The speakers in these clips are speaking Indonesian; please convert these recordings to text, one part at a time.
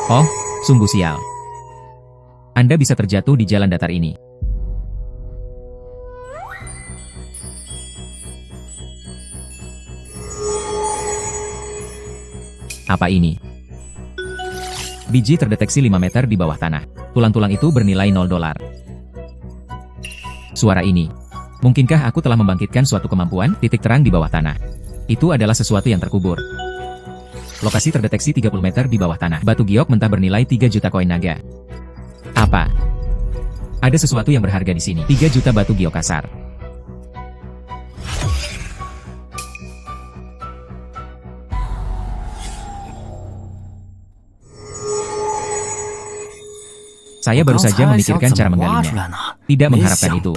Oh, sungguh sial. Anda bisa terjatuh di jalan datar ini. Apa ini? Biji terdeteksi 5 meter di bawah tanah. Tulang-tulang itu bernilai $0. Suara ini. Mungkinkah aku telah membangkitkan suatu kemampuan? Titik terang di bawah tanah. Itu adalah sesuatu yang terkubur. Lokasi terdeteksi 30 meter di bawah tanah. Batu giok mentah bernilai 3 juta koin naga. Apa? Ada sesuatu yang berharga di sini. 3 juta batu giok kasar. Saya baru saja memikirkan cara menggalinya. Tidak mengharapkan itu.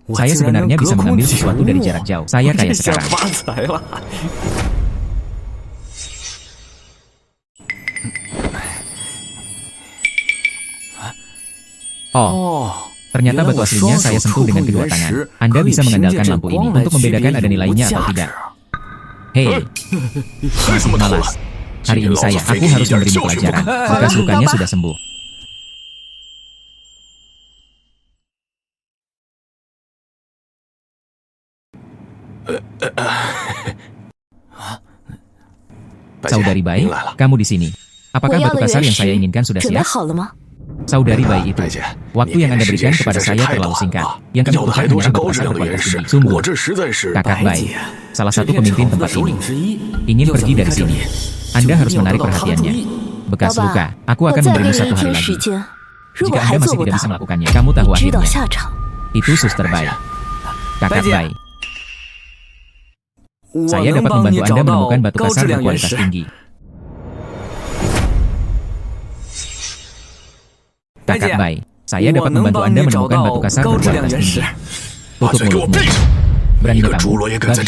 Saya sebenarnya bisa mengambil sesuatu dari jarak jauh. Saya kaya sekarang. Oh, ternyata batu aslinya saya sentuh dengan kedua tangan. Anda bisa mengandalkan lampu ini untuk membedakan ada nilainya atau tidak. Hei, masih malas. Hari ini aku harus memberimu pelajaran. Bekas lukanya sudah sembuh. Saudari Bai, kamu di sini. Apakah batu kasar yang saya inginkan sudah siap? Saudari Bai itu, waktu yang Anda berikan kepada saya terlalu singkat. Yang kami butuhkan hanyalah batu kasar berkualitas tinggi. Sungguh, Kakak Bai, salah satu pemimpin tempat ini, ingin pergi dari sini. Anda harus menarik perhatiannya. Bekas luka, aku akan memberimu 1 hari lagi. Jika Anda masih tidak bisa melakukannya, kamu tahu akhirnya. Itu Suster Bai. Kakak Bai. Saya dapat membantu Anda menemukan batu kasar berkualitas tinggi. Kakak Bai, saya dapat membantu Anda menemukan batu kasar berkualitas tinggi. Tutup mulutmu. Berani kamu? Bisa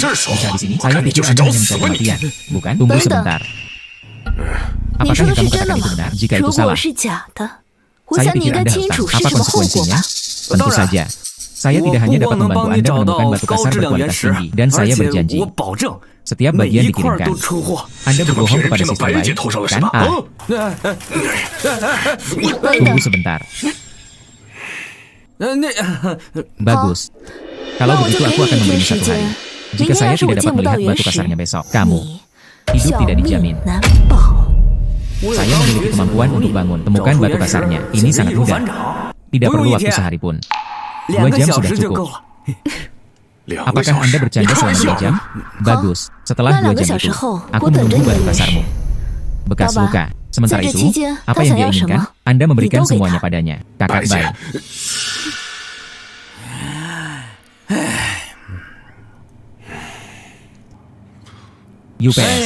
di sini? Saya pikir Anda hanya mencari kematian. Bukan? Tunggu sebentar. Apakah yang kamu katakan itu benar? Jika itu salah, saya pikir Anda harus tahu apa konsekuensinya. Tentu saja. Saya tidak hanya dapat membantu Anda menemukan batu kasar berkualitas tinggi, dan saya berjanji, setiap bagian dikirimkan. Anda berbohong kepada Sister Bai, kan? Tunggu sebentar. Bagus. Kalau begitu aku akan memberimu 1 hari. Jika saya tidak dapat melihat batu kasarnya besok, kamu hidup tidak dijamin. Saya memiliki kemampuan untuk bangun. Temukan batu kasarnya. Ini sangat mudah. Tidak perlu waktu sehari pun. 2 jam sudah cukup. Apakah Anda bercanda selama 2 jam? Bagus. Setelah 2 jam itu, aku menunggu batu kasarmu. Bekas luka. Sementara itu, apa yang dia inginkan? Anda memberikan semuanya padanya. Kakak Bai. UPS.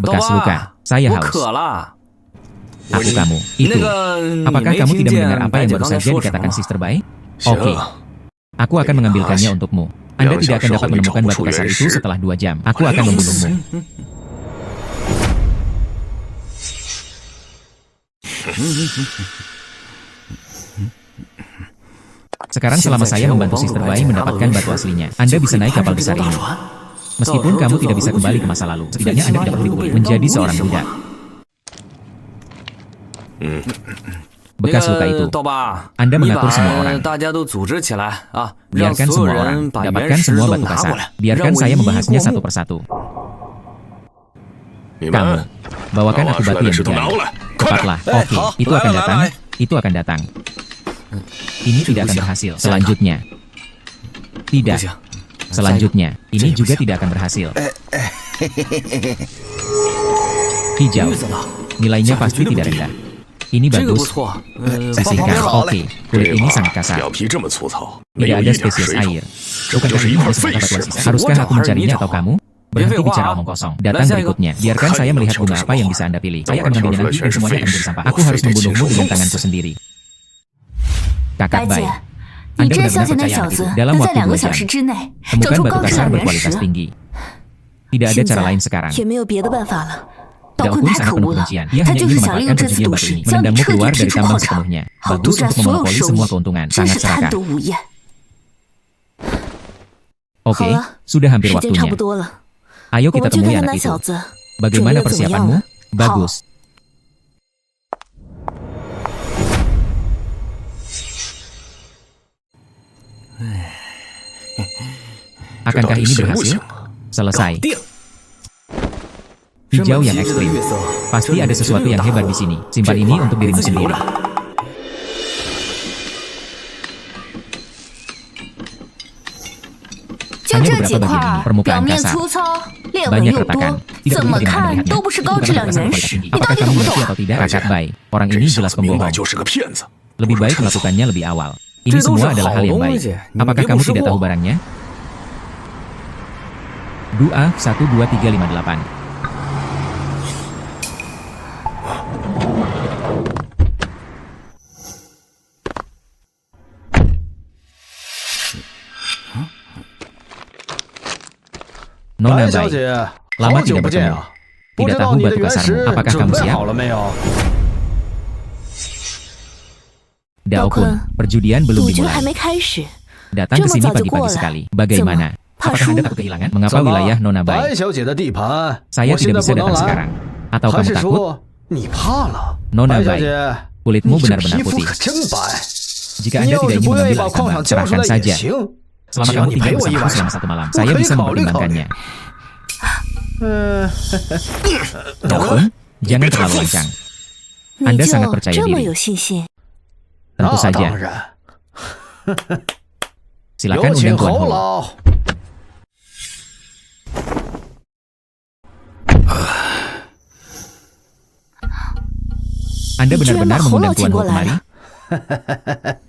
Bekas luka. Saya haus. Aku kamu. Itu. Apakah kamu tidak mendengar apa yang baru saja dikatakan Sister Bai? Oke. Aku akan mengambilkannya untukmu. Anda tidak akan dapat menemukan batu kasar itu setelah 2 jam. Aku akan membunuhmu. Sekarang selama saya membantu Sister Bai mendapatkan batu aslinya, Anda bisa naik kapal besar ini. Meskipun kamu tidak bisa kembali ke masa lalu, setidaknya Anda tidak perlu menjadi seorang budak. Bekas luka itu, Anda mengatur semua orang. Biarkan semua orang dapatkan semua batu kasar. Biarkan saya membahasnya satu persatu. Kamu, bawakan aku batu yang digali. Cepatlah, oke, itu akan datang. Itu akan datang. Ini tidak akan berhasil. Selanjutnya. Tidak. Selanjutnya, ini juga tidak akan berhasil. Hijau. Nilainya pasti tidak rendah. Ini bagus. Sisihkan. Oke, kulit ini sangat kasar. Tidak ada spesies air. Bukankah ini hanya sebuah batuan sisa? Haruskah aku mencarinya atau kamu? Berhenti bicara omong kosong. Datang berikutnya. Biarkan saya melihat bunga apa yang bisa Anda pilih. Saya akan mengambilnya nanti dan semuanya akan menjadi sampah. Aku harus membunuhmu dengan tanganku sendiri. Kakak Bai. Anda benar-benar percaya anak itu. Dalam waktu 2 jam, temukan batu kasar berkualitas tinggi. Tidak ada cara lain sekarang. Daokun sangat penuh kebencian. Dia hanya ingin memanfaatkan persediaan batu ini, menendangmu keluar dari tambang sepenuhnya. Bagus untuk memonopoli semua keuntungan. Sangat serakah. Oke, 好了， sudah hampir 时间差 waktunya. 不多了， Ayo 我 kita 们去看 temui 看 anak 那 itu. 小子 Bagaimana 准备得怎么样 persiapanmu? 了？好， Bagus. Akankah ini berhasil? Selesai. Hijau yang ekstrim. Pasti ada sesuatu yang hebat di sini. Simpan ini untuk dirimu sendiri. Hanya beberapa bagian ini, permukaan kasar. Banyak retakan. Tidak peduli bagaimana Anda melihatnya. Itu bukan batasan kualitas tinggi. Apakah kamu mengerti atau tidak? Rakat Bai. Orang ini jelas pembohong. Lebih baik melakukannya lebih awal. Ini semua adalah hal yang baik. Apakah kamu tidak tahu barangnya? Dua, 1, 2, 3, 5, 8. Nona Bai, lama tidak bertemu. Tidak tahu batu kasarmu. Apakah kamu siap? Daokun, perjudian belum 赌局还 dimulai. 没开始， Datang ke 这么 sini 早就过 pagi-pagi 来， sekali. Bagaimana? 怕 Apakah 输 Anda takut kehilangan? Mengapa wilayah Nona Bai? 白小姐的地盘， Saya 我现 tidak 在 bisa 不能 datang 来， sekarang. Atau 还 kamu 是 takut? 说你怕了？ Nona 白小 Bai, 姐， kulitmu 你这 benar-benar 皮肤 putih. 可真白。 Jika 你 Anda 要 tidak 是 ingin 不愿意 mengambil 把 alih 矿 tambang, 场交出 serahkan 来也 saja. 行， Selama 只要 kamu 你 tinggal 陪我一 bersamaku 晚， selama 1 malam, 我 saya 可以 bisa 考虑考虑。 mempertimbangkannya. 嗯， Daokun, jangan terlalu lancang. 你 Anda 就 sangat percaya 这么 diri. 有信心？ Tentu 那当 saja. 然。 Silakan 有请 undang Tuan 侯 Ho. 老。 Anda 你居然把 benar-benar 侯老 mengundang 请 Tuan Ho 过来 kemari? 了，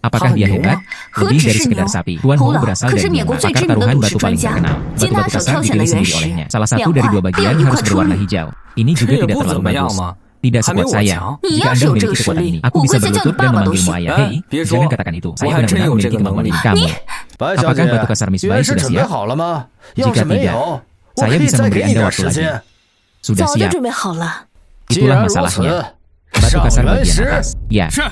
Apakah dia hebat? 何 Lebih 止 dari 是 sekedar 牛 sapi. Tuan 侯 Ho 老 berasal 可 dari 是美国 Myanmar, 最 pakar 知名的 taruhan 赌 batu 石专 paling 家， terkenal. 接他 Batu-batu 手 besar 挑选的 dipilih 原 sendiri 石 olehnya. Salah satu 2 dari 块 2 便 bagian 有1 harus 块出 berwarna 力。 hijau. Ini juga 这也 tidak 不 terlalu 怎么样 bagus. 嘛， Tidak 还没 sekuat 我 saya. 强。 你 Jika 要 Anda 是有这 memiliki 个实 kekuatan 力， ini, aku 我 bisa 跪下叫你 berlutut 爸 dan 爸都 memanggilmu 是。 ayah. 哎 Hei, 别说 jangan katakan itu. 我 Saya 还真 benar-benar 有这 memiliki 个能 kemampuan 力 ini. Kamu, 白小 apakah 姐 batu kasar， Miss Bai 原石 sudah 准备 siap? 好了吗？要 Jika 是没 tidak, 有，我 saya 可以 bisa 再给 memberi 你 Anda 点 waktu 时 lagi. 间。 Sudah 早就 siap. 准备好了。 既 Itulah 然如此， masalahnya. Batu 上 kasar 原 bagian 石。 atas. Ya. 是，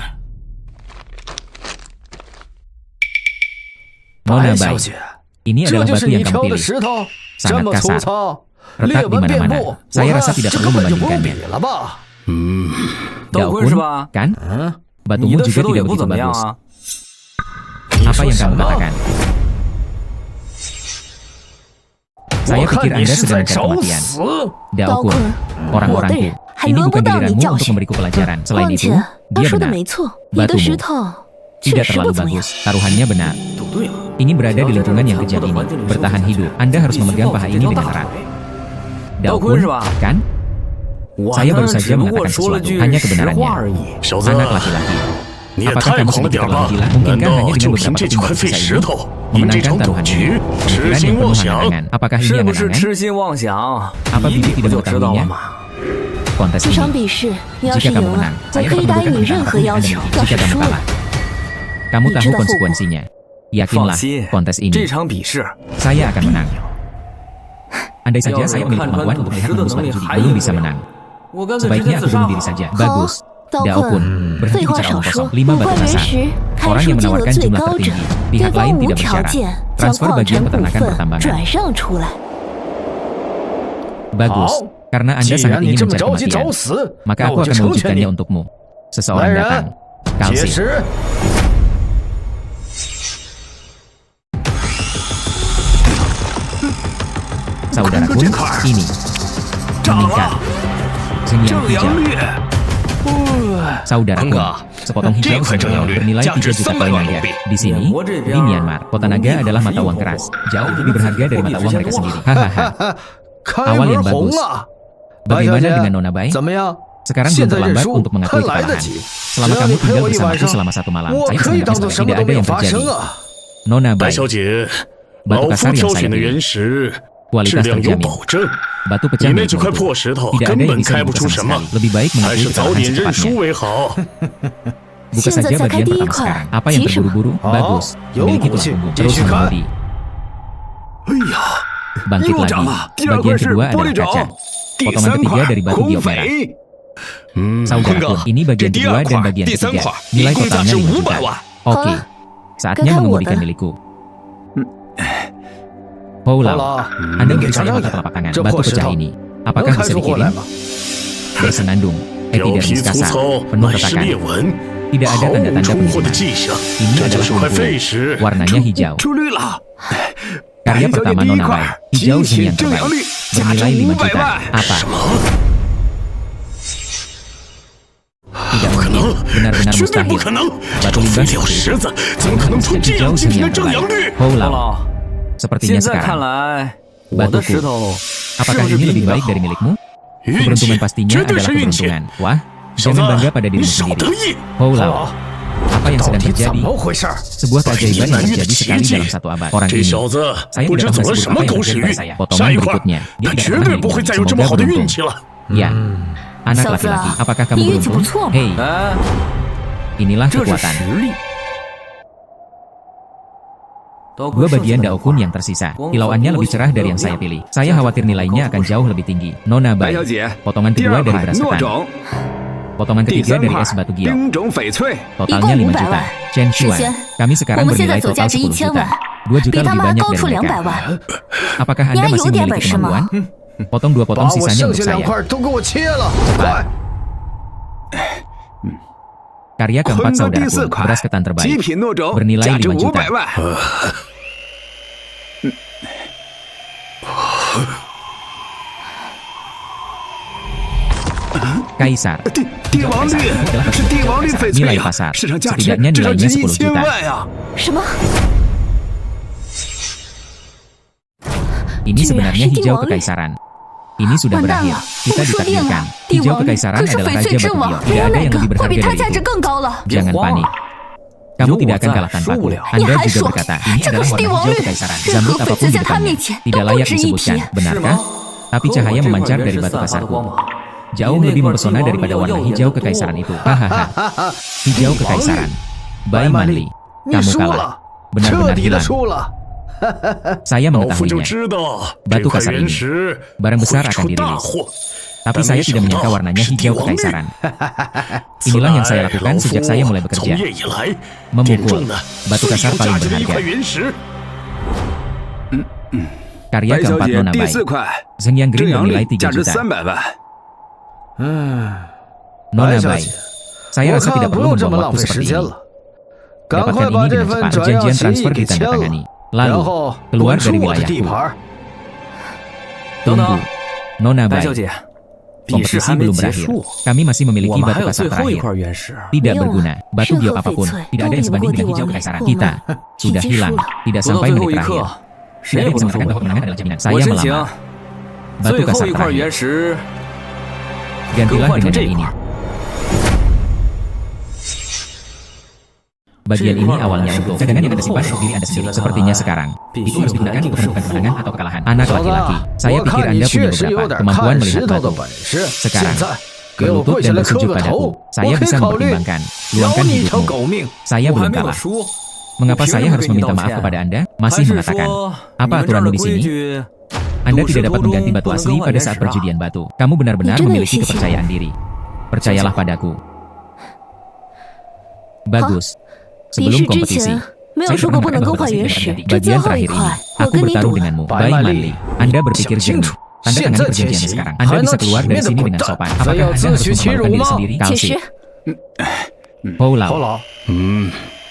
Nona 白小 Bai, 姐， ini 这 adalah 就 batu 是你 yang kamu 挑的 pilih. 石头， Sangat 这么粗 kasar. 糙， Retak 裂 di 纹遍 mana-mana. 布， Saya 我 rasa 看 tidak 这 perlu 根本就不用 membandingkannya. 比了吧？ Daokun 是吧？ Kan? 嗯， 你 Batumu 的石 juga 头也 tidak 不 begitu 怎么样 bagus. 啊。 Apa yang kamu katakan? Saya 我看 pikir 你 Anda 是 sedang 在 mencari 找 kematian. 死。 Daokun, orang-orangku. 还 Ini 轮不 bukan 到你 giliranmu 教 untuk 训。 memberiku pelajaran. 况 Selain 且 itu, 他 dia 说的 benar. 没错，你的 Batumu 石头 tidak 确实不 terlalu 怎么样。 bagus. Taruhannya benar. 赌对了。 Ini berada di lingkungan yang kejam ini. Bertahan hidup. Anda harus memegang paha ini dengan erat. Daokun, kan? 我 Saya baru 当然 saja 只不过 mengatakan 说了 sesuatu, 句 hanya 实 kebenarannya. 话而已。 小子， Anak laki-laki. 你也 Apakah 太 kamu 狂了 sedikit 点 terlalu 吧？ gila? 难 Mungkinkah 道 hanya 就 dengan 凭 beberapa 这几 petinju 块废 tersisa 石 ini 头赢这 memenangkan 场赌 taruhan 局？ ini? 痴 Pemikiran 心 yang 妄 penuh 想！ angan-angan. Apakah ini 是不是 angan-angan? 痴心妄想？ Apa 一 Bibi 比不 tidak 就知道了 mengetahuinya? 吗？ Kontes 这场 ini. 比试，你要是 Jika 赢 kamu 了 menang, 我 saya 可以 akan 答应 memberikan 你任 apapun 何 yang 要 Anda 求。 miliki. 要 Jika 是 kamu 输了 kalah, kamu Ni tahu知道后果。 konsekuensinya. 放 Yakinlah, 心， kontes 这 ini 场比试 saya akan menang. Andai saja 要是 saya 我 memiliki 看穿 kemampuan 赌 untuk melihat 石的 menembus 能力 batu judi, 还 belum 赢 bisa 不了 menang. 我干脆直 Sebaiknya 接 aku 自杀 bunuh 好 diri 了。 saja. 好 Bagus. 刀 Daokun, 棍， berhenti 废话 bicara 少 omong 说， kosong. 5 5 batu 块原 kasar. 石，开 Orang 出 yang 金额 menawarkan 最 jumlah 高者， tertinggi. 对 Pihak 方 lain 无 tidak 条 bersyarat. 件将 Transfer 矿 bagian 产股 peternakan 份 pertambangan. 转让出来。 Bagus. 好， Karena 既 Anda sangat 然你 ingin 这么 mencari 着急 kematian, 找死， maka 那 aku 我就 akan 成全 mewujudkannya 你。 untukmu. 来 Seseorang 人 datang. 解 Kalsi. 石。 Saudaraku, ini meningkat. Senyum hijau. Saudaraku, sepotong hijau senyum bernilai 3 juta koin naga. Di sini, di Myanmar, kota naga adalah mata uang keras. Jauh lebih berharga dari mata uang mereka sendiri. Hahaha. 开 Awal 门 yang 红 bagus. 了。白小 Bagaimana 姐 dengan Nona Bai? 怎么样？ Sekarang 现 belum 在认 terlambat 输 untuk 还 mengakui 来得 kekalahan. 及。 Selama 只要 kamu 你陪 tinggal 我一晚 bersamaku 上， selama 1 malam, 我 saya 可 bisa 以当 menyaksikan 做什么 tidak 都 ada 没有 yang 发生 terjadi. 啊！ Nona 白 Bai, 小姐， batu 老夫 kasar 挑 yang 选 saya 的 pilih. 原石质 Kualitas 量有 terjamin. 保证， Batu 你 pecah 那 milikmu 几块 itu. 破石头 Tidak 根 ada yang 本 bisa 开不 dibuka 出 sama 什么， sekali. Lebih baik 还 mengakui 是早 kekalahan 点认 secepatnya. 输为好。 Buka 现在 saja 才开 bagian 第一 pertama 块， sekarang. Apa yang 急什么？ terburu-buru? Bagus. 有 Memiliki 骨 tulang 气， punggung. 继 Terus 续看。 mengemudi. 哎呀， Bangkit 又 lagi. 涨了！第二 Bagian 块是 kedua 玻璃 adalah 爪 kaca. 第 Potongan 3 ketiga 块 dari batu 红 biok merah. 匪。 Saudaraku, ini 这 bagian 第 kedua 2 dan 块、 bagian 第3 ketiga. 块， Nilai 一共价 totalnya 值 5 500 juta. 万。 Oke, Hah? saatnya Kan mengemudikan kamu milikku. Poulau, Anda memberi saya mata telapak tangan. Batu pecah ini, apakah bisa dikirim? Bersenandung, epidermis kasar, penuh retakan. Tidak ada tanda-tanda penyimpanan. Ini adalah kumpul, warnanya hijau. Karya pertama Nona Bai, hijau yang terbaik, bernilai 5 juta. Apa? Tidak mungkin, benar-benar mustahil. Batu limbah seperti itu, menghaluskan hijau yang terbaik. Poulau, sepertinya sekarang. Batuku, apakah ini lebih baik dari milikmu? Keberuntungan pastinya adalah keberuntungan. Wah, jangan bangga pada dirimu sendiri. Poulau, apa yang sedang terjadi? Sebuah keajaiban yang terjadi sekali dalam satu abad. Orang ini, saya tidak tahu nasib apa yang terjadi pada saya. Potongan berikutnya, dia tidak pernah memiliki. Semoga beruntung. Ya, anak laki-laki, apakah kamu beruntung? Hei, inilah kekuatan. Dua bagian daokun yang tersisa. Kilauannya lebih cerah dari yang saya pilih. Saya khawatir nilainya akan jauh lebih tinggi. Nona Bai, potongan kedua dari beras ketan. Potongan ketiga dari es batu giok. Totalnya 5 juta. Chen Xuan, kami sekarang bernilai total 10 juta. 2 juta lebih banyak dari mereka. Apakah Anda masih memiliki kemampuan? Potong 2 potong sisanya untuk saya. Cepat. Karya keempat saudaraku, beras ketan terbaik, bernilai 5 juta. Kaisar, nilai pasar, setidaknya nilainya 10 juta. Ini sebenarnya hijau kekaisaran. Ini sudah berakhir. Kita ditakdirkan. Hijau kekaisaran adalah raja batu giok. Tidak ada yang lebih berharga dari itu. Jangan panik. Kamu tidak akan kalah tanpaku. Anda juga berkata, ini adalah warna hijau kekaisaran. Zamrud apapun di depannya tidak layak disebutkan. Benarkah? Tapi cahaya memancar dari batu kasarku. Jauh lebih mempesona daripada warna hijau kekaisaran itu. Hahaha. Hijau kekaisaran. Bai Manli, kamu kalah. Benar-benar hilang. Saya mengetahuinya. Batu kasar ini, barang besar akan dirilis. Tapi saya tidak menyangka warnanya hijau kekaisaran. Inilah yang saya lakukan sejak saya mulai bekerja. Memukul batu kasar paling berharga. Karya keempat Nona Bai, Zheng Yang Green bernilai 3 juta. Nona Bai, saya rasa tidak perlu membuang waktu seperti ini. Dapatkan ini dengan cepat. Perjanjian transfer ditandatangani. Lalu, keluar dari wilayahku. Tunggu, Nona Bai. Kompetisi belum berakhir. Kami masih memiliki batu kasar terakhir. Tidak berguna. Batu giok apapun. Tidak ada yang sebanding dengan hijau kekaisaran. Kita sudah hilang. Tidak sampai menit terakhir. Tidak ada yang bisa mengatakan bahwa kemenangan adalah jaminan. Saya melamar. Batu kasar terakhir. Gantilah dengan yang ini. Bagian ini awalnya untuk cadangan yang Anda simpan untuk diri Anda sendiri. Sepertinya sekarang, itu harus digunakan untuk menentukan kemenangan atau kekalahan. Anak laki-laki, saya pikir Anda punya beberapa kemampuan melihat batu. Sekarang, berlutut dan bersujud padaku. Saya bisa mempertimbangkan. Luangkan hidupmu. Saya belum kalah. Mengapa saya harus meminta maaf kepada Anda? Masih mengatakan, apa aturanmu di sini? Anda tidak dapat mengganti batu asli pada saat perjudian batu. Kamu benar-benar memiliki kepercayaan diri. Percayalah padaku. Bagus. Sebelum kompetisi, saya pernah mengatakan bahwa pasti tidak akan ganti. Bagian terakhir ini, aku bertarung denganmu. Bai Manli, Anda berpikir jernih. Tanda tangani perjanjiannya sekarang. Anda bisa keluar dari sini dengan sopan. Apakah Anda harus mempermalukan diri sendiri? Kalsi. Poulau,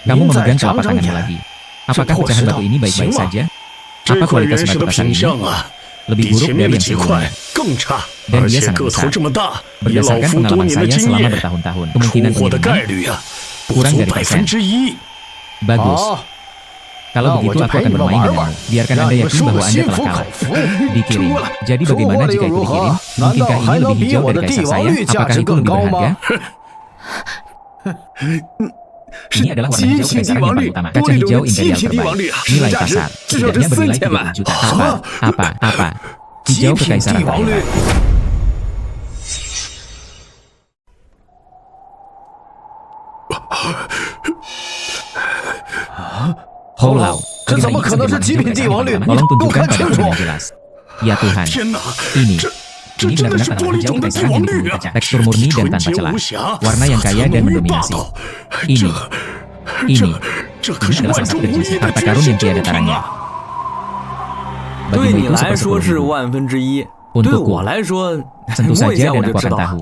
kamu memegang telapak tanganmu lagi. Apakah pecahan batu ini baik-baik saja? Apa kualitas batu kasar ini? Lebih buruk dari yang sebelumnya. Dan dia sangat besar. Berdasarkan pengalaman saya selama bertahun-tahun, kemungkinan penyembuhan kurang dari persen. Bagus. Kalau begitu aku akan bermain denganmu. Biarkan Anda yakin bahwa Anda telah kalah. Dikirim. Jadi bagaimana jika itu dikirim? Mungkinkah ini lebih hijau dari kaisar saya? Apakah itu lebih berharga? Ini adalah warna hijau kekaisaran yang paling utama. Kaca hijau imperial terbaik. Nilai pasar, setidaknya bernilai 30 juta. Apa? Hijau kekaisaran terhebat. Poulau, tolong tunjukkan padaku dengan jelas. Ya Tuhan, ini benar-benar tanaman hijau kekaisaran yang dipenuhi kaca. Tekstur murni dan tanpa celah. Warna yang kaya dan mendominasi. Ini adalah salah satu dari jenis harta karun yang tiada taranya. 对 Bagimu 你 itu 来说是 1/10. 1/1，对 Untukku 我来说， tentu 摸一 saja 下我 dan 就 aku 知 akan 道。 tahu.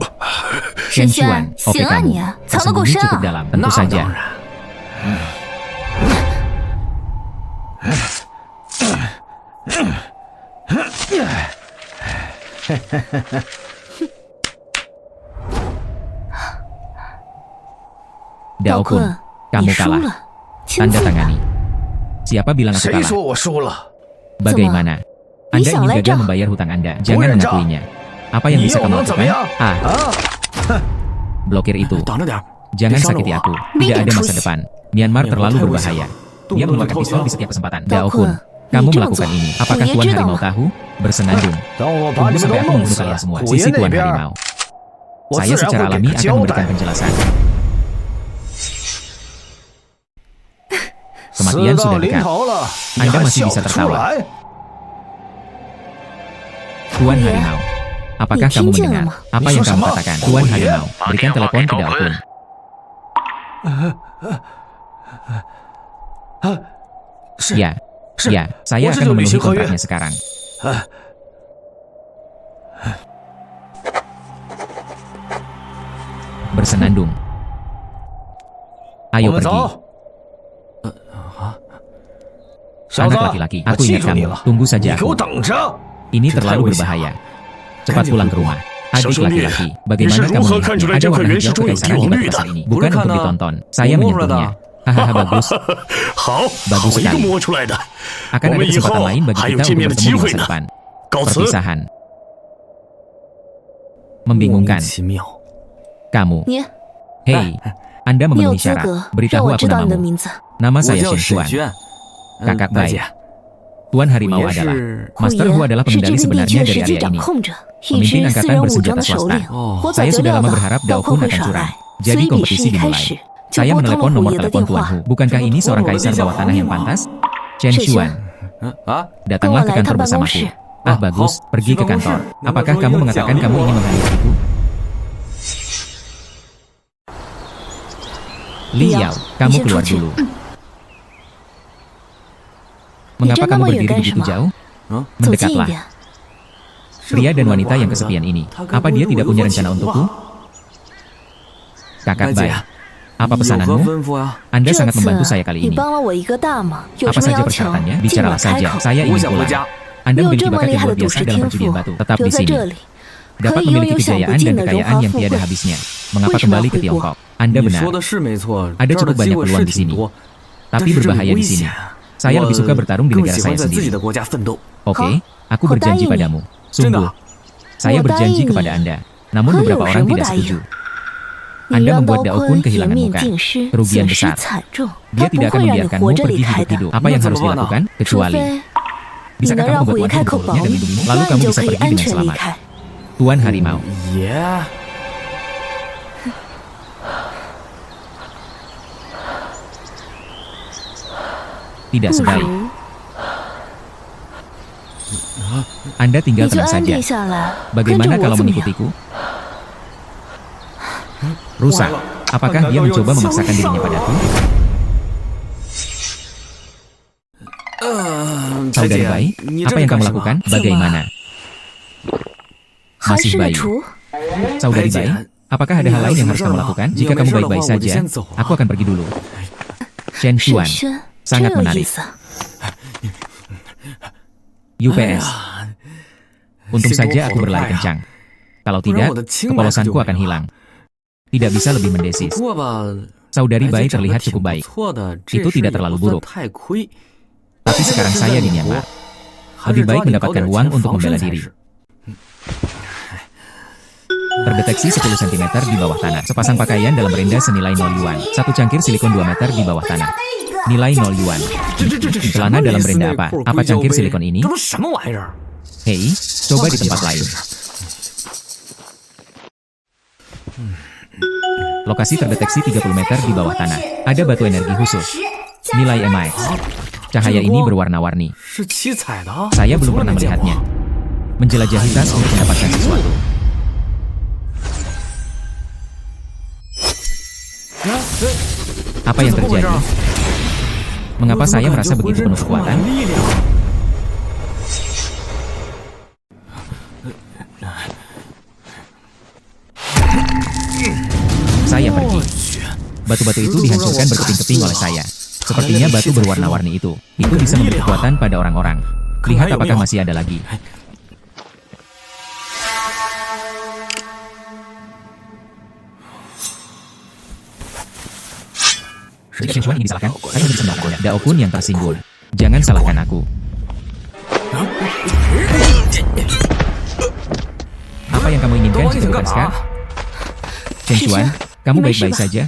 轩 Chen Xuan, 轩， oke 行啊 kamu. 你，藏得够 Tersembunyi 深 cukup 啊！ dalam, tentu 那 saja. 当然。 Dao Kun, 坤， kamu 你输 kalah. 了，亲 Tanda 自。 tangani. Siapa bilang aku 谁 kalah? 说我输了？ Bagaimana? Anda ingin Bisa gagal lecah. membayar hutang Anda. Jangan Bukan, Cak. mengakuinya. Apa yang 你 bisa 又 kamu 能怎么 lakukan? 样？ Ah, 啊！ blokir itu. 挡着点儿， Jangan 别伤着 sakiti 我。 aku. Tidak ada masa Minta depan. Myanmar Myanmar terlalu terlalu berbahaya. berbahaya. Dia mengeluarkan Tunggu, pistol tunggu, di setiap kesempatan. Dao Dao Kun, Kun, kamu ini melakukan Zhong ini. Zhong. Apakah Huye Tuan知道 Harimau 吗？ tahu? Bersenandung. 等我把 Tunggu 你们 sampai 都 aku 弄 membunuh 死 kalian 了， semua. 虎爷 Sisi 那 Tuan 边 Harimau. 我 Saya 自然 secara 会给 alami 他 akan 交 memberikan 代。 penjelasan. 死 Kematian 到 sudah 临 dekat. 头了，你 Anda 还 masih 笑 bisa 得出 tertawa. 来？ Tuan Huye, Harimau. Apakah Ni kamu Qingjian mendengar? mah. Apa Ni yang Shou kamu Shama? katakan? Tuan Huye. Harimau, berikan telepon ke Dao Kun. 是 Ya, 是 ya, saya 我这 akan 就履 memenuhi 行合约。 kontraknya sekarang. 哎， Bersenandung. 我 Ayo 们 pergi. 走。小子 Anak，laki-laki, 我 aku 记 ingat 住你 kamu. 了， Tunggu 你 saja 给我 aku. 等着！ Ini Cepat terlalu wisya. berbahaya. Cepat pulang ke rumah. Adik Xiao Xiongyu, laki-laki, 你 bagaimana 是 kamu 如何看出 melihatnya? 来 Ada 这块 warna 原石 hijau 中有 kekaisaran 帝 di 王 batu 绿的 besar？ ini. Bukan Bukan untuk karena ditonton. Saya umur menyentuhnya. ada. Hahaha, bagus. 好， Bagus 好一个 sekali. 摸出来的。 Akan 我 ada 们以后 kesempatan lain bagi 还有 kita 见 untuk 面的 bertemu 机 di 会 masa 呢。 depan. 告辞。 Perpisahan. 莫名 Membingungkan. 其妙。 Kamu. 你， Hei, Anda 你有 memenuhi 资 syarat. 格让 Beritahu 我 aku 知道你的 namamu. 名字。 Nama 我 saya 叫 Shen 沈 Xuan. 轩。 Kakak 大 baik. 姐， Tuan 虎 Harimau 爷 adalah 是 Master 虎 Hu 爷 adalah 是 pengendali 这片地 sebenarnya 区 dari 实际 area 掌 ini. 控者，一 Pemimpin 支私 angkatan 人武装 bersenjata 的首 swasta. 领。哦 我早 Saya 就 sudah 料 lama 到 berharap 道 Dao 坤 Kun 会 akan 上 curang. 来，所 Jadi 以比试 kompetisi 一开 dimulai. 始就 Saya 拨通 menelepon 了虎 nomor 爷的 telepon 电 Tuan 话 Hu. Bukankah ini seorang Telepon kaisar Lijiang bawah tanah yang Hong pantas? Chen Shen Xuan, 啊， datanglah ke Bawa kantor ke bersamaku. bangun Ah bagus, Oh, pergi ke di bangun kantor. shi. Apakah Nama kamu Zhou mengatakan Yang kamu Jiang. ingin menghadiahku? Liao, kamu Liao, keluar Liao, dulu. Mengapa kamu berdiri begitu jauh? 走近一 Mendekatlah. 点。 Pria dan wanita yang kesepian ini. Apa dia tidak punya rencana untukku? Kakak 大姐 baik. Apa 有何 pesananmu? 吩咐呀？ Anda 这 sangat 次 membantu saya kali 你 ini. 帮了我一个大忙，有 Apa 什么 saja 要求 persyaratannya? 尽 Bicaralah 管开 saja. 口。 Saya 我 ingin 想回 pulang. 家。 Anda 你有 memiliki 这么 bakat 厉 yang 害 luar 的赌 biasa 石 dalam 天 perjudian 赋， batu. Tetap 留 di 在 sini. 这里， Dapat 可以拥 memiliki 有享不 kejayaan 尽 dan 的荣 kekayaan 华 yang 富 tiada 贵。 habisnya. Mengapa 为什么要 kembali ke 回国？ Tiongkok? Anda 你 benar. 说的是没错， Ada 这儿的 cukup 机 banyak 会 peluang 是 di 挺 sini. 多，但 Tapi 是这里 berbahaya 危 di 险 sini. Saya lebih suka bertarung di 更 negara 喜 saya 欢在自己 sendiri. 的国家奋斗。 Oke, aku Kau berjanji答应你。 padamu. 真的 Sungguh. Saya Kau berjanji答应 kepada 你。 Anda. Namun 可 beberapa 有 orang 人不 tidak 答应 setuju. 你 Anda 让 membuat 刀 Dao 坤 Kun 颜 kehilangan 面 muka. 尽失， Kerugian 损失 besar. 惨重， Dia 他不 tidak akan 会让你 membiarkanmu 活着离 pergi 开 hidup-hidup. 的。 Apa yang Nah, harus怎么办呢？ dilakukan? 除 Kecuali 非你 bisakah 能 kamu 让 membuat 虎爷 warga 开 di 口 mulutnya 保 dan 你， lindungimu? 那 Lalu 你 kamu 就 bisa 可以 pergi 安 dengan 全离 selamat. 开。 Tuan Harimau. 爷， Tidak 不 sebaik. 如 Anda 你 tinggal 就 tenang 安 saja. 定下来，跟着 Bagaimana 我 kalau 怎么样？ mengikutiku? Rusak. Apakah dia mencoba memaksakan dirinya padaku? 大 Saudari 姐 baik, 你 apa 这是 yang 干 kamu 什么？ lakukan? 怎么 Bagaimana? 还 Masih 是个 baik. 厨， Saudari Baik, baik, Jen. apakah ada Ini hal lain harus yang harus kamu bersama. lakukan? Ini Jika yang kamu bersama, baik-baik Wang, saja, Wang, Wang, aku akan pergi dulu. Chen 沈 Xuan, 轩，真 sangat 有意 menarik. 思。 UPS. Untung Siapa saja aku kau berlari berlari? kencang. Kalau Kurang tidak, udah cing kepolosanku banget akan juga. hilang. Tidak bisa lebih mendesis. 不过吧， Saudari 白 baik 姐长得 terlihat 挺 cukup 不 baik, 错的， Itu 这事 tidak 也 terlalu 不算 buruk. 太亏。 tapi sekarang saya di Myanmar. Lebih baik mendapatkan uang untuk membela diri. Terdeteksi 10 cm di bawah tanah. Sepasang pakaian dalam renda senilai 0 yuan. Satu cangkir silikon 2 meter di bawah tanah. Nilai 0 yuan. Celana dalam renda apa? Apa cangkir silikon ini? 这都什么玩意儿？ Hei, coba di tempat lain. Lokasi terdeteksi 30 meter di bawah tanah. Ada batu energi khusus. Nilai MI. Cahaya ini berwarna-warni. 是七彩的啊！ Saya 我 belum 从来 pernah 没见过 melihatnya. Menjelajahi tas untuk mendapatkan sesuatu. Apa yang 这怎么回事 terjadi? Mengapa 我怎么 saya 感 merasa 觉浑 begitu 身 penuh 充满 kekuatan? 力量？ Saya pergi. Batu-batu itu dihancurkan berkeping-keping oleh saya. Sepertinya batu berwarna-warni itu. Itu bisa memberi kekuatan pada orang-orang. Lihat apakah masih ada lagi. Jika Shen Xuan ingin disalahkan, saya hanya bisa melakukannya. Dao Kun yang tersinggung. Jangan salahkan aku. Apa yang kamu inginkan jika bukan Scar? Shen Xuan, kamu baik-baik saja?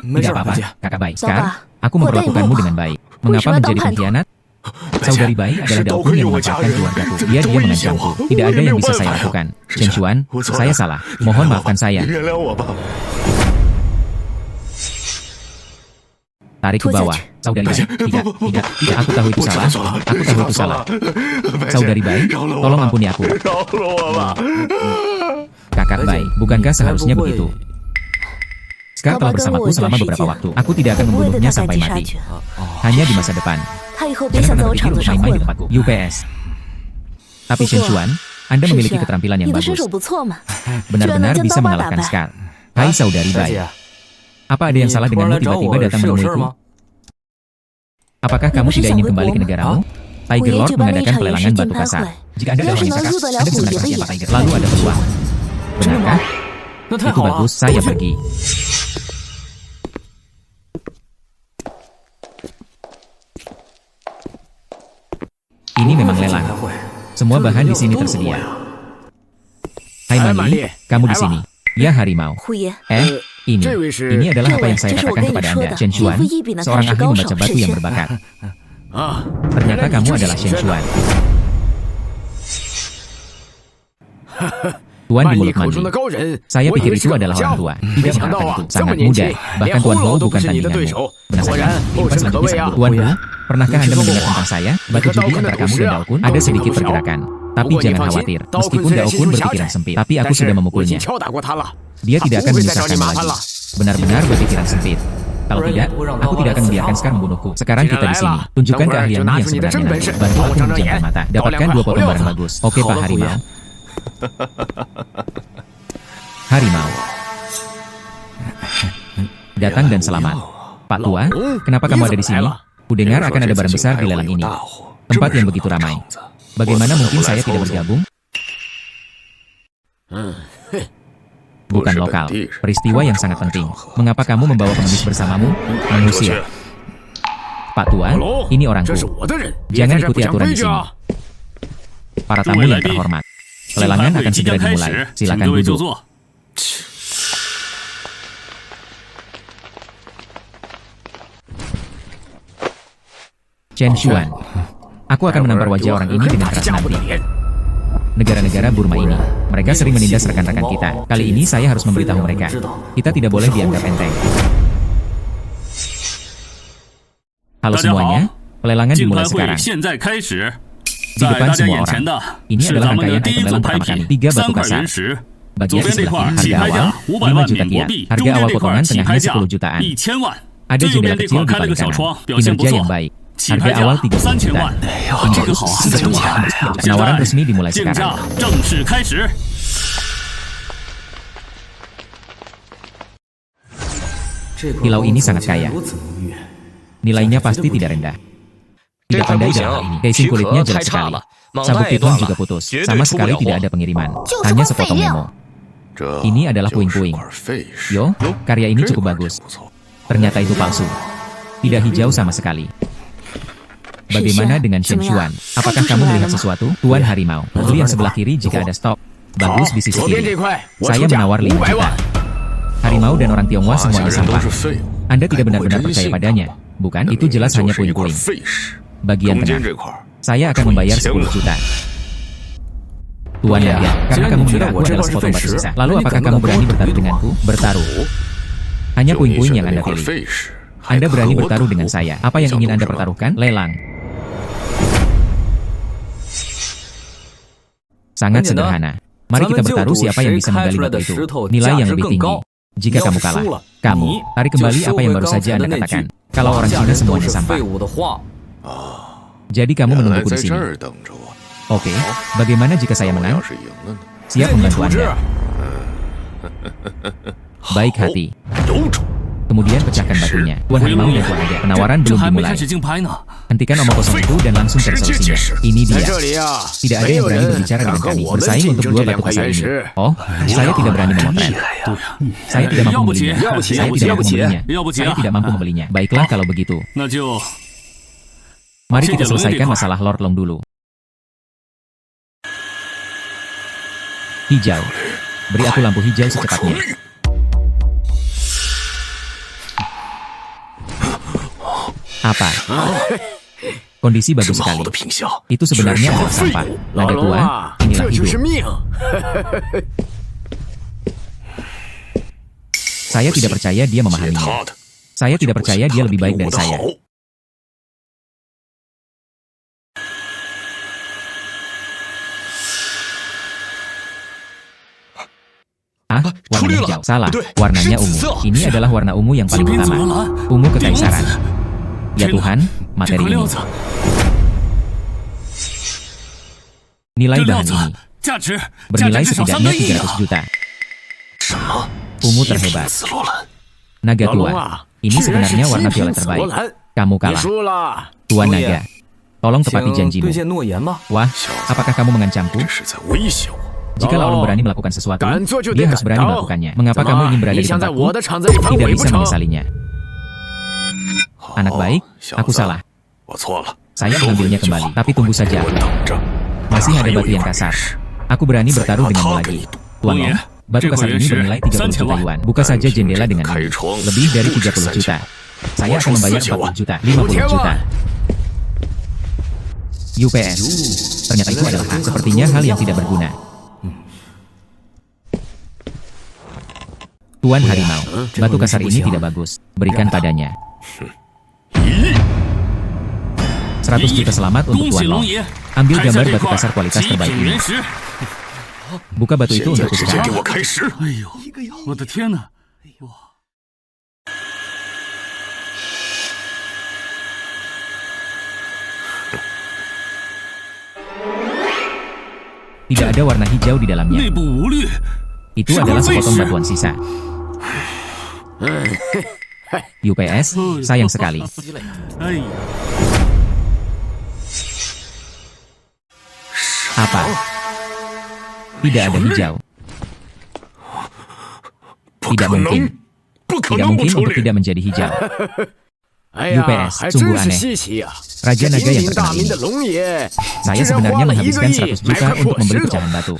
Tidak apa-apa, kakak baik. Scar, aku memperlakukanmu dengan baik. Mengapa menjadi pengkhianat? Saudari Bai adalah Dao Kun yang memanfaatkan keluargaku. Dia mengancamku. Tidak ada yang bisa saya lakukan. Shen Xuan, saya salah. Mohon maafkan saya. Tarik ke bawah. Saudari Bai, tidak. Aku tahu itu salah. Aku tahu itu salah. Saudari Bai, tolong ampuni aku. Kakak Bai, bukankah seharusnya begitu? Scar telah bersamaku selama beberapa waktu. Aku tidak akan membunuhnya sampai mati. Hanya di masa depan. Jangan pernah berpikir untuk main-main di tempatku. UPS. Tapi Shen Xuan, Anda memiliki keterampilan yang bagus. Benar-benar bisa mengalahkan Scar. Hai Saudari Bai. Apa ada yang salah denganmu tiba-tiba datang menemuiku? Apakah kamu tidak ingin kembali ke negaramu? Tiger Lord mengadakan pelelangan batu kasar. Jika Anda adalah wanita kasar, Anda bisa menarik perhatian Pak Tiger. Lalu ada peluang. Benarkah? Itu bagus, saya pergi. Ini memang lelang. Semua bahan di sini tersedia. Hai Mali, kamu di sini. Ya harimau. Ini adalah apa yang saya katakan kepada Anda. Shen Xuan, seorang ahli membaca batu yang berbakat. Ternyata kamu adalah Shen Xuan. Tuan di mulut mandi. Saya pikir itu adalah orang tua. Tidak mengharapkan itu. Sangat mudah. Bahkan Tuan Hou bukan tandinganmu. Penasaran? Impas selanjutnya satu. Tuan Hou, pernahkah Anda mendengar tentang saya? Batu judi antara kamu dan Dao Kun ada sedikit pergerakan. Tapi jangan khawatir. Meskipun Dao Kun berpikiran sempit, tapi aku sudah memukulnya. Dia tidak akan menyusahkanmu lagi. Benar-benar berpikiran sempit. Kalau tidak, aku tidak akan membiarkan Scar membunuhku. Sekarang kita di sini. Tunjukkan keahlianmu yang sebenarnya nanti. Bantu aku menjamkan mata. Dapatkan 2 potong barang bagus. Oke Pak Harimau. Harimau. Datang dan selamat. Pak Tua, kenapa kamu ada di sini? Kudengar akan ada barang besar di lelang ini. Tempat yang begitu ramai. Bagaimana mungkin saya tidak bergabung? Bukan lokal. Peristiwa yang sangat penting. Mengapa kamu membawa pengemis bersamamu? Manusia. Pak Tua, ini orangku. Jangan ikuti aturan di sini. Para tamu yang terhormat. Pelelangan akan segera dimulai. Silakan duduk. Shen Xuan, aku akan menampar wajah orang ini dengan keras nanti. Negara-negara Burma ini, mereka sering menindas rekan-rekan kita. Kali ini saya harus memberitahu mereka. Kita tidak boleh dianggap enteng. Halo semuanya, pelelangan dimulai sekarang. Di depan semua orang, ini adalah rangkaian item lelang pertama kali. 3 batu kasar. Bagian di sebelah kiri, harga awal 5 juta kiat. Harga awal potongan tengahnya 10 jutaan. Ada jendela kecil di paling kanan. Kinerja yang baik. Harga awal 30 juta. Penawaran resmi dimulai sekarang. Kilau ini sangat kaya. Nilainya pasti tidak rendah. Tidak pandai dalam hal ini. Casing kulitnya jelek sekali. Sabuk piton juga putus. Sama sekali tidak ada pengiriman. Hanya sepotong memo. Ini adalah puing-puing. Yo, karya ini cukup bagus. Ternyata itu palsu. Tidak hijau sama sekali. Bagaimana dengan Shen Xuan? Apakah kamu melihat sesuatu? Tuan Harimau, beli yang sebelah kiri jika ada stok. Bagus di sisi kiri. Saya menawar 5 juta. Harimau dan orang Tionghoa semuanya sampah. Anda tidak benar-benar percaya padanya. Bukan, itu jelas hanya puing-puing. Bagian tengah. Saya akan membayar 10 juta. Tuan Nadia, karena kamu mengira aku adalah sepotong batu sisa. Lalu apakah kamu berani bertaruh denganku? Bertaruh. Hanya puing-puing yang Anda pilih. Anda berani bertaruh dengan saya. Apa yang ingin Anda pertaruhkan? Lelang. Sangat sederhana. Mari kita bertaruh siapa yang bisa menggali batu itu. Nilai yang lebih tinggi. Jika kamu kalah, kamu tarik kembali apa yang baru saja Anda katakan. Kalau orang Cina semuanya sampah. Jadi kamu menungguku di sini. Oke, bagaimana jika saya menang? Siap membantu Anda. Baik hati. 有种， Kemudian pecahkan batunya. Tuan Harimau dan Tuan Naga. Penawaran 这 belum 还没 dimulai. 开始竞拍呢。 Hentikan omong kosong itu dan langsung cari solusinya. Ini 在 dia. 这里呀， Tidak ada 没 yang 有 berani 人 berbicara 敢 dengan 和 kami. 我们 Bersaing 竞 untuk 争 dua 这两 batu 块 kasar 原 ini. 石。 Oh, saya tidak berani memotret. 对呀， Saya tidak mampu 要不起， membelinya. 要不起 Saya 要不起 tidak 要不 mampu 起 membelinya. 要不起 Saya tidak mampu membelinya. Baiklah kalau begitu. 那就 Mari kita Sejauh selesaikan ini, masalah Lord Long dulu. Hijau. Beri aku lampu hijau 我 secepatnya. 出力， Apa? Kondisi bagus 这么好 sekali. 的品相， Itu 居 sebenarnya 然是 adalah 个废 sampah. 物。 Naga 老龙 tua, 啊， inilah 这就是 hidup. 命。 Saya tidak percaya dia 接 memahaminya. 他的， Saya tidak percaya dia lebih baik 比 dari 我的 saya. 好。 Ah, warna hijau. Salah. Warnanya ungu. Ini adalah warna ungu yang 这 paling 边走了 utama. 蓝， Ungu 顶 kekaisaran. 子， Ya 天哪 Tuhan, 这 materi 块 ini. 料子， Nilai 这料 bahan 子 ini 价值 bernilai 至少3 setidaknya 个亿啊！ 300 juta. 什么？ Ungu 一品 terhebat. 紫罗兰， Naga 老龙 tua. 啊， Ini 居然是 sebenarnya 极 warna 品 violet 紫罗 terbaik. 兰， Kamu 你 kalah. 输了。 Tuan 龙爷 Naga. Tolong tepati 请兑 janjimu. 现诺言吧。 Wah, apakah kamu mengancamku? 这是在威胁我。 Jika Laolong berani melakukan sesuatu, 敢做就得 dia harus 敢 berani 当。 melakukannya. Mengapa 怎 kamu 么 ingin berada 你 di 想在 tempatku? 我的场子里反 Tidak 悔不 bisa 成？ menyesalinya. 好 Anak baik, 小 aku 子 salah. 我错了。 Saya 收回 mengambilnya 一句话 kembali, tapi tunggu 给 saja. 我等着。 Masih 还 ada 有 batu 一 yang 块 kasar. 原石， Aku berani bertaruh Saya denganmu akan lagi. itu. Tuan Long Long, Ye, batu Jeko kasar ini Yuan bernilai Shi, 30 juta 3.000 yuan. Buka saja jendela dengan Kai ini. Chuang, Lebih dari 30 30 juta. Saya akan Waduh, membayar 40 40 juta, 50 juta. UPS. Ternyata itu adalah hak. Sepertinya hal yang tidak berguna. Tuan Harimau, batu kasar ini tidak bagus. Berikan padanya. 100 juta selamat untuk 恭喜 Tuan 龙 Long. 爷， Ambil 拍下 gambar 这 batu 块 kasar kualitas 极 terbaik 品 ini. 原石。 Buka batu itu 现在 untukku 直接给 sekarang. 我开石！哎呦，我的天哪！哇， Tidak ada warna hijau di dalamnya. 内部无绿， Itu adalah sepotong batuan sisa. UPS, sayang sekali. 哎呀， Apa? Tidak ada hijau. 不 Tidak 可 mungkin. 能，不可 Tidak 能不 mungkin 出 untuk 力！ tidak menjadi hijau. 哎呀， UPS 还 sungguh 真是 aneh. 稀奇呀！ Raja 这 Naga 鼎 yang 鼎大 terkenal 名 ini. 的龙爷， Saya 居然 sebenarnya 花了1个 menghabiskan 亿 100 买 juta 块 untuk 破 membeli 石头 pecahan。batu.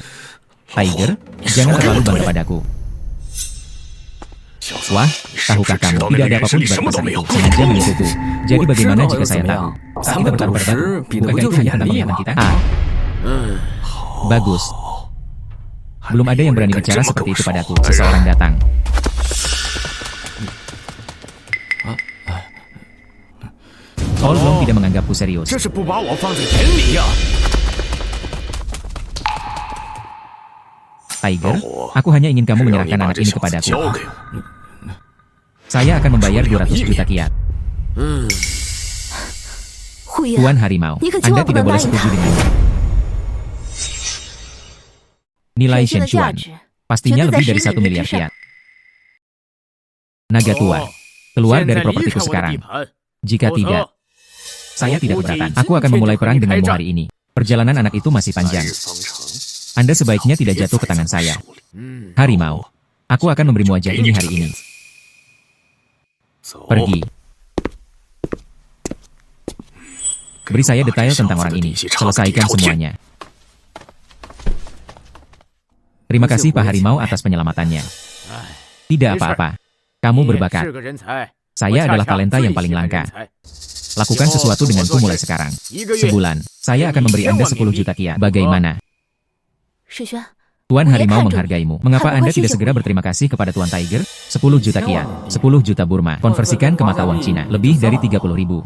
Tiger, jangan terlalu bangga padaku. 小子， Wah, 你是不 tahukah 是知 kamu 道那 tidak 个 ada 原石 apapun 里 di 什 batu 么都 kasar 没 itu. 有？ Sengaja menipuku. Jadi 我知 bagaimana 道 jika 又 saya 怎么 tahu? 样？ Saat 咱 kita 们 bertaruh 赌 padaku, 石比的不 bukankah 就 itu 是 hanya 眼 tentang 力 penglihatan 吗？ kita? Bagus. Belum ada yang berani bicara seperti itu padaku. Seseorang datang. Long tidak menganggapku serius. 这是不把我放在眼里呀！ Tiger, aku hanya ingin kamu 只要你 menyerahkan 把 anak 这 ini 小子 kepadaku. 交给我， Saya akan membayar 200 juta kiat. 虎爷， Tuan Harimau, 你可千 Anda 万不 tidak 能答 boleh 应 setuju 他。 dengannya. Nilai 全新的 Shen 价 Chuan, 值 pastinya 全都在 lebih dari 实 1 力 miliar 之上。 kiat. Naga tua, keluar 现 dari 在离 propertiku 开我的地 sekarang. 盘， Jika 否 tidak, 则 saya tidak Aku keberatan. janji Aku akan memulai perang kita denganmu berkaitan. hari ini. Perjalanan anak itu masih 来 panjang. 日方长， Anda sebaiknya tidak 别 jatuh ke 栽在 tangan 我 saya. 手里。 Harimau, aku akan memberimu wajah ini hari ini. 走， Pergi. Beri saya 给我把 detail 这 tentang 小子 orang 的 ini. 底细查个底 Selesaikan 朝天。 semuanya. Terima kasih Pak Harimau atas penyelamatannya. Tidak apa-apa. Kamu 你 berbakat. 是个人才， Saya 我 adalah 恰恰 talenta 最 yang paling 喜欢 langka. 人才。 Lakukan sesuatu denganku mulai sekarang. 一个月 Sebulan, saya akan memberi Anda 10 juta kiat. Bagaimana? 世轩， Tuan Buya Harimau kandung. menghargaimu. Mengapa Kamu Anda pasti tidak jago. segera berterima kasih kepada Tuan Tiger? 10 juta kiat, 10 juta Burma. Konversikan ke mata uang Cina, lebih dari 30.000.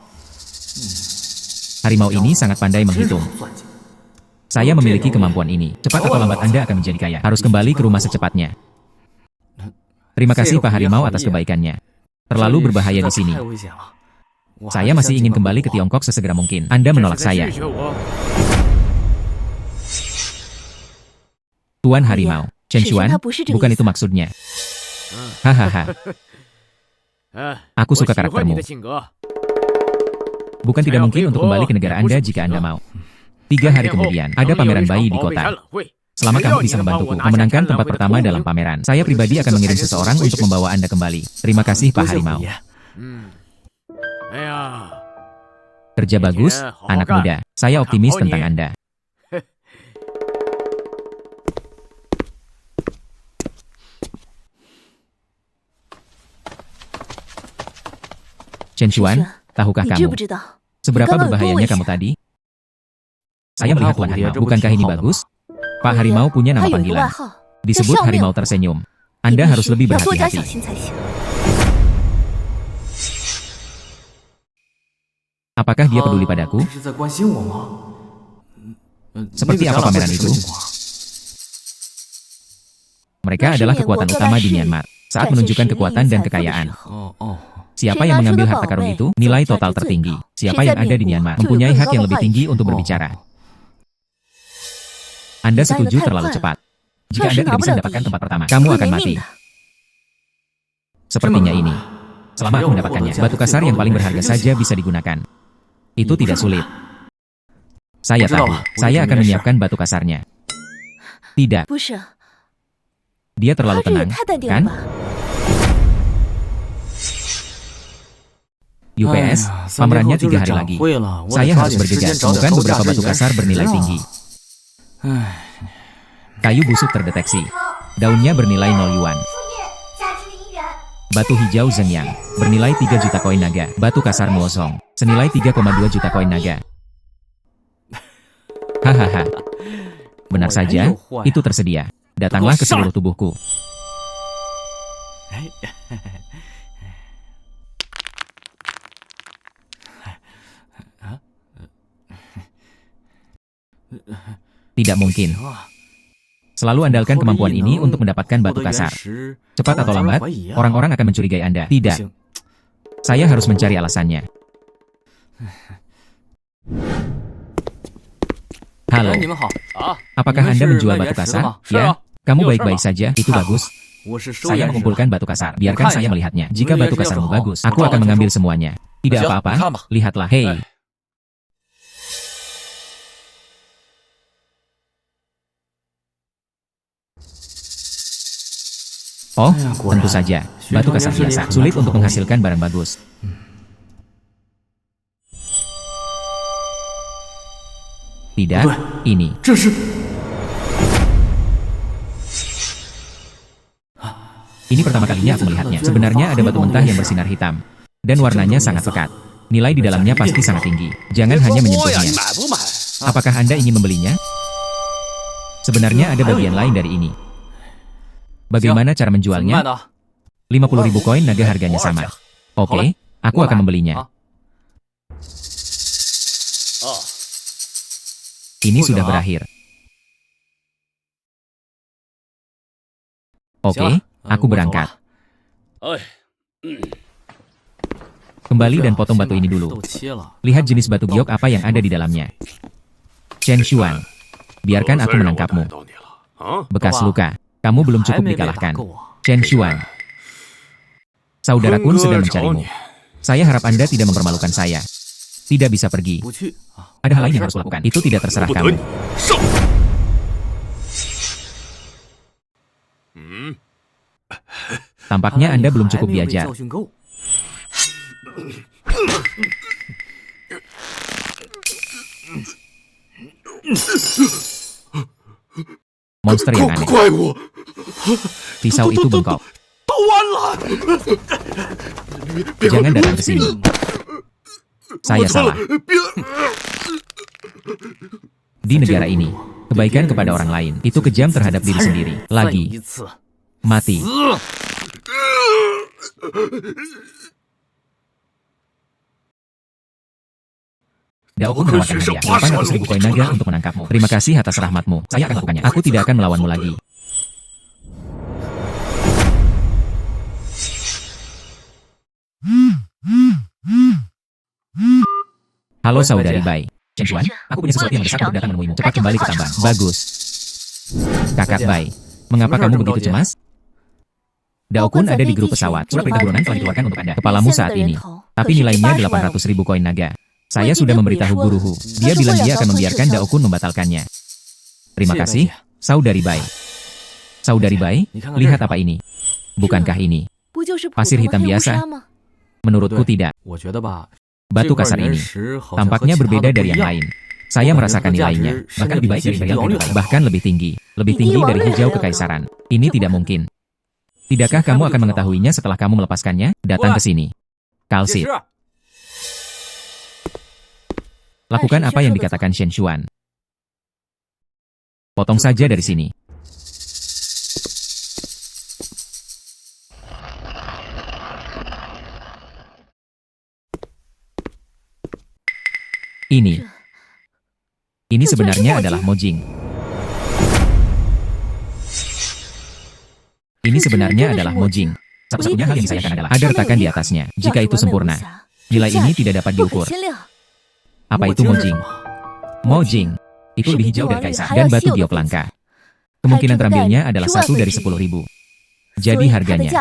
Harimau ini sangat pandai menghitung. Saya memiliki kemampuan ini. Cepat atau lambat Anda akan menjadi kaya. Harus kembali ke rumah secepatnya. Terima kasih Pak Harimau atas kebaikannya. Terlalu berbahaya di sini. 太危险了。我还 Saya 是 masih 相信 ingin 吧 kembali ke Tiongkok sesegera mungkin. Anda 这 menolak 是在 saya. 拒绝我。 Tuan Harimau, Chen Xuan, bukan itu maksudnya. Hahaha. Aku suka karaktermu. Bukan tidak mungkin untuk kembali ke negara Anda jika Anda mau. 3 hari kemudian, ada pameran bayi di kota. Selama kamu bisa membantuku memenangkan tempat pertama dalam pameran, saya pribadi akan mengirim seseorang untuk membawa Anda kembali. Terima kasih, Pak Harimau. Kerja bagus, anak muda. Saya optimis tentang Anda. Chen Xuan, tahukah kamu seberapa berbahayanya kamu tadi? Saya melihat Tuan Harimau. Bukankah ini bagus? Pak Harimau punya nama panggilan. Disebut Harimau Tersenyum. Anda harus lebih berhati-hati. Apakah dia peduli padaku? Seperti apa pameran itu? Mereka adalah kekuatan utama di Myanmar saat menunjukkan kekuatan dan kekayaan. Siapa yang mengambil harta karun itu? Nilai total tertinggi. Siapa yang ada di Myanmar mempunyai hak yang lebih tinggi untuk berbicara. Anda setuju terlalu cepat. Jika Anda tidak bisa mendapatkan tempat pertama, kamu akan mati. Sepertinya ini. Selama aku mendapatkannya, batu kasar yang paling berharga saja bisa digunakan. Itu tidak sulit. Saya tahu. Saya akan menyiapkan batu kasarnya. Tidak. Dia terlalu tenang, kan? UPS, pamerannya 3 hari lagi. Saya harus bergegas, menemukan beberapa batu kasar bernilai tinggi. Kayu busuk terdeteksi. Daunnya bernilai 0 yuan. Batu hijau Zhengyang, bernilai 3 juta koin naga. Batu kasar Mosong, senilai 3,2 juta koin naga. Hahaha. Benar saja, itu tersedia. Datanglah ke seluruh tubuhku. Tidak mungkin. Selalu andalkan kemampuan ini untuk mendapatkan batu kasar. Cepat atau lambat, orang-orang akan mencurigai Anda. Tidak. Saya harus mencari alasannya. Halo. Apakah Anda menjual batu kasar? Ya. Kamu baik-baik saja, itu bagus. Saya mengumpulkan batu kasar. Biarkan saya melihatnya. Jika batu kasarmu bagus, aku akan mengambil semuanya. Tidak apa-apa, lihatlah. Hei. Oh, tentu saja. Batu kasar biasa, sulit untuk menghasilkan barang bagus. Tidak, ini. Ini pertama kalinya aku melihatnya. Sebenarnya ada batu mentah yang bersinar hitam. Dan warnanya sangat pekat. Nilai di dalamnya pasti sangat tinggi. Jangan hanya menyentuhnya. Apakah Anda ingin membelinya? Sebenarnya ada bagian lain dari ini. Bagaimana cara menjualnya? 50.000 koin naga harganya sama. Oke, aku akan membelinya. Ini sudah berakhir. Oke, aku berangkat. Kembali dan potong batu ini dulu. Lihat jenis batu giok apa yang ada di dalamnya. Chen Xuan, biarkan aku menangkapmu. Bekas luka. Kamu belum cukup dikalahkan. Chen Xuan. Saudara Kun sedang mencarimu. Saya harap Anda tidak mempermalukan saya. Tidak bisa pergi. Ada hal lain yang harus kulakukan. Itu tidak terserah kamu. Tampaknya Anda belum cukup diajar. Monster yang aneh. Pisau itu bengkok. Jangan datang ke sini. Saya salah. Di negara ini, kebaikan kepada orang lain itu kejam terhadap diri sendiri. Lagi. Mati. Dao pun menawarkan hadiah 800.000 koin naga untuk menangkapmu. Terima kasih atas rahmatmu. Saya akan lakukannya. Aku tidak akan melawanmu lagi. Halo saudari Bai. Chen Xuan, aku punya sesuatu yang mendesak untuk datang menemuimu. Cepat kembali ke tambang. Bagus. Kakak Bai. Mengapa kamu begitu cemas? Daokun ada di grup pesawat. Surat perintah buronan telah dikeluarkan untuk Anda. Kepalamu saat ini. Tapi nilainya 800.000 koin naga. Saya sudah memberitahu guruhu. Dia bilang dia akan membiarkan Daokun membatalkannya. Terima kasih, Saudari Bai. Saudari Bai, lihat apa ini? Bukankah ini pasir hitam biasa? Menurutku tidak. Batu kasar ini tampaknya berbeda dari yang lain. Saya merasakan nilainya, bahkan lebih baik dari Imperial Green, bahkan lebih tinggi dari hijau kekaisaran. Ini tidak mungkin. Tidakkah kamu akan mengetahuinya setelah kamu melepaskannya? Datang ke sini. Kalsit. Lakukan apa yang dikatakan Shen Xuan. Potong saja dari sini. Ini sebenarnya adalah Mojing. Ini sebenarnya adalah Mojing. Satu-satunya hal yang disayangkan adalah ada retakan di atasnya. Jika itu sempurna, nilai ini tidak dapat diukur. Apa itu Mojing? Mojing itu lebih hijau dari kaisar dan batu giok langka. Kemungkinan terambilnya adalah 1 dari 10.000. Jadi harganya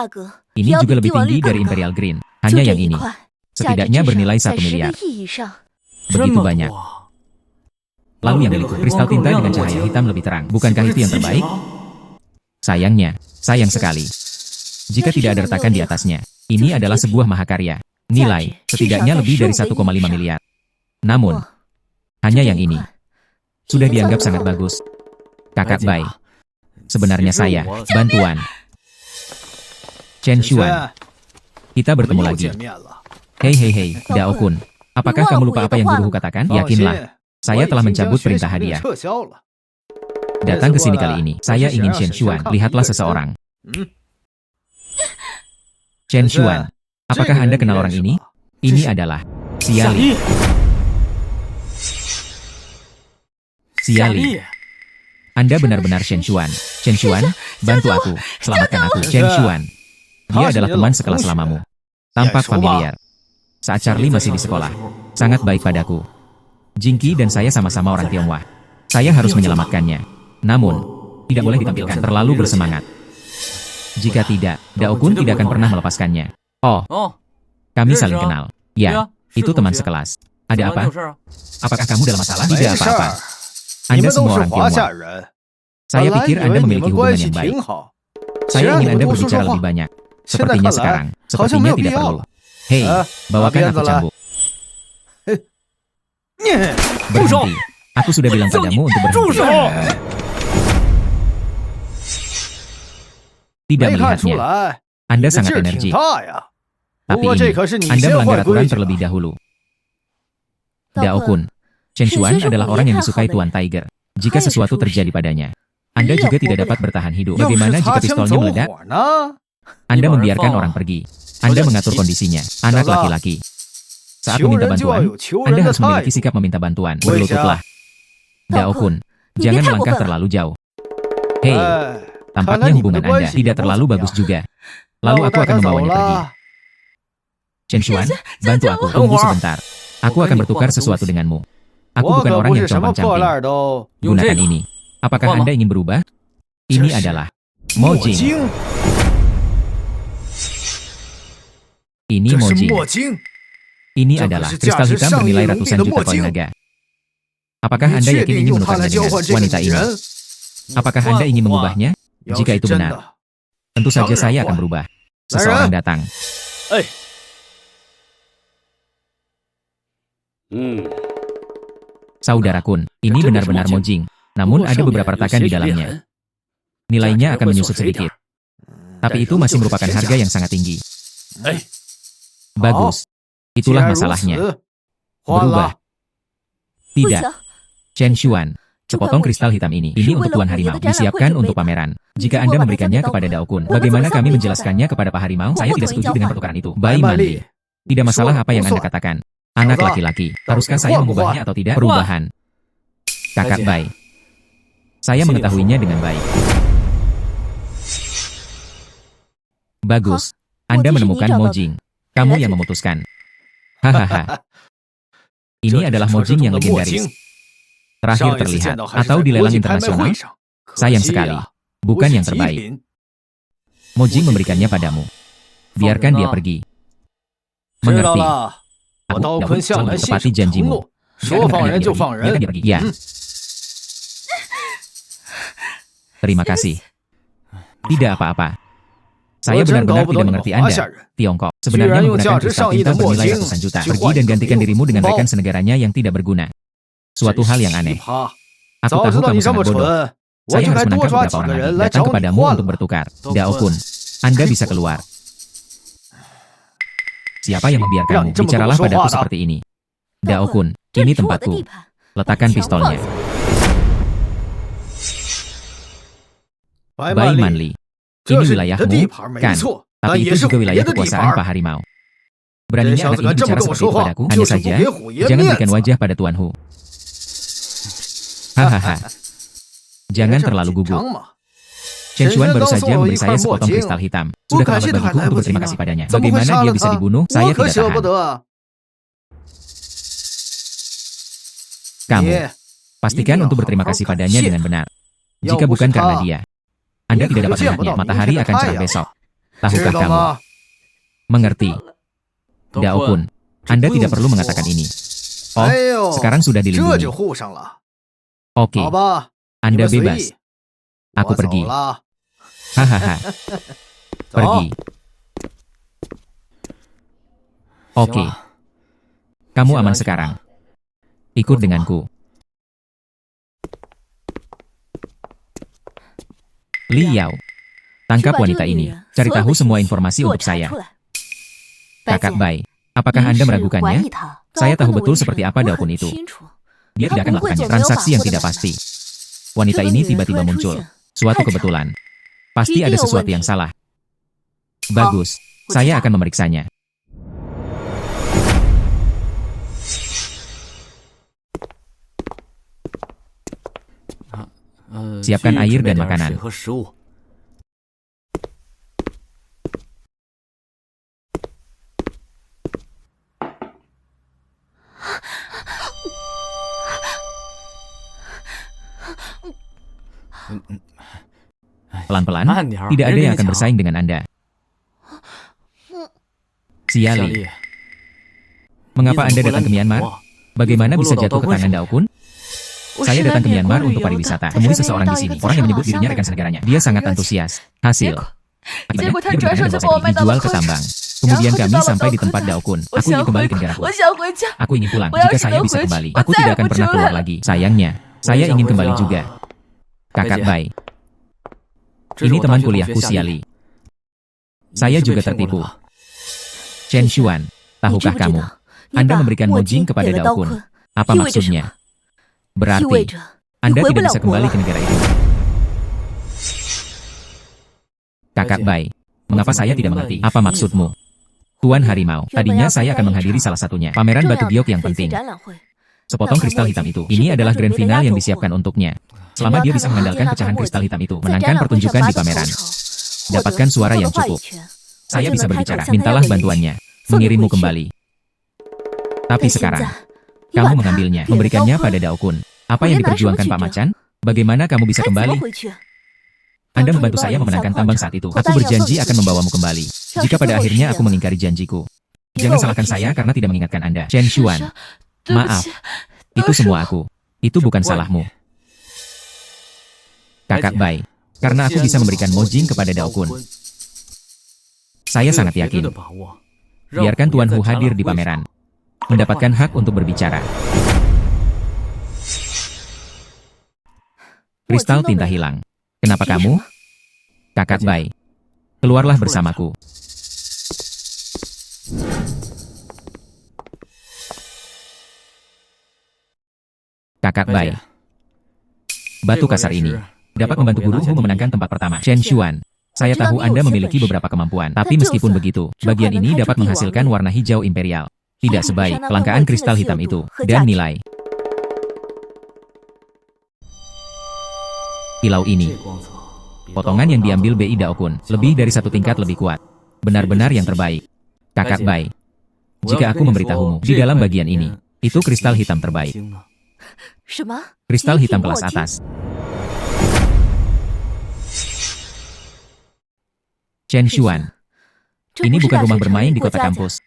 ini juga lebih tinggi dari Imperial Green. Hanya yang ini setidaknya bernilai 1 miliar. Begitu banyak. Lalu yang milikku, kristal tinta dengan cahaya hitam lebih terang. Bukankah itu yang terbaik? Sayangnya, sayang sekali. Jika tidak ada retakan di atasnya, ini adalah sebuah mahakarya. Nilai setidaknya lebih dari 1,5 miliar. Namun, hanya yang ini sudah dianggap sangat bagus. Kakak Bai, sebenarnya saya, bantuan. Chen Xuan, kita bertemu lagi. Hei, Daokun. Apakah kamu lupa apa yang guruku katakan? Yakinlah, saya telah mencabut perintah hadiah. Datang ke sini kali ini, saya ingin Chen Xuan. Lihatlah seseorang. Chen Xuan, apakah Anda kenal orang ini? Ini adalah Xiali. Xiali. Anda benar-benar Chen Xuan. Chen Xuan, bantu aku. Selamatkan aku. Chen Xuan. Dia adalah teman sekelas lamamu. Tampak familiar. Saat Charlie masih di sekolah, sangat baik padaku. Jingki dan saya sama-sama orang Tionghoa. Saya harus menyelamatkannya. Namun, tidak boleh ditampilkan terlalu bersemangat. Jika tidak, Daokun tidak akan pernah melepaskannya. Oh, kami saling kenal. Ya, itu teman sekelas. Ada apa? Apakah kamu dalam masalah? Tidak apa-apa. Anda semua orang Tionghoa. Saya pikir Anda memiliki hubungan yang baik. Saya ingin Anda berbicara lebih banyak. Sepertinya sekarang, sepertinya tidak perlu. Hei, bawakan aku cambuk. Berhenti. Aku sudah bilang padamu untuk berhenti. Tidak melihatnya. Anda sangat energik. Tapi ini, Anda melanggar aturan terlebih dahulu. Daokun, Chen Xuan adalah orang yang disukai Tuan Tiger. Jika sesuatu terjadi padanya, Anda juga tidak dapat bertahan hidup. Bagaimana jika pistolnya meledak? Anda membiarkan orang pergi. Anda mengatur kondisinya. Anak laki-laki. Saat meminta bantuan, Anda harus memiliki sikap meminta bantuan. Berlututlah. Daokun, jangan melangkah terlalu jauh. Hei, tampaknya hubungan Anda tidak terlalu bagus juga. Lalu aku akan membawanya pergi. Chen Xuan, bantu aku. Tunggu sebentar. Aku akan bertukar sesuatu denganmu. Aku bukan orang yang compang-camping. Gunakan ini. Apakah Anda ingin berubah? Ini adalah Mojing. Ini Mojing. Ini adalah kristal hitam bernilai ratusan juta koin naga. Apakah Anda yakin ingin menukarnya dengan wanita ini? Apakah Anda ingin mengubahnya? Jika itu benar, tentu saja saya akan berubah. Seseorang datang. Saudara Kun, ini benar-benar Mojing. Namun ada beberapa retakan di dalamnya. Nilainya akan menyusut sedikit. Tapi itu masih merupakan harga yang sangat tinggi. Bagus. Itulah masalahnya. Berubah. Tidak. Chen Xuan, sepotong kristal hitam ini untuk Tuan Harimau. Disiapkan untuk pameran. Jika Anda memberikannya kepada Daokun, bagaimana kami menjelaskannya kepada Pak Harimau? Saya tidak setuju dengan pertukaran itu. Bai Manli. Tidak masalah apa yang Anda katakan. Anak laki-laki, haruskah saya mengubahnya atau tidak? Perubahan. Kakak Bai. Saya mengetahuinya dengan baik. Bagus. Anda menemukan Mojing. Kamu yang memutuskan. Hahaha. Ini adalah Mojing yang legendaris. Terakhir terlihat, atau di lelang internasional. Sayang sekali. bukan yang terbaik. Mojing memberikannya padamu. Biarkan dia pergi. Mengerti? Aku Daun selalu tepati janjimu. Biarkan dia pergi. Ya. Terima kasih. Tidak apa-apa. Saya benar-benar tidak mengerti Anda. Tiongkok sebenarnya menggunakan kristal tinta bernilai ratusan juta. Pergi dan gantikan dirimu dengan rekan senegaranya yang tidak berguna. Suatu hal yang aneh. Aku tahu kamu sangat bodoh. Saya harus menangkap beberapa orang lagi. Datang kepadamu untuk bertukar. Dao Kun, Anda bisa keluar. Siapa yang membiarkanmu? Bicaralah padaku seperti ini. Dao Kun, ini tempatku. Letakkan pistolnya. Bai Manli, ini wilayahmu, kan? Tapi itu juga wilayah kekuasaan Pak Harimau. Beraninya anak ini bicara seperti itu padaku? Hanya saja, jangan berikan wajah pada Tuan Hu. Hahaha. Jangan terlalu gugup. Chen Xuan baru saja memberi saya sepotong kristal hitam. Sudah terlambat bagiku untuk berterima kasih padanya. Bagaimana dia bisa dibunuh? Saya tidak tahan. Kamu, pastikan untuk berterima kasih padanya dengan benar. Jika bukan karena dia, Anda tidak dapat melihatnya. Matahari akan cerah besok. Tahukah kamu? Mengerti? Dao Kun, Anda tidak perlu mengatakan ini. Oh, sekarang sudah dilindungi. Oke, Anda bebas. Aku pergi. Hahaha. Pergi. Oke. Kamu aman sekarang. Ikut denganku. Li Yao, tangkap wanita ini. Cari tahu semua informasi untuk saya. Kakak Bai, apakah Anda meragukannya? Saya tahu betul seperti apa Dao Kun itu. Dia tidak akan melakukannya. Transaksi yang tidak pasti. Wanita ini tiba-tiba muncul. Suatu kebetulan. Pasti ada sesuatu yang salah. Bagus, saya akan memeriksanya. Siapkan air dan makanan. Pelan-pelan, tidak ada yang akan bersaing dengan Anda. Siali. Mengapa Anda datang ke Myanmar? Bagaimana bisa jatuh ke tangan Dao Kun? Saya datang ke Myanmar untuk pariwisata. Temui seseorang di sini. Orang yang menyebut dirinya rekan senegaranya. Dia sangat antusias. Hasil. Akibatnya, dia berkata bahwa saya dijual ke tambang. Kemudian kami sampai di tempat Dao Kun. Aku ingin kembali ke negaraku. Aku ingin pulang. Jika saya bisa kembali, aku tidak akan pernah keluar lagi. Sayangnya, saya ingin kembali juga. Kakak Bai. Ini teman kuliahku Siali. Saya juga tertipu. Chen Xuan, tahukah kamu? Anda memberikan mojing kepada Dao Kun. Apa maksudnya? Berarti, Anda tidak bisa kembali ke negara itu. Kakak Bai, mengapa saya tidak mengerti? Apa maksudmu? Tuan Harimau, tadinya saya akan menghadiri salah satunya. Pameran batu giok yang penting. Sepotong kristal hitam itu. Ini adalah grand final yang disiapkan untuknya. Selama dia bisa mengandalkan pecahan kristal hitam itu, menangkan pertunjukan di pameran. Dapatkan suara yang cukup. Saya bisa berbicara. Mintalah bantuannya. Mengirimmu kembali. Tapi sekarang, kamu mengambilnya, memberikannya pada Dao Kun. Apa yang diperjuangkan Pak Macan? Bagaimana kamu bisa kembali? Anda membantu saya memenangkan tambang saat itu. Aku berjanji akan membawamu kembali. Jika pada akhirnya aku mengingkari janjiku, jangan salahkan saya karena tidak mengingatkan Anda. Chen Xuan, maaf. Itu semua aku. Itu bukan salahmu. Kakak Bai, karena aku bisa memberikan mojing kepada Dao Kun. Saya sangat yakin. Biarkan Tuan Hu hadir di pameran. Mendapatkan hak untuk berbicara. Kristal tinta hilang. Kenapa kamu? Kakak Bai, keluarlah bersamaku. Kakak Bai, batu kasar ini dapat membantu Guru Hu memenangkan tempat pertama. Chen Xuan, saya tahu Anda memiliki beberapa kemampuan. Tapi meskipun begitu, bagian ini dapat menghasilkan warna hijau imperial. Tidak sebaik kelangkaan kristal hitam itu. Dan nilai. Kilau ini. Potongan yang diambil Bi Dao Kun lebih dari satu tingkat lebih kuat. Benar-benar yang terbaik. Kakak Bai, jika aku memberitahumu, di dalam bagian ini, itu kristal hitam terbaik. Kristal hitam kelas atas. Chen Xuan, ini bukan rumah bermain di kota kampus.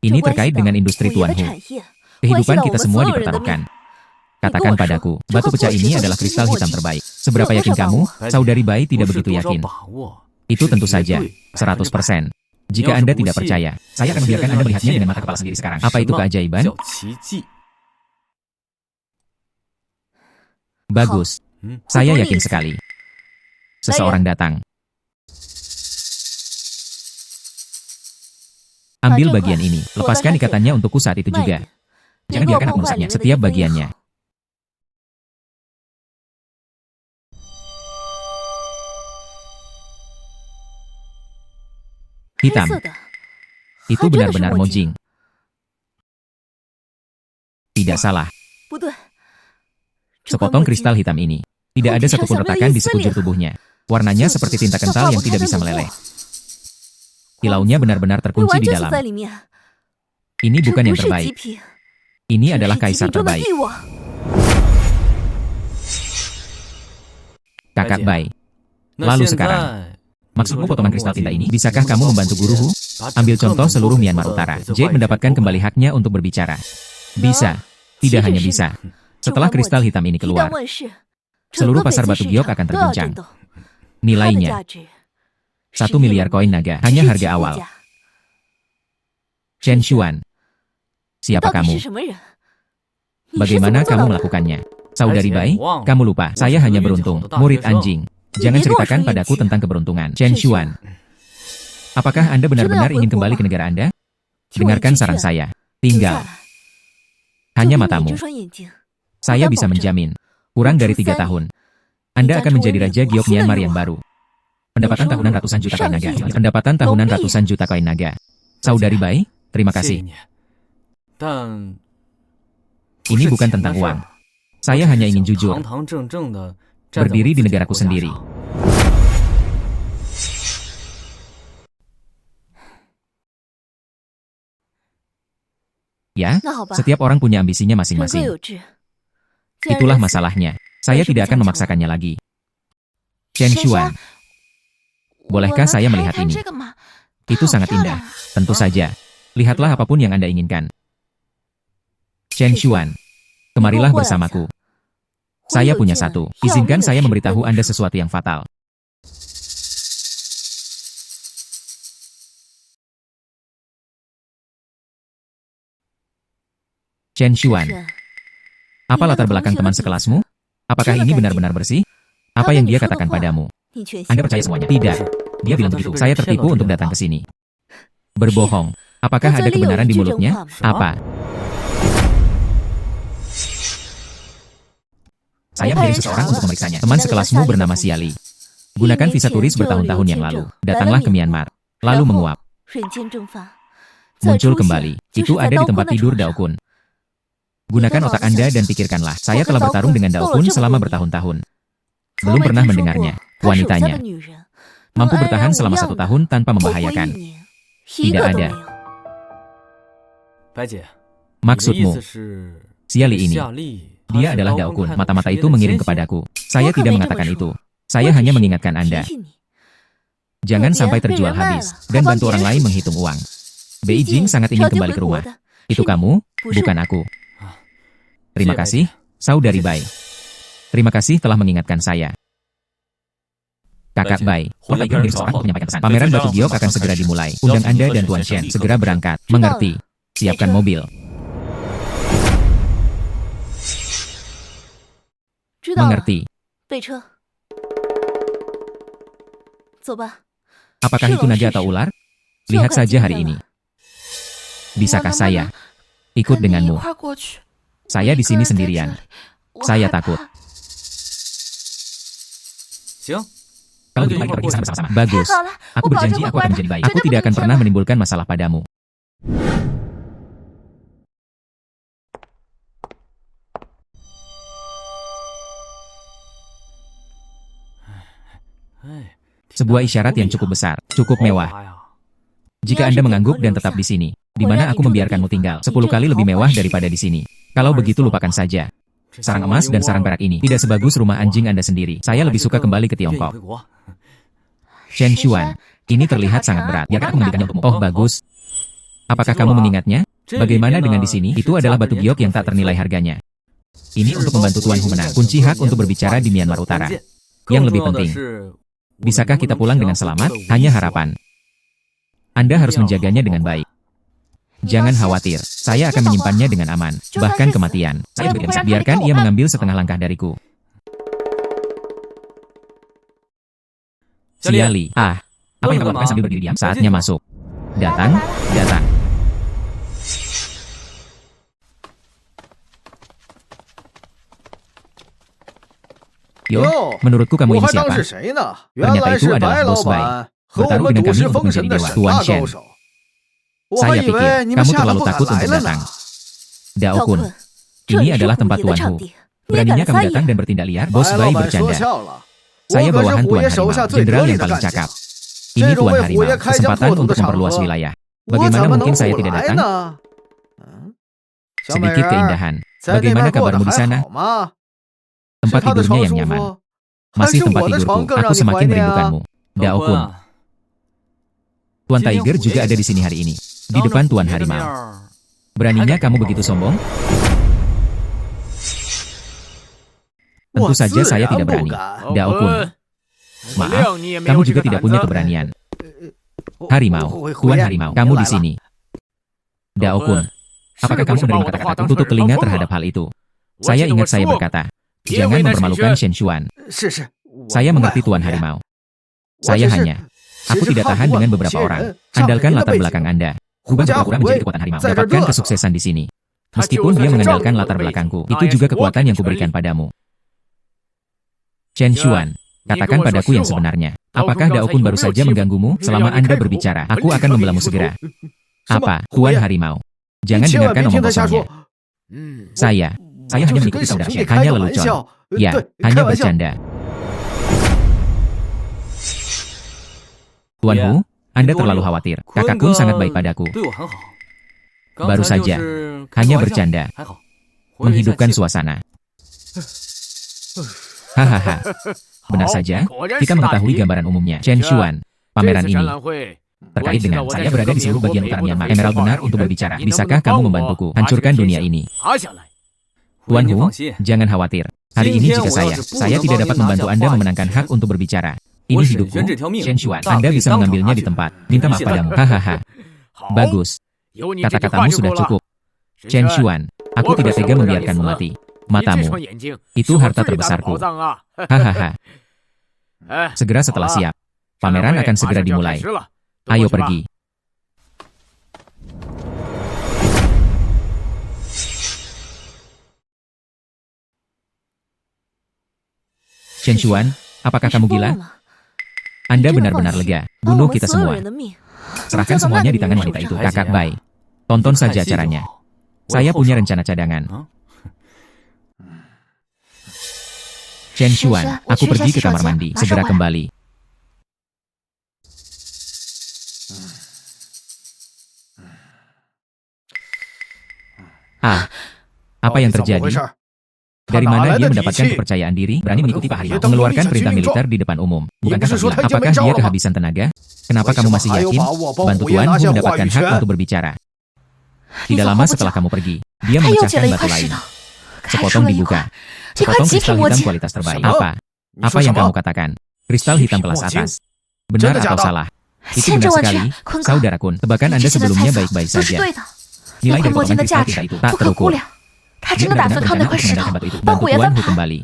Ini terkait dengan industri Tuan Hu. Kehidupan kita semua dipertaruhkan. Katakan padaku, batu pecah ini adalah kristal hitam terbaik. Seberapa yakin kamu? Saudari Bai tidak begitu yakin. Itu tentu saja, 100%. Jika Anda tidak percaya, saya akan membiarkan Anda melihatnya dengan mata kepala sendiri sekarang. Apa itu keajaiban? Bagus. Saya yakin sekali. Seseorang datang. Ambil bagian ini. Lepaskan ikatannya untukku saat itu juga. Jangan biarkan aku merusaknya. Setiap bagiannya. Hitam. Itu benar-benar Mojing. Tidak salah. Sepotong kristal hitam ini. Tidak ada satupun retakan di sekujur tubuhnya. Warnanya seperti tinta kental yang tidak bisa meleleh. Kilaunya benar-benar terkunci di dalam. Ini bukan yang terbaik. Ini adalah kaisar terbaik. Kakak Bai. Lalu sekarang, maksudmu potongan kristal tinta ini? Bisakah kamu membantu guruku? Ambil contoh seluruh Myanmar Utara. Jade mendapatkan kembali haknya untuk berbicara. Bisa. Tidak hanya bisa. Setelah kristal hitam ini keluar, seluruh pasar batu giok akan terguncang. Nilainya 1 miliar koin naga, hanya harga awal. Chen Xuan, siapa kamu? Bagaimana kamu melakukannya? Saudari Bai, kamu lupa, saya hanya beruntung, murid anjing. Jangan ceritakan padaku tentang keberuntungan. Chen Xuan, apakah Anda benar-benar ingin kembali ke negara Anda? Dengarkan saran saya, tinggal. Hanya matamu. Saya bisa menjamin, kurang dari 3 tahun, Anda akan menjadi Raja Giok Myanmar yang baru. Pendapatan tahunan ratusan juta koin naga. Pendapatan tahunan ratusan juta koin naga. Saudari Bai, terima kasih. Ini bukan tentang uang. Saya hanya ingin jujur. Berdiri di negaraku sendiri. Ya, setiap orang punya ambisinya masing-masing. Itulah masalahnya. Saya tidak akan memaksakannya lagi. Chen Xuan, bolehkah saya melihat ini? Itu sangat indah. Tentu saja. Lihatlah apapun yang Anda inginkan. Chen Xuan, kemarilah bersamaku. Saya punya satu. Izinkan saya memberitahu Anda sesuatu yang fatal. Chen Xuan, apa latar belakang teman sekelasmu? Apakah ini benar-benar bersih? Apa yang dia katakan padamu? Anda percaya semuanya? Tidak. Dia bilang begitu. Saya tertipu untuk datang ke sini. Berbohong. Apakah ada kebenaran di mulutnya? Apa? Saya mengirim seseorang untuk memeriksanya. Teman sekelasmu bernama Xiali. Gunakan visa turis bertahun-tahun yang lalu. Datanglah ke Myanmar. Lalu menguap. Muncul kembali. Itu ada di tempat tidur Daokun. Gunakan otak Anda dan pikirkanlah. Saya telah bertarung dengan Daokun selama bertahun-tahun. Belum pernah mendengarnya. Wanitanya mampu bertahan selama 1 tahun tanpa membahayakan. Tidak ada. Maksudmu, Xiali ini, dia adalah Daokun. Mata-mata itu mengirim kepadaku. Saya tidak mengatakan itu. Saya hanya mengingatkan Anda. Jangan sampai terjual habis, dan bantu orang lain menghitung uang. Beijing sangat ingin kembali ke rumah. Itu kamu, bukan aku. Terima kasih, Saudari Bai. Terima kasih telah mengingatkan saya. Kakak Bai, Tuan Bai seorang untuk menyampaikan pesan. Pameran batu giok akan segera dimulai. Undang Anda dan Tuan Shen segera berangkat. Mengerti? Siapkan mobil. Mengerti? Apakah itu naga atau ular? Lihat saja hari ini. Bisakah saya ikut denganmu? Saya di sini sendirian. Saya takut. Kalau begitu mari kita pergi bersama-sama. Bagus. Aku berjanji aku akan menjadi baik. Aku tidak akan pernah menimbulkan masalah padamu. Sebuah isyarat yang cukup besar, cukup mewah. Jika Anda mengangguk dan tetap di sini, di mana aku membiarkanmu tinggal 10 kali lebih mewah daripada di sini. Kalau begitu lupakan saja. Sarang emas dan sarang perak ini tidak sebagus rumah anjing Anda sendiri. Saya lebih suka kembali ke Tiongkok. Chen Xuan, ini terlihat sangat berat. Biarkan aku mengambilkannya untukmu. Oh, bagus. Apakah kamu mengingatnya? Bagaimana dengan di sini? Itu adalah batu giok yang tak ternilai harganya. Ini untuk membantu Tuan Hu menang. Kunci hak untuk berbicara di Myanmar Utara. Yang lebih penting, bisakah kita pulang dengan selamat? Hanya harapan. Anda harus menjaganya dengan baik. Jangan khawatir, saya akan menyimpannya dengan aman, bahkan kematian. Saya tidak bisa biarkan ia mengambil setengah langkah dariku. Siali, apa yang kamu lakukan sambil berdiri diam? Saatnya masuk. Datang, datang. Yo, menurutku kamu ini siapa? Ternyata itu adalah Bos Bai. Bertaruh dengan kami untuk menjadi dewa. Tuan Shen. Saya pikir, kamu terlalu takut untuk datang. Dao Kun, ini adalah tempat Tuan Hu. Beraninya kamu datang dan bertindak liar? Bos Bai bercanda. Saya bawahan Tuan Harimau, jenderal yang paling cakap. Ini Tuan Harimau, kesempatan untuk memperluas wilayah. Bagaimana mungkin saya tidak datang? Sedikit keindahan. Bagaimana kabarmu di sana? Tempat tidurnya yang nyaman. Masih tempat tidurku, aku semakin merindukanmu. Dao Kun. Tuan Tiger juga ada di sini hari ini. Di depan Tuan Harimau. Beraninya kamu begitu sombong? Tentu saja saya tidak berani. Dao Kun. Maaf, kamu juga tidak punya keberanian. Harimau, Tuan Harimau, kamu di sini. Dao Kun. Apakah kamu menerima kata-kataku? Tutup telinga terhadap hal itu. Saya ingat saya berkata, jangan mempermalukan Shen Xuan. Saya mengerti Tuan Harimau. Saya hanya, aku tidak tahan dengan beberapa orang. Andalkan latar belakang Anda. Ubah pura-pura menjadi kekuatan harimau. Dapatkan kesuksesan di sini. Meskipun dia mengandalkan latar belakangku, itu juga kekuatan yang kuberikan padamu. Chen Xuan, katakan padaku yang sebenarnya. Apakah Dao Kun baru saja mengganggumu? Selama Anda berbicara, aku akan membelamu segera. Apa, Tuan Harimau? Jangan dengarkan omong kosongnya. Saya hanya mengikuti saudara Shen, hanya lelucon. Ya, hanya bercanda. Tuan Hu, Anda terlalu khawatir. Kakak Kun sangat baik padaku. Baru saja, hanya bercanda. Menghidupkan suasana. Hahaha. Benar saja, kita mengetahui gambaran umumnya. Chen Xuan, pameran ini terkait dengan saya berada di seluruh bagian utara Myanmar. Emerald benar untuk berbicara. Bisakah kamu membantuku hancurkan dunia ini? Tuan Hu, jangan khawatir. Hari ini jika saya tidak dapat membantu Anda memenangkan hak untuk berbicara. Ini hidupku, Chen Xuan. Anda bisa mengambilnya di tempat. Minta maaf padamu. Hahaha. Bagus. Kata-katamu sudah cukup. Chen Xuan, aku tidak tega membiarkanmu mati. Matamu, itu harta terbesarku. Hahaha. Segera setelah siap, pameran akan segera dimulai. Ayo pergi. Chen Xuan, apakah kamu gila? Anda benar-benar lega. Bunuh kita semua. Serahkan semuanya di tangan wanita itu. Kakak Bai. Tonton saja caranya. Saya punya rencana cadangan. Chen Xuan, aku pergi ke kamar mandi. Segera kembali. Apa yang terjadi? Dari mana dia mendapatkan kepercayaan diri, berani mengikuti Pak Harimau, mengeluarkan perintah militer di depan umum? Bukankah kau bilang, apakah dia kehabisan tenaga? Kenapa kamu masih yakin? Bantu Tuan Hu mendapatkan hak untuk berbicara. Tidak lama setelah kamu pergi, dia memecahkan batu lain. Sepotong dibuka. Sepotong kristal hitam kualitas terbaik. Apa yang kamu katakan? Kristal hitam kelas atas. Benar atau salah? Itu benar sekali, Saudara Kun. Tebakan Anda sebelumnya baik-baik saja. Nilai dari potongan kristal tinta itu tak terukur. Dia benar-benar berencana untuk mengandalkan batu itu. Bantu Tuan Hu kembali.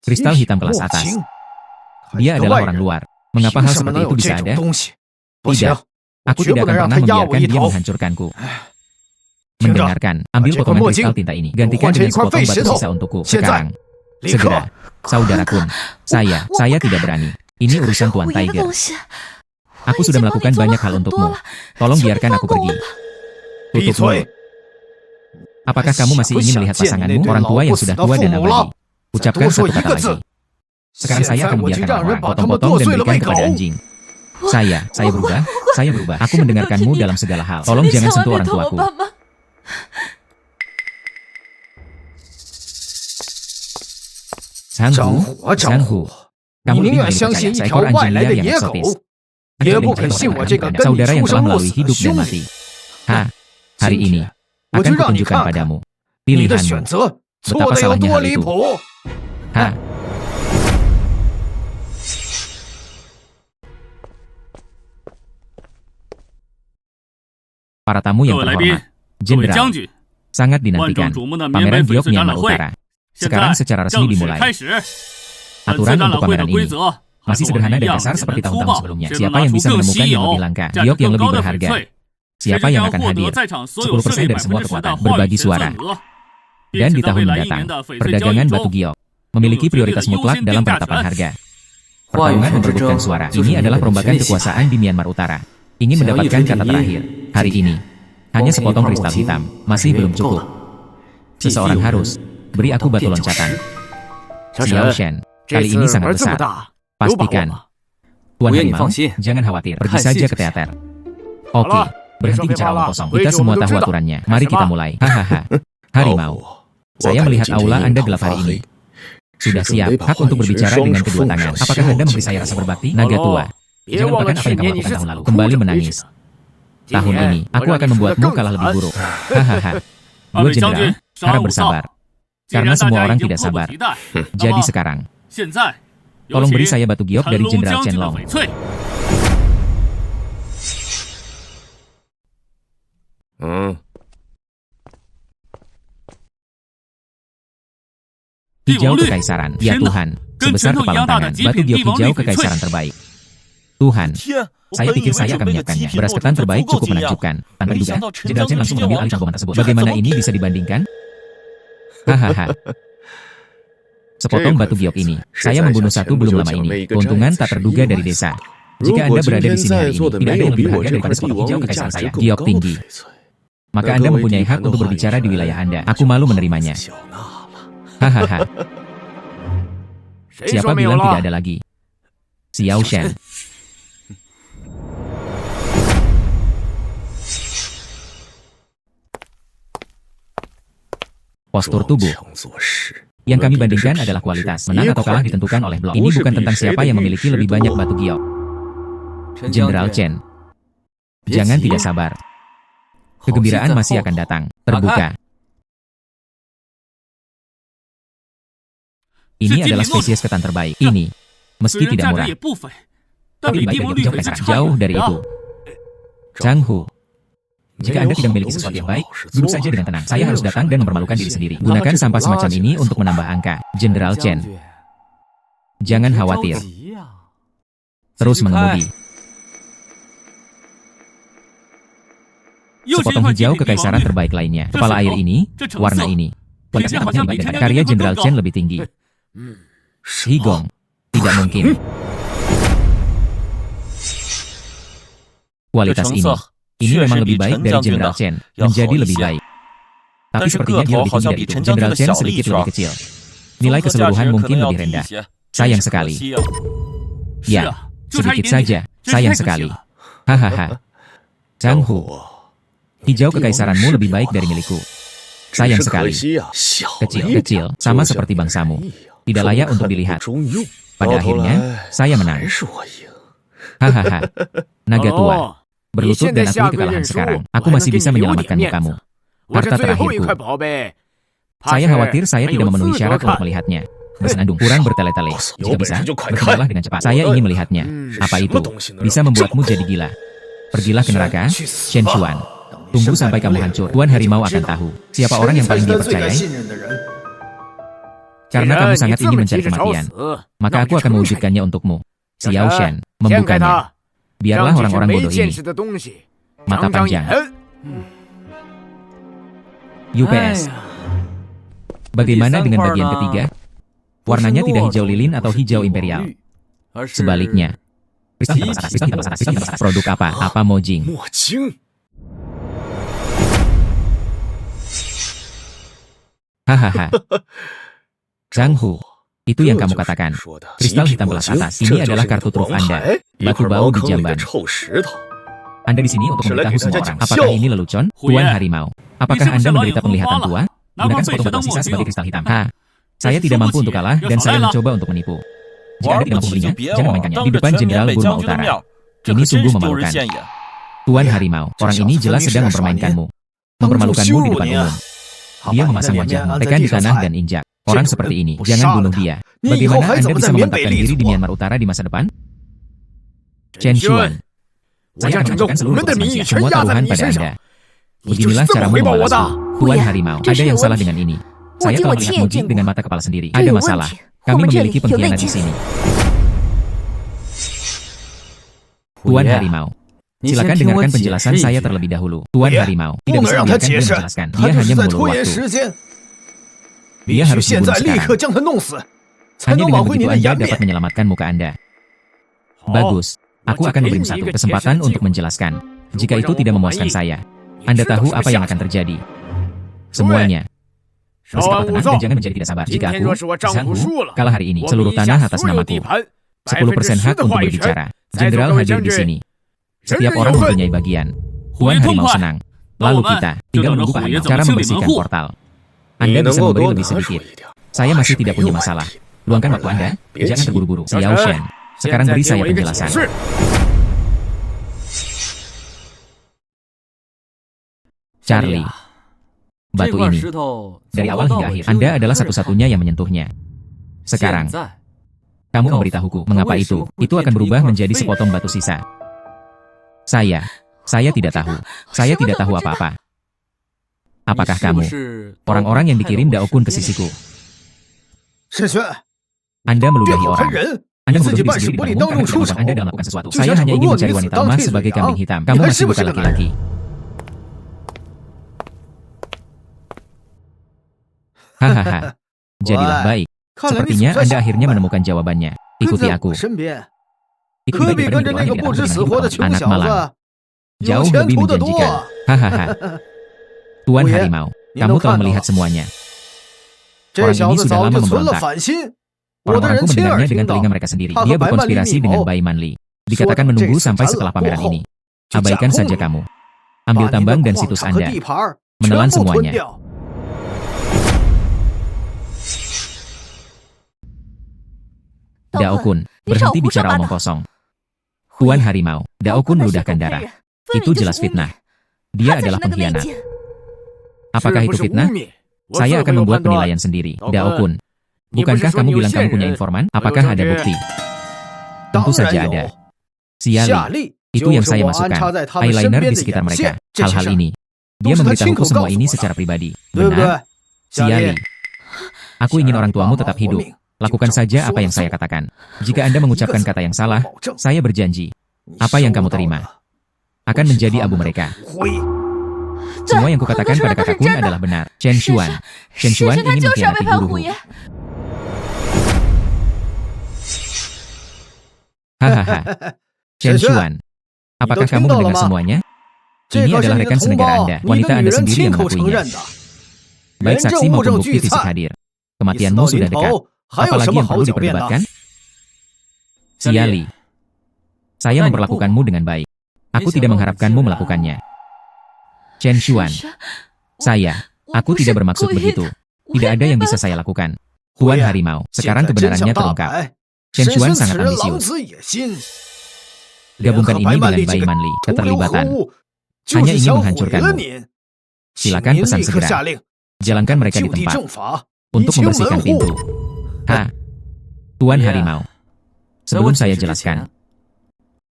Kristal hitam kelas atas. Dia adalah orang luar. Mengapa hal seperti itu bisa ada? Tidak. Aku tidak akan pernah membiarkan dia menghancurkanku. Mendengarkan, ambil potongan kristal tinta ini. Gantikan dengan sepotong batu sisa untukku. Sekarang. Segera. Saudara Kun. Saya tidak berani. Ini urusan Tuan Tiger. Aku sudah melakukan banyak hal untukmu. Tolong biarkan aku pergi. Tutup mulut. Apakah kamu masih ingin melihat pasanganmu, orang tua yang sudah tua dan abadi? Ucapkan satu kata lagi. Sekarang saya akan membiarkan orang potong-potong dan berikan kepada anjing. Saya berubah. Aku mendengarkanmu dalam segala hal. Tolong jangan sentuh orang tuaku. Zhanghu. Kamu lebih memilih percaya seekor anjing liar yang eksotis. Saudara yang telah melalui hidup dan mati. Hari ini akan kutunjukkan padamu pilihanmu. Betapa salahnya hal itu. Para tamu yang terhormat, Jenderal, sangat dinantikan pameran giok Myanmar Utara. Sekarang secara resmi dimulai. Aturan untuk pameran ini masih sederhana dan dasar seperti tahun-tahun sebelumnya. Siapa yang bisa menemukan yang lebih langka, giok yang lebih berharga? Siapa yang akan hadir? 10% dari semua kekuatan berbagi suara. Dan di tahun mendatang, perdagangan batu giok memiliki prioritas mutlak dalam penetapan harga. Pertarungan memperebutkan suara. Ini adalah perombakan kekuasaan di Myanmar Utara. Ingin mendapatkan kata terakhir. Hari ini, hanya sepotong kristal hitam, masih belum cukup. Seseorang harus beri aku batu loncatan. Xiao Shen, kali ini sangat besar. Pastikan. Tuan Harimau, jangan khawatir, pergi saja ke teater. Oke, berhenti bicara omong kosong. Kita semua tahu aturannya. Mari kita mulai. Hahaha. Harimau, saya melihat aula Anda gelap hari ini. Sudah siap, hak untuk berbicara dengan kedua tangan. Apakah Anda memberi saya rasa berbakti? Naga tua, jangan lupakan apa yang kamu lakukan tahun lalu. Kembali menangis. Tahun ini, aku akan membuatmu kalah lebih buruk. Hahaha. Dua jenderal, harap bersabar. Karena semua orang tidak sabar. Jadi sekarang, tolong beri saya batu giok dari Jenderal Chen Long. Hijau kekaisaran, ya Tuhan, sebesar kepala tangan, batu giok hijau kekaisaran terbaik. Tuhan, saya pikir saya akan menyiapkannya. Beras ketan terbaik cukup menakjubkan. Tanpa diduga, Jenderal Chen langsung mengambil alih cangkuman tersebut. Bagaimana ini bisa dibandingkan? Hahaha. Sepotong batu giok ini, saya membunuh satu belum lama ini. Keuntungan tak terduga dari desa. Jika Anda berada di sini hari ini, tidak ada yang lebih berharga daripada sepotong hijau kekaisaran saya. Giok tinggi. Maka Anda mempunyai hak untuk berbicara di wilayah Anda. Aku malu menerimanya. Hahaha. Siapa bilang tidak ada lagi? Xiao Shen. Postur tubuh. Yang kami bandingkan adalah kualitas. Menang atau kalah ditentukan oleh blok. Ini bukan tentang siapa yang memiliki lebih banyak batu giok. Jenderal Chen, jangan tidak sabar. Kegembiraan masih akan datang. Terbuka. Ini adalah spesies ketan terbaik. Ini, meski tidak murah, tapi lebih baik dari giok kekaisaran. Jauh dari itu. Zhanghu, jika Anda tidak memiliki sesuatu yang baik, duduk saja dengan tenang. Saya harus datang dan mempermalukan diri sendiri. Gunakan sampah semacam ini untuk menambah angka. Jenderal Chen, jangan khawatir. Terus mengemudi. Sepotong hijau kekaisaran terbaik lainnya. Kepala air ini, warna ini. Kualitasnya tampaknya lebih baik daripada karya Jenderal Chen lebih tinggi. Higong, tidak mungkin. Kualitas ini memang lebih baik dari Jenderal Chen, menjadi lebih baik. Tapi sepertinya dia lebih tinggi dari itu. Jenderal Chen sedikit lebih kecil. Nilai keseluruhan mungkin lebih rendah. Sayang sekali. Ya, sedikit saja. Sayang sekali. Hahaha. Zhanghu, hijau kekaisaranmu lebih baik dari milikku. Sayang sekali. Kecil, sama seperti bangsamu. Tidak layak untuk dilihat. Pada akhirnya, saya menang. Hahaha. Naga tua, berlutut dan akui kekalahan sekarang. Aku masih bisa menyelamatkan mukamu. Harta terakhirku. Saya khawatir saya tidak memenuhi syarat untuk melihatnya. Bersenandung, kurang bertele-tele. Jika bisa, berkembanglah dengan cepat. Saya ingin melihatnya. Apa itu? Bisa membuatmu jadi gila. Pergilah ke neraka, Shen Xuan. Tunggu sampai kamu hancur. Tuan Harimau akan tahu siapa orang yang paling dia percayai. Karena kamu sangat ingin mencari kematian, maka aku akan mewujudkannya untukmu. Xiao Shen, membukanya. Biarlah orang-orang bodoh ini. Mata panjang. UPS. Bagaimana dengan bagian ketiga? Warnanya tidak hijau lilin atau hijau imperial. Sebaliknya. Kristal hitam panas. Produk apa? Apa Mojing? Hahaha. Zhanghu, itu yang kamu katakan. Kristal hitam belas atas. Ini adalah kartu truf Anda. Batu bau di jamban. Anda di sini untuk memberitahu semua orang. Apakah ini lelucon? Tuan Harimau. Apakah Anda menderita penglihatan tua? Gunakan sepotong batu sisa sebagai kristal hitam. Saya tidak mampu untuk kalah dan saya mencoba untuk menipu. Jika Anda tidak mampu membelinya, jangan mainkannya di depan Jenderal Burma Utara. Ini sungguh memalukan. Tuan Harimau, orang ini jelas sedang mempermainkanmu. Mempermalukanmu di depan umum. Dia memasang wajahmu, tekan di tanah dan injak. Orang seperti ini, jangan bunuh dia. Bagaimana Anda bisa memantapkan diri di Myanmar Utara di masa depan? Chen Xuan, saya akan menunjukkan seluruh tugas manusia, semua taruhan pada Anda. Beginilah caramu membalasku. Tuan Harimau, ada yang salah dengan ini. Saya telah melihat Muji dengan mata kepala sendiri. Ada masalah. Kami memiliki pengkhianat di sini. Tuan Harimau, silakan dengarkan penjelasan saya terlebih dahulu. Tuan Harimau, tidak bisa membiarkan dia menjelaskan. Dia hanya mengulur waktu. Dia harus dibunuh sekarang. Hanya dengan begitu Anda dapat menyelamatkan muka Anda. Bagus. Aku akan memberimu satu kesempatan untuk menjelaskan. Jika itu tidak memuaskan saya, Anda tahu apa yang akan terjadi. Semuanya. Bersikaplah tenang dan jangan menjadi tidak sabar. Jika aku, Zhang Hu, kalah hari ini, seluruh tanah atas namaku. 10% hak untuk berbicara. Jenderal hadir di sini. Setiap orang mempunyai bagian. Tuan Harimau senang. Lalu kita tinggal menunggu Pak Harimau cara membersihkan portal. Anda bisa memberi lebih sedikit. Saya masih tidak punya masalah. Luangkan waktu Anda. Jangan terburu-buru. Xiao Shen. Sekarang beri saya penjelasan. Charlie. Batu ini, dari awal hingga akhir, Anda adalah satu-satunya yang menyentuhnya. Sekarang, kamu memberitahuku mengapa itu akan berubah menjadi sepotong batu sisa. Saya tidak tahu. Saya tidak tahu apa-apa. Apakah kamu orang-orang yang dikirim Daokun ke sisiku? Anda meludahi orang. Anda membunuh diri sendiri di depan umum karena kemampuan Anda dalam melakukan sesuatu. Saya hanya ingin mencari wanita emas sebagai kambing hitam. Kamu masih bukan laki-laki. Hahaha. Jadilah baik. Sepertinya Anda akhirnya menemukan jawabannya. Ikuti aku. Ikuti baik daripada anak malang. Jauh lebih menjanjikan. Hahaha. Tuan Harimau, kamu telah melihat semuanya. Orang ini sudah lama memberontak. Orang-orangku mendengarnya dengan telinga mereka sendiri. Dia berkonspirasi dengan Bai Manli. Dikatakan menunggu sampai setelah pameran ini. Abaikan saja kamu. Ambil tambang dan situs Anda. Menelan semuanya. Daokun, berhenti bicara omong kosong. Tuan Harimau, Daokun meludahkan darah. Itu jelas fitnah. Dia adalah pengkhianat. Apakah itu fitnah? Saya akan membuat penilaian sendiri. Daokun, bukankah kamu bilang kamu punya informan? Apakah ada bukti? Tentu saja ada. Siali, itu yang saya masukkan. Eyeliner di sekitar mereka. Hal-hal ini. Dia memberitahuku semua ini secara pribadi. Benar? Siali, aku ingin orang tuamu tetap hidup. Lakukan saja apa yang saya katakan. Jika Anda mengucapkan kata yang salah, saya berjanji. Apa yang kamu terima akan menjadi abu mereka. Semua yang kukatakan pada kakakku adalah benar. Chen Xuan. Chen Xuan ingin mengkhianati guruku. Hahaha. Chen Xuan. Apakah kamu mendengar semuanya? Ini adalah rekan senegara Anda. Wanita Anda sendiri yang mengakuinya. Baik saksi maupun bukti fisik hadir. Kematianmu sudah dekat. Apalagi yang perlu diperdebatkan? Siali. Saya memperlakukanmu dengan baik. Aku tidak mengharapkanmu melakukannya. Chen Xuan. Aku tidak bermaksud begitu. Tidak ada yang bisa saya lakukan. Tuan Harimau, sekarang kebenarannya terungkap. Chen Xuan sangat ambisius. Gabungkan ini dengan Bai Manli, keterlibatan. Hanya ingin menghancurkanmu. Silakan pesan segera. Jalankan mereka di tempat. Untuk membersihkan pintu. Tuan Harimau. Sebelum saya jelaskan,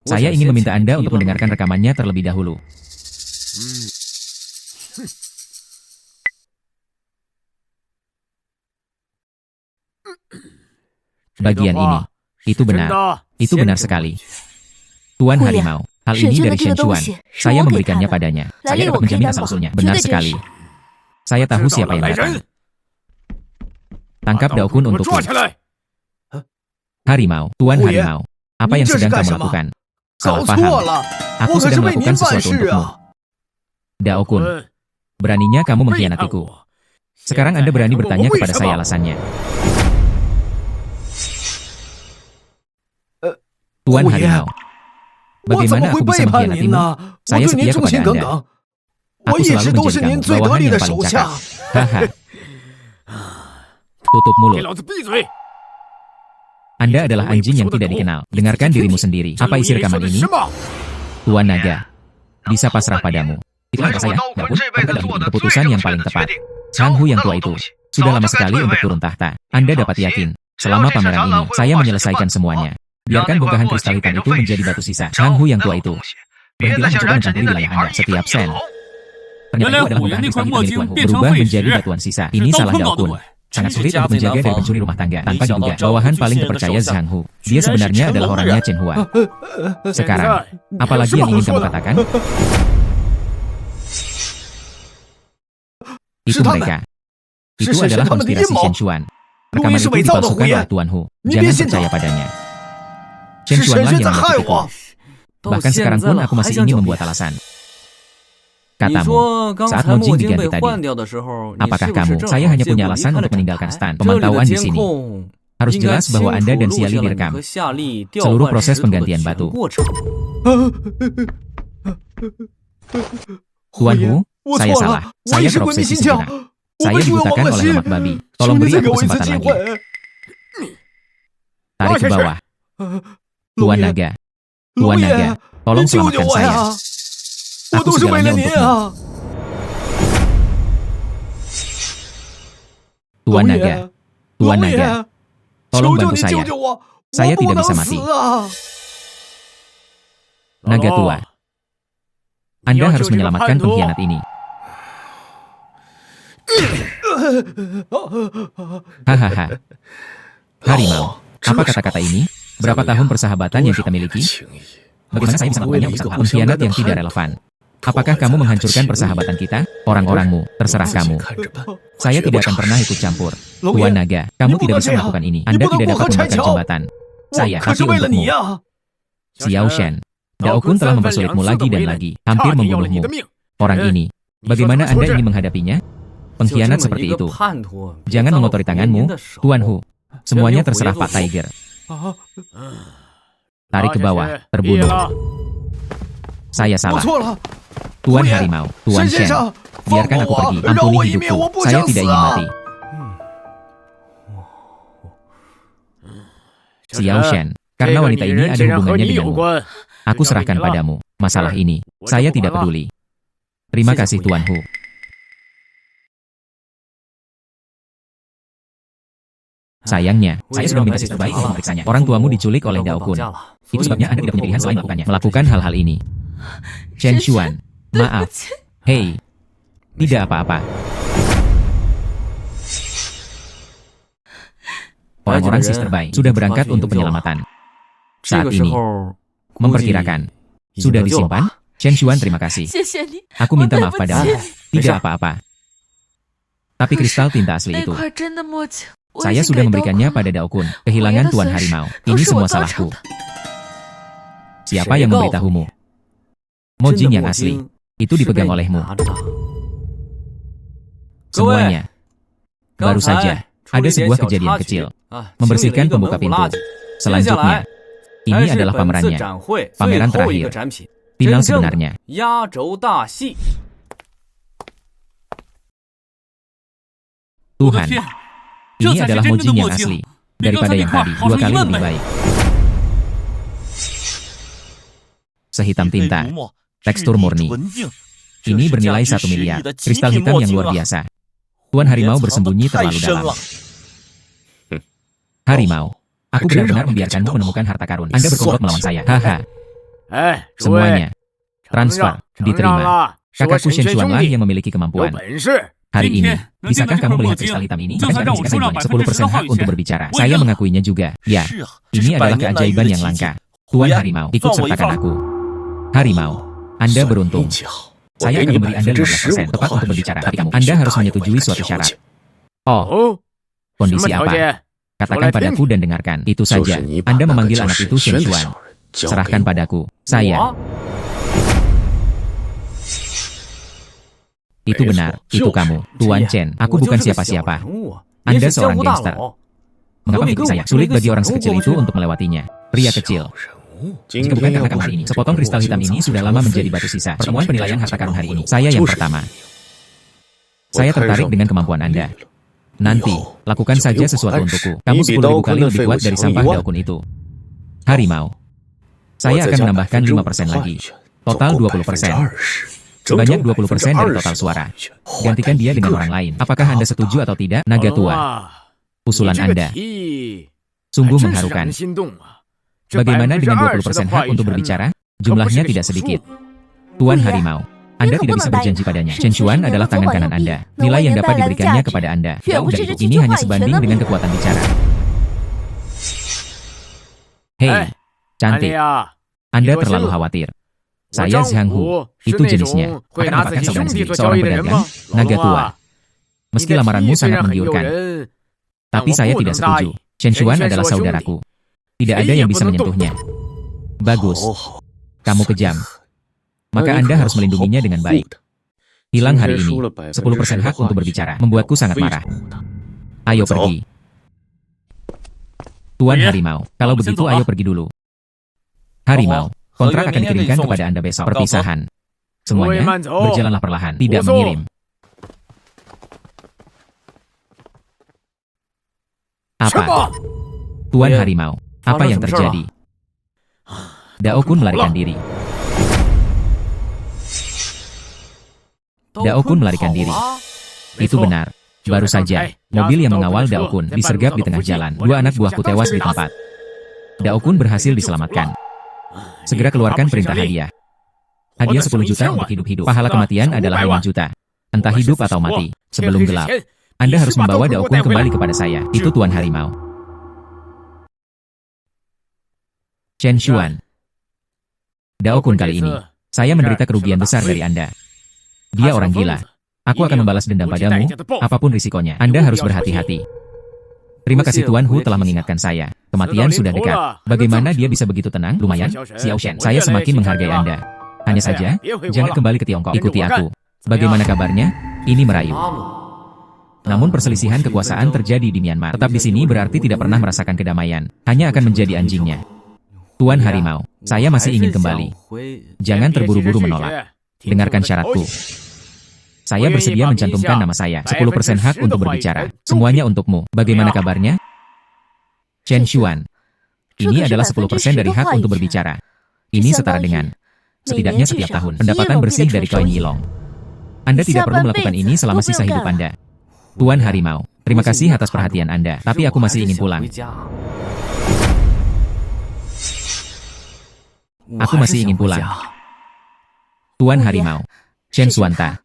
saya ingin meminta Anda untuk mendengarkan rekamannya terlebih dahulu. Bagian ini, itu benar sekali. Tuan Harimau, hal ini dari Chen Xuan. Saya memberikannya padanya. Saya dapat menjamin asal-usulnya. Benar sekali. Saya tahu siapa yang datang. Tangkap Daokun untukku. Harimau, Tuan Harimau, apa yang sedang kamu lakukan? Salah paham. Aku sedang melakukan sesuatu untukmu. Daokun, beraninya kamu mengkhianatiku. Sekarang Anda berani bertanya kepada saya alasannya. Tuan Harimau, bagaimana aku bisa mengkhianatimu? Saya setia kepada Anda. Aku selalu menjadi kamu, bawahan yang paling cakap. Haha. Tutup 给 mulut. 老子闭嘴！ Anda adalah anjing yang tidak dikenal. Dengarkan dirimu sendiri. 这 Apa 录 isi 音里说 rekaman 的 ini? 什么？ Tuan Naga. Bisa pasrah padamu. Itulah kata saya, Daokun, keputusan yang paling tepat. Zhang Hu yang tua itu sudah lama sekali untuk turun tahta. Anda dapat yakin, selama pameran ini, saya menyelesaikan semuanya. Biarkan bongkahan kristal hitam itu menjadi batu sisa. Zhang Hu yang tua itu. Berhentilah mencoba mencampuri wilayah Anda setiap sen. Ternyata itu adalah bongkahan kristal hitam milik Tuan Hu. Berubah menjadi batuan sisa. Ini salah Daokun. Sangat sulit untuk menjaga dari pencuri rumah tangga. Tanpa diduga, bawahan paling terpercaya Zhang Hu. Dia sebenarnya adalah orangnya Chen Hua. Sekarang, apalagi yang ingin kamu katakan? Itu mereka. Itu adalah konspirasi Shen Xuan. Rekaman itu dipalsukan oleh Tuan Hu. Jangan percaya padanya. Shen Xuanlah yang mengikuti. Bahkan sekarang pun aku masih ingin membuat alasan. Katamu, saat Mojing diganti tadi, apakah kamu, saya hanya punya alasan untuk meninggalkan stan pemantauan di sini. Harus jelas bahwa Anda dan Xia Li direkam. Seluruh proses penggantian batu. Tuan Hu, saya salah. Saya terobsesi sejenak. Saya dibutakan oleh lemak babi. Tolong beri aku kesempatan lagi. Tarik ke bawah. Tuan Naga. Tuan Naga, tolong selamatkan saya. Aku segalanya untukmu. Tuan Naga. Tuan Naga. Tolong bantu saya. Saya tidak bisa mati. Naga tua. Anda harus menyelamatkan pengkhianat ini. Hahaha. Harimau. Apa kata-kata ini? Berapa tahun persahabatan yang kita miliki? Bagaimana saya bisa melakukannya untuk satu pengkhianat yang tidak relevan? Apakah kamu menghancurkan persahabatan kita? Orang-orangmu, terserah kamu. Saya tidak akan pernah ikut campur. Tuan Naga, kamu tidak bisa melakukan ini. Anda tidak dapat membakar jembatan. Saya, tapi untukmu. Xiao Shen. Daokun telah mempersulitmu lagi dan lagi, hampir membunuhmu. Orang ini, bagaimana Anda ingin menghadapinya? Pengkhianat seperti itu. Jangan mengotori tanganmu, Tuan Hu. Semuanya terserah Pak Tiger. Tarik ke bawah, terbunuh. Saya salah. Tuan Harimau, Tuan Shen. Biarkan aku pergi, ampuni hidupku. Saya tidak ingin mati. Xiao Shen, karena wanita ini ada hubungannya denganmu. Aku serahkan padamu. Masalah ini, saya tidak peduli. Terima kasih Tuan Hu. Sayangnya, saya sudah meminta sistem terbaik untuk memeriksanya. Orang tuamu diculik oleh Daokun. Itu sebabnya Anda tidak punya pilihan selain melakukannya. Melakukan hal-hal ini. Shen Xuan, maaf. Hei, tidak apa-apa. Orang-orang Sister Bai sudah berangkat untuk penyelamatan. Saat ini, memperkirakan. Sudah disimpan? Shen Xuan, terima kasih. Aku minta maaf padamu. Tidak apa-apa. Tapi kristal tinta asli itu, saya sudah memberikannya pada Daokun. Kehilangan Tuan Harimau. Ini semua salahku. Siapa yang memberitahumu? Mojing yang asli. Itu dipegang olehmu. Semuanya. Baru saja, ada sebuah kejadian kecil. Membersihkan pembuka pintu. Selanjutnya, ini adalah pamerannya. Pameran terakhir. Final sebenarnya. Tuhan, ini adalah Mojing yang asli. Daripada yang tadi, 2 kali lebih baik. Sehitam tinta. Tekstur murni. Ini bernilai 1 miliar. Kristal hitam yang luar biasa. Tuan Harimau bersembunyi terlalu dalam. Harimau, aku benar-benar membiarkanmu menemukan harta karun. Anda berkomplot melawan saya. Haha. Semuanya. Transfer. Diterima. Kakakku Shen Xuanlah yang memiliki kemampuan. Hari ini, bisakah kamu melihat kristal hitam ini? Sekarang bisikan saya 10% hak untuk berbicara. Saya mengakuinya juga. Ya, ini adalah keajaiban yang langka. Tuan Harimau, ikut sertakan aku. Harimau, Anda beruntung. Saya akan memberi Anda 15% tepat untuk berbicara. Tapi kamu, Anda harus menyetujui suatu syarat. Oh, kondisi apa? Katakan padaku dan dengarkan. Itu saja. Anda memanggil anak itu Shen Xuan. Serahkan padaku. Saya. Itu benar. Itu kamu. Tuan Chen. Aku bukan siapa-siapa. Anda seorang gangster. Mengapa mimpi saya? Sulit bagi orang sekecil itu untuk melewatinya. Pria kecil. Jika bukan karena kamu hari ini, sepotong kristal hitam ini sudah lama menjadi batu sisa. Pertemuan penilaian harta karun hari ini. Saya yang pertama. Saya tertarik dengan kemampuan Anda. Nanti, lakukan saja sesuatu untukku. Kamu 10.000 kali lebih kuat dari sampah daokun itu. Harimau. Saya akan menambahkan 5% lagi. Total 20%. Sebanyak 20% dari total suara. Gantikan dia dengan orang lain. Apakah Anda setuju atau tidak, naga tua? Usulan Anda sungguh mengharukan. Bagaimana dengan 20% hak untuk berbicara? Jumlahnya tidak sedikit. Tuan Harimau, Anda tidak bisa berjanji padanya. Chen Xuan adalah tangan kanan Anda. Nilai yang dapat diberikannya kepada Anda jauh dari itu. Ini hanya sebanding dengan kekuatan bicara. Hei, cantik. Anda terlalu khawatir. Saya Zhang Hu, itu jenisnya. Akan mendapatkan saudara sendiri, seorang pedagang, naga tua. Meski lamaranmu sangat menggiurkan, tapi saya tidak setuju. Chen Xuan adalah saudaraku. Tidak ada yang bisa menyentuhnya. Bagus. Kamu kejam. Maka Anda harus melindunginya dengan baik. Hilang hari ini, 10% hak untuk berbicara, membuatku sangat marah. Ayo pergi. Tuan Harimau, kalau begitu ayo pergi dulu. Harimau, kontrak akan dikirimkan kepada Anda besok. Perpisahan. Semuanya, berjalanlah perlahan, tidak mengirim. Apa? Tuan Harimau, apa yang terjadi? Dao Kun melarikan diri. Dao Kun melarikan diri. Itu benar. Baru saja, mobil yang mengawal Dao Kun disergap di tengah jalan. 2 anak buahku tewas di tempat. Dao Kun berhasil diselamatkan. Segera keluarkan perintah hadiah. Hadiah 10 juta untuk hidup-hidup. Pahala kematian adalah 5 juta. Entah hidup atau mati, sebelum gelap. Anda harus membawa Dao Kun kembali kepada saya. Itu Tuan Harimau. Chen Xuan. Dao Kun kali ini, saya menderita kerugian besar dari Anda. Dia orang gila. Aku akan membalas dendam padamu, apapun risikonya. Anda harus berhati-hati. Terima kasih Tuan Hu telah mengingatkan saya. Kematian sudah dekat. Bagaimana dia bisa begitu tenang? Lumayan, Xiao Shen. Saya semakin menghargai Anda. Hanya saja, jangan kembali ke Tiongkok. Ikuti aku. Bagaimana kabarnya? Ini merayu. Namun perselisihan kekuasaan terjadi di Myanmar. Tetap di sini berarti tidak pernah merasakan kedamaian. Hanya akan menjadi anjingnya. Tuan Harimau, saya masih ingin kembali. Jangan terburu-buru menolak. Dengarkan syaratku. Saya bersedia mencantumkan nama saya. 10% hak untuk berbicara. Semuanya untukmu. Bagaimana kabarnya? Chen Xuan. Ini adalah 10% dari hak untuk berbicara. Ini setara dengan setidaknya setiap tahun pendapatan bersih dari koin Yilong. Anda tidak perlu melakukan ini selama sisa hidup Anda. Tuan Harimau, terima kasih atas perhatian Anda. Tapi aku masih ingin pulang. Aku masih ingin pulang. Tuan Harimau, Chen Xuanta.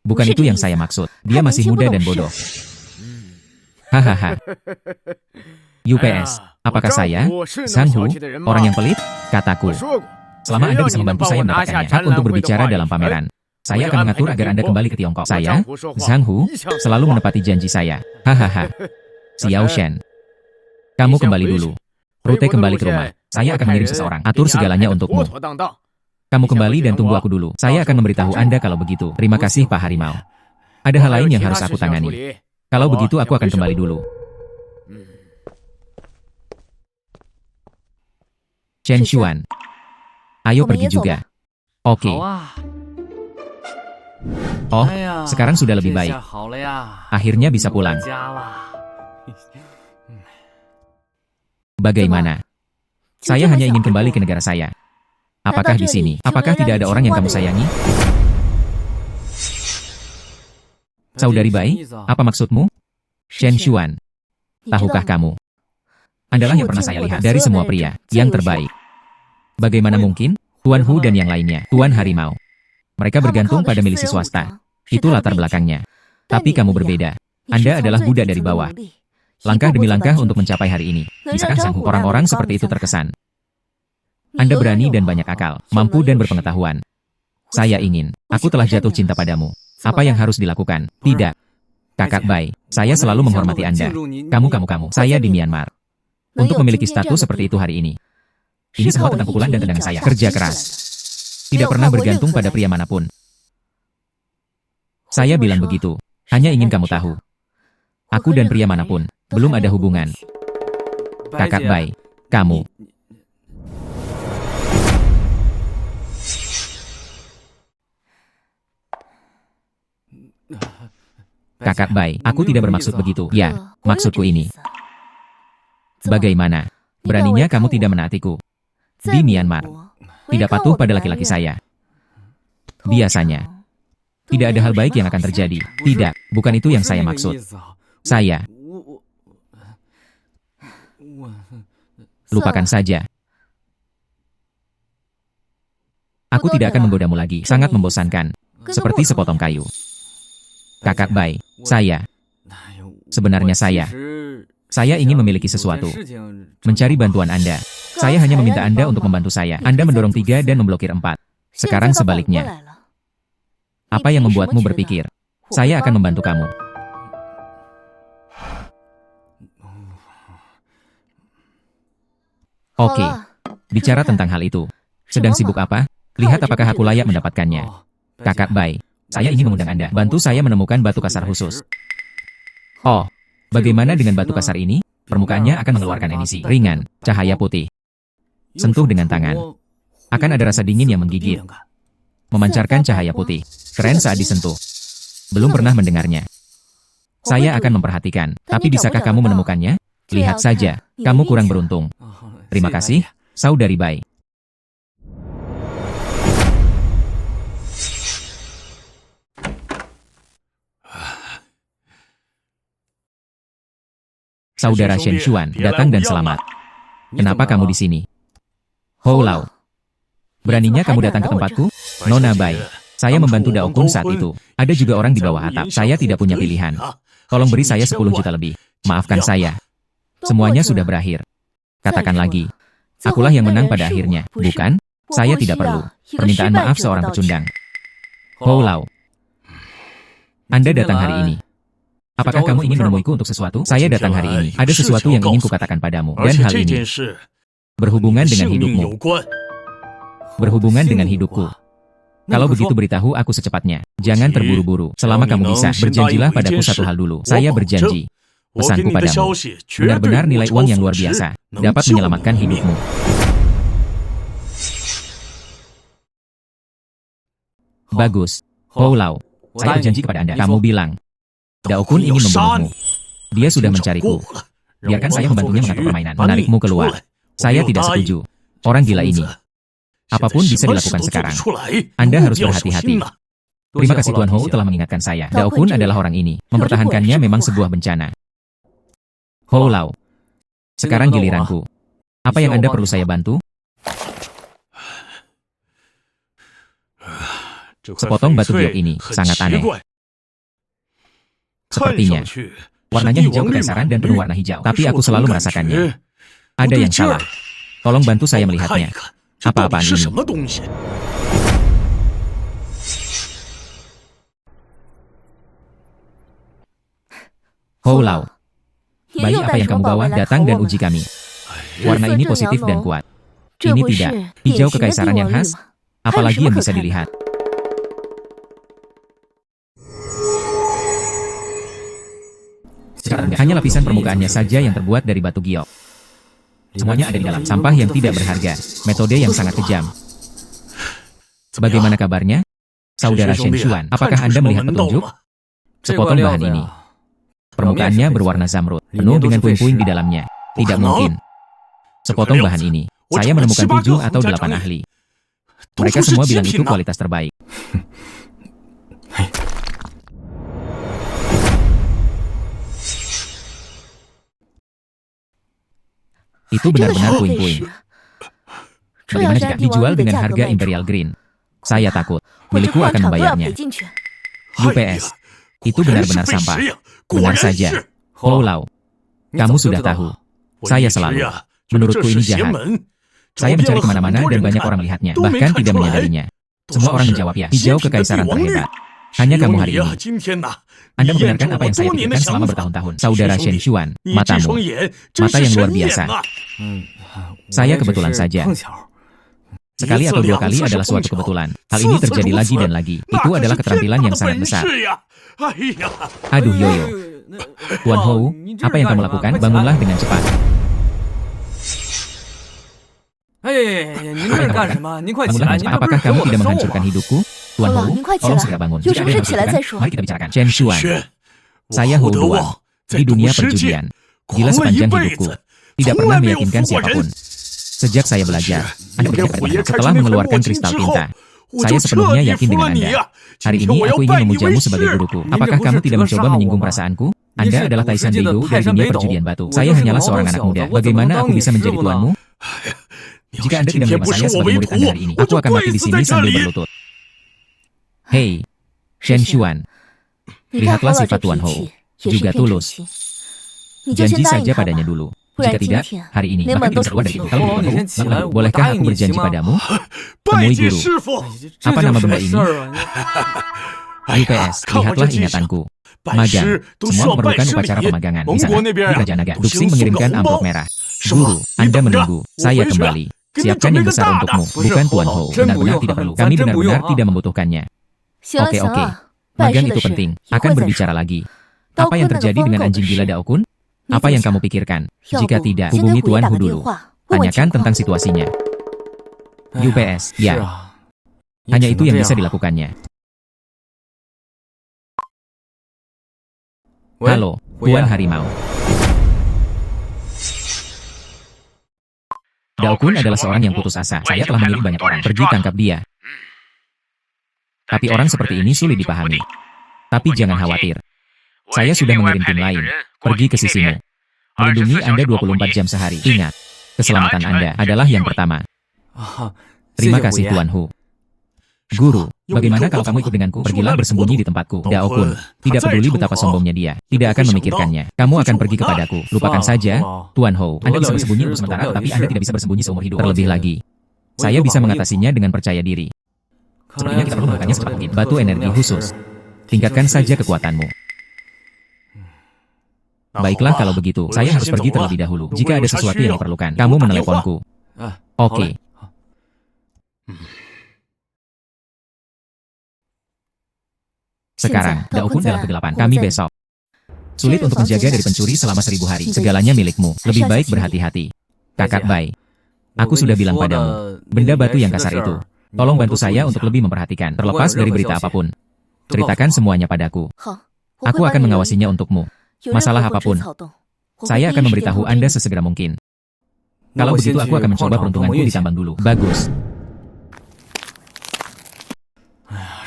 Bukan itu yang saya maksud. Dia masih muda dan bodoh. Hahaha. UPS, apakah saya, Zhang Hu, orang yang pelit? Kataku. Selama Anda bisa membantu saya mendapatkannya, hak untuk berbicara dalam pameran. Saya akan mengatur agar Anda kembali ke Tiongkok. Saya, Zhang Hu, selalu menepati janji saya. Hahaha. Xiao Shen. Kamu kembali dulu. Rute kembali ke rumah. Saya akan mengirim seseorang. Atur segalanya untukmu. Kamu kembali dan tunggu aku dulu. Saya akan memberitahu Anda kalau begitu. Terima kasih Pak Harimau. Ada hal lain yang harus aku tangani. Kalau begitu aku akan kembali dulu. Chen Xuan. Ayo pergi juga. Oke. Oh, sekarang sudah lebih baik. Akhirnya bisa pulang. Bagaimana? Saya hanya ingin kembali ke negara saya. Apakah di sini? Apakah tidak ada orang yang kamu sayangi? Saudari Bai, apa maksudmu? Chen Xuan. Tahukah kamu? Adalah yang pernah saya lihat dari semua pria, yang terbaik. Bagaimana mungkin? Tuan Hu dan yang lainnya, Tuan Harimau. Mereka bergantung pada milisi swasta. Itu latar belakangnya. Tapi kamu berbeda. Anda adalah budak dari bawah. Langkah demi langkah untuk mencapai hari ini. Bisakah sanggup orang-orang seperti itu terkesan? Anda berani dan banyak akal, mampu dan berpengetahuan. Saya ingin, aku telah jatuh cinta padamu. Apa yang harus dilakukan? Tidak. Kakak Bai, saya selalu menghormati Anda. Kamu, saya di Myanmar. Untuk memiliki status seperti itu hari ini. Ini semua tentang pukulan dan tendangan saya. Kerja keras. Tidak pernah bergantung pada pria manapun. Saya bilang begitu. Hanya ingin kamu tahu. Aku dan pria manapun, belum ada hubungan. Kakak Bai, kamu. Kakak Bai, aku tidak bermaksud begitu. Ya, maksudku ini. Bagaimana? Beraninya kamu tidak menaatiku. Di Myanmar, tidak patuh pada laki-laki saya. Biasanya, tidak ada hal baik yang akan terjadi. Tidak, bukan itu yang saya maksud. Saya. Lupakan saja. Aku tidak akan menggodamu lagi. Sangat membosankan. Seperti sepotong kayu. Kakak Bai, saya. Sebenarnya saya ingin memiliki sesuatu. Mencari bantuan Anda. Saya hanya meminta Anda untuk membantu saya. Anda mendorong 3 dan memblokir 4. Sekarang sebaliknya. Apa yang membuatmu berpikir, saya akan membantu kamu? Oke, bicara tentang hal itu. Sedang sibuk apa? Lihat apakah aku layak mendapatkannya. Kakak Bai, saya ingin mengundang Anda. Bantu saya menemukan batu kasar khusus. Oh, bagaimana dengan batu kasar ini? Permukaannya akan mengeluarkan emisi ringan, cahaya putih. Sentuh dengan tangan. Akan ada rasa dingin yang menggigit. Memancarkan cahaya putih. Keren saat disentuh. Belum pernah mendengarnya. Saya akan memperhatikan. Tapi bisakah kamu menemukannya? Lihat saja, kamu kurang beruntung. Terima kasih, Saudari Bai. Saudara Shen Xuan, datang dan selamat. Kenapa kamu di sini? Hou Lao. Beraninya kamu datang ke tempatku? Nona Bai. Saya membantu Daokun saat itu. Ada juga orang di bawah atap. Saya tidak punya pilihan. Tolong beri saya 10 juta lebih. Maafkan saya. Semuanya sudah berakhir. Katakan lagi. Akulah yang menang pada akhirnya, bukan? Saya tidak perlu permintaan maaf seorang pecundang. Hou Lao. Anda datang hari ini. Apakah kamu ingin menemuiku untuk sesuatu? Saya datang hari ini. Ada sesuatu yang ingin kukatakan padamu. Dan hal ini berhubungan dengan hidupmu. Berhubungan dengan hidupku. Kalau begitu beritahu aku secepatnya. Jangan terburu-buru. Selama kamu bisa, berjanjilah padaku satu hal dulu. Saya berjanji. Pesanku padamu. Benar-benar nilai uang yang luar biasa. Dapat menyelamatkan hidupmu. Bagus. Hou Lao. Saya berjanji kepada Anda. Kamu bilang. Daokun ingin membunuhmu. Dia sudah mencariku. Biarkan saya membantunya mengatur permainan. Menarikmu keluar. Saya tidak setuju. Orang gila ini. Apapun bisa dilakukan sekarang. Anda harus berhati-hati. Terima kasih Tuan Hou telah mengingatkan saya. Daokun adalah orang ini. Mempertahankannya memang sebuah bencana. Hou Lao. Sekarang giliranku. Apa yang Anda perlu saya bantu? Sepotong batu giok ini sangat aneh. Sepertinya, warnanya hijau kekaisaran dan penuh warna hijau. Tapi aku selalu merasakannya. Ada yang salah. Tolong bantu saya melihatnya. Apa-apaan ini? Hou Lao. Bayi apa yang kamu bawa datang dan uji kami. Warna ini positif dan kuat. Ini tidak. Hijau kekaisaran yang khas. Apalagi yang bisa dilihat. Hanya lapisan permukaannya saja yang terbuat dari batu giok. Semuanya ada di dalam sampah yang tidak berharga. Metode yang sangat kejam. Bagaimana kabarnya? Saudara Shen Xuan, apakah Anda melihat petunjuk? Sepotong bahan ini. Permukaannya berwarna zamrud, penuh dengan puing-puing di dalamnya. Tidak mungkin. Sepotong bahan ini. Saya menemukan 7 atau 8 ahli. Mereka semua bilang itu kualitas terbaik. Itu benar-benar puing-puing. Bagaimana jika dijual dengan harga Imperial Green? Saya takut. Milikku akan membayarnya. UPS. Itu benar-benar sampah. Benar saja. Hou Lao. Kamu sudah tahu. Saya selalu. Menurutku ini jahat. Saya mencari kemana-mana dan banyak orang melihatnya. Bahkan tidak menyadarinya. Semua orang menjawab ya. Hijau kekaisaran terhebat. Hanya kamu hari ini. Anda membenarkan apa yang saya pikirkan selama bertahun-tahun. Saudara Shen Xuan, matamu. Mata yang luar biasa. Saya kebetulan saja. Sekali atau 2 kali adalah suatu kebetulan. Hal ini terjadi lagi dan lagi. Itu adalah keterampilan yang sangat besar. Aduh Yoyo. Tuan Hou, apa yang kamu lakukan? Bangunlah dengan cepat. Bangunlah dengan cepat. Apakah kamu tidak menghancurkan hidupku? Tuan Hou, tolong segera bangun. Jika ada yang harus dilakukan, mari kita bicarakan. Shen Xuan. Saya Hou Duan. Di dunia perjudian. Gila sepanjang hidupku. Tidak pernah meyakinkan siapapun. Sejak saya belajar, setelah mengeluarkan kristal tinta, saya sepenuhnya yakin dengan Anda. Hari ini aku ingin memujamu sebagai guruku. Apakah kamu tidak mencoba menyinggung perasaanku? Anda adalah Taisan Beidou dari dunia perjudian batu. Saya hanyalah seorang anak muda. Bagaimana aku bisa menjadi tuanmu? Jika Anda tidak menerima saya sebagai murid Anda hari ini, aku akan mati di sini sambil berlutut. Hei, Shen Xuan. Lihatlah sifat Tuan Hou. Juga tulus. Janji saja padanya dulu. Jika tidak, hari ini maka tidak bisa keluar dari itu. Kalau begitu, lalu, bolehkah aku berjanji padamu? Temui guru. Apa nama benda ini? UPS, lihatlah ingatanku. Magang, semua memerlukan upacara pemagangan. Di sana, di Kerajaan Naga, Duxing mengirimkan amplop merah. Guru, Anda menunggu. Saya kembali. Siapkan yang besar untukmu, bukan Tuan Hou. Benar-benar tidak perlu. Kami benar-benar tidak membutuhkannya. Oke. Magang itu penting. Akan berbicara lagi. Apa yang terjadi dengan anjing gila Daokun? Apa yang kamu pikirkan? Jika tidak, hubungi Tuan Hu dulu. Tanyakan tentang situasinya. UPS, ya. Hanya itu yang bisa dilakukannya. Halo, Tuan Harimau. Daokun adalah seorang yang putus asa. Saya telah mengirim banyak orang. Pergi tangkap dia. Tapi orang seperti ini sulit dipahami. Tapi jangan khawatir. Saya sudah mengirim tim lain. Pergi ke sisimu. Melindungi Anda 24 jam sehari. Ingat, keselamatan Anda adalah yang pertama. Terima kasih Tuan Hu. Guru, bagaimana kalau kamu ikut denganku? Pergilah bersembunyi di tempatku. Daokun, tidak peduli betapa sombongnya dia. Tidak akan memikirkannya. Kamu akan pergi kepadaku. Lupakan saja, Tuan Hou. Anda bisa bersembunyi untuk sementara, tetapi Anda tidak bisa bersembunyi seumur hidup. Terlebih lagi, saya bisa mengatasinya dengan percaya diri. Sepertinya kita perlu melakukannya secepat mungkin. Batu energi khusus. Tingkatkan saja kekuatanmu. Baiklah kalau begitu, saya harus pergi terlebih dahulu. Jika ada sesuatu yang diperlukan, kamu meneleponku. Oke. Sekarang, Daokun dalam kegelapan. Kami besok. Sulit untuk menjaga dari pencuri selama 1000 hari. Segalanya milikmu. Lebih baik berhati-hati. Kakak Bai. Aku sudah bilang padamu. Benda batu yang kasar itu. Tolong bantu saya untuk lebih memperhatikan. Terlepas dari berita apapun. Ceritakan semuanya padaku. Aku akan mengawasinya untukmu. Masalah apapun. Saya akan memberitahu Anda sesegera mungkin. Kalau begitu aku akan mencoba peruntunganku di tambang dulu. Bagus.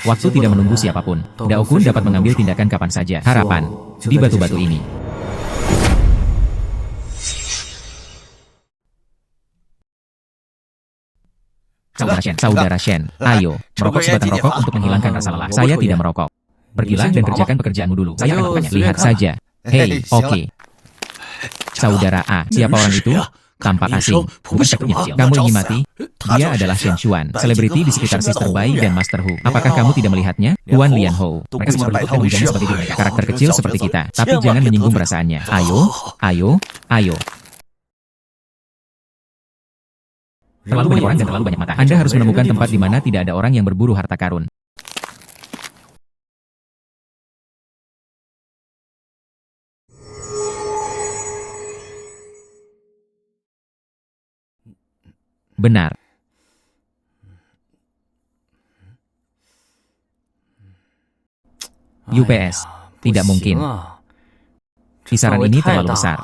Waktu tidak menunggu siapapun. Daokun dapat mengambil tindakan kapan saja. Harapan di batu-batu ini. Saudara Shen, ayo, merokok sebatang rokok untuk menghilangkan rasa lelah. Saya tidak merokok. Pergilah dan kerjakan pekerjaanmu dulu. Saya akan melakukannya. Lihat saja. Hei, oke. Saudara A, siapa orang itu? Tampak asing. Bukan sekecil. Kamu ingin mati? Dia adalah Shen Xuan, selebriti di sekitar Sister Bai dan Master Hu. Apakah kamu tidak melihatnya? Tuan Lian Hou. Mereka seperti itu menjadinya sebagai diri mereka. Karakter kecil seperti kita. Tapi jangan menyinggung perasaannya. Ayo. Terlalu banyak orang dan terlalu banyak mata. Anda harus menemukan tempat di mana tidak ada orang yang berburu harta karun. Benar. UPS. Tidak mungkin. Kisaran ini terlalu besar.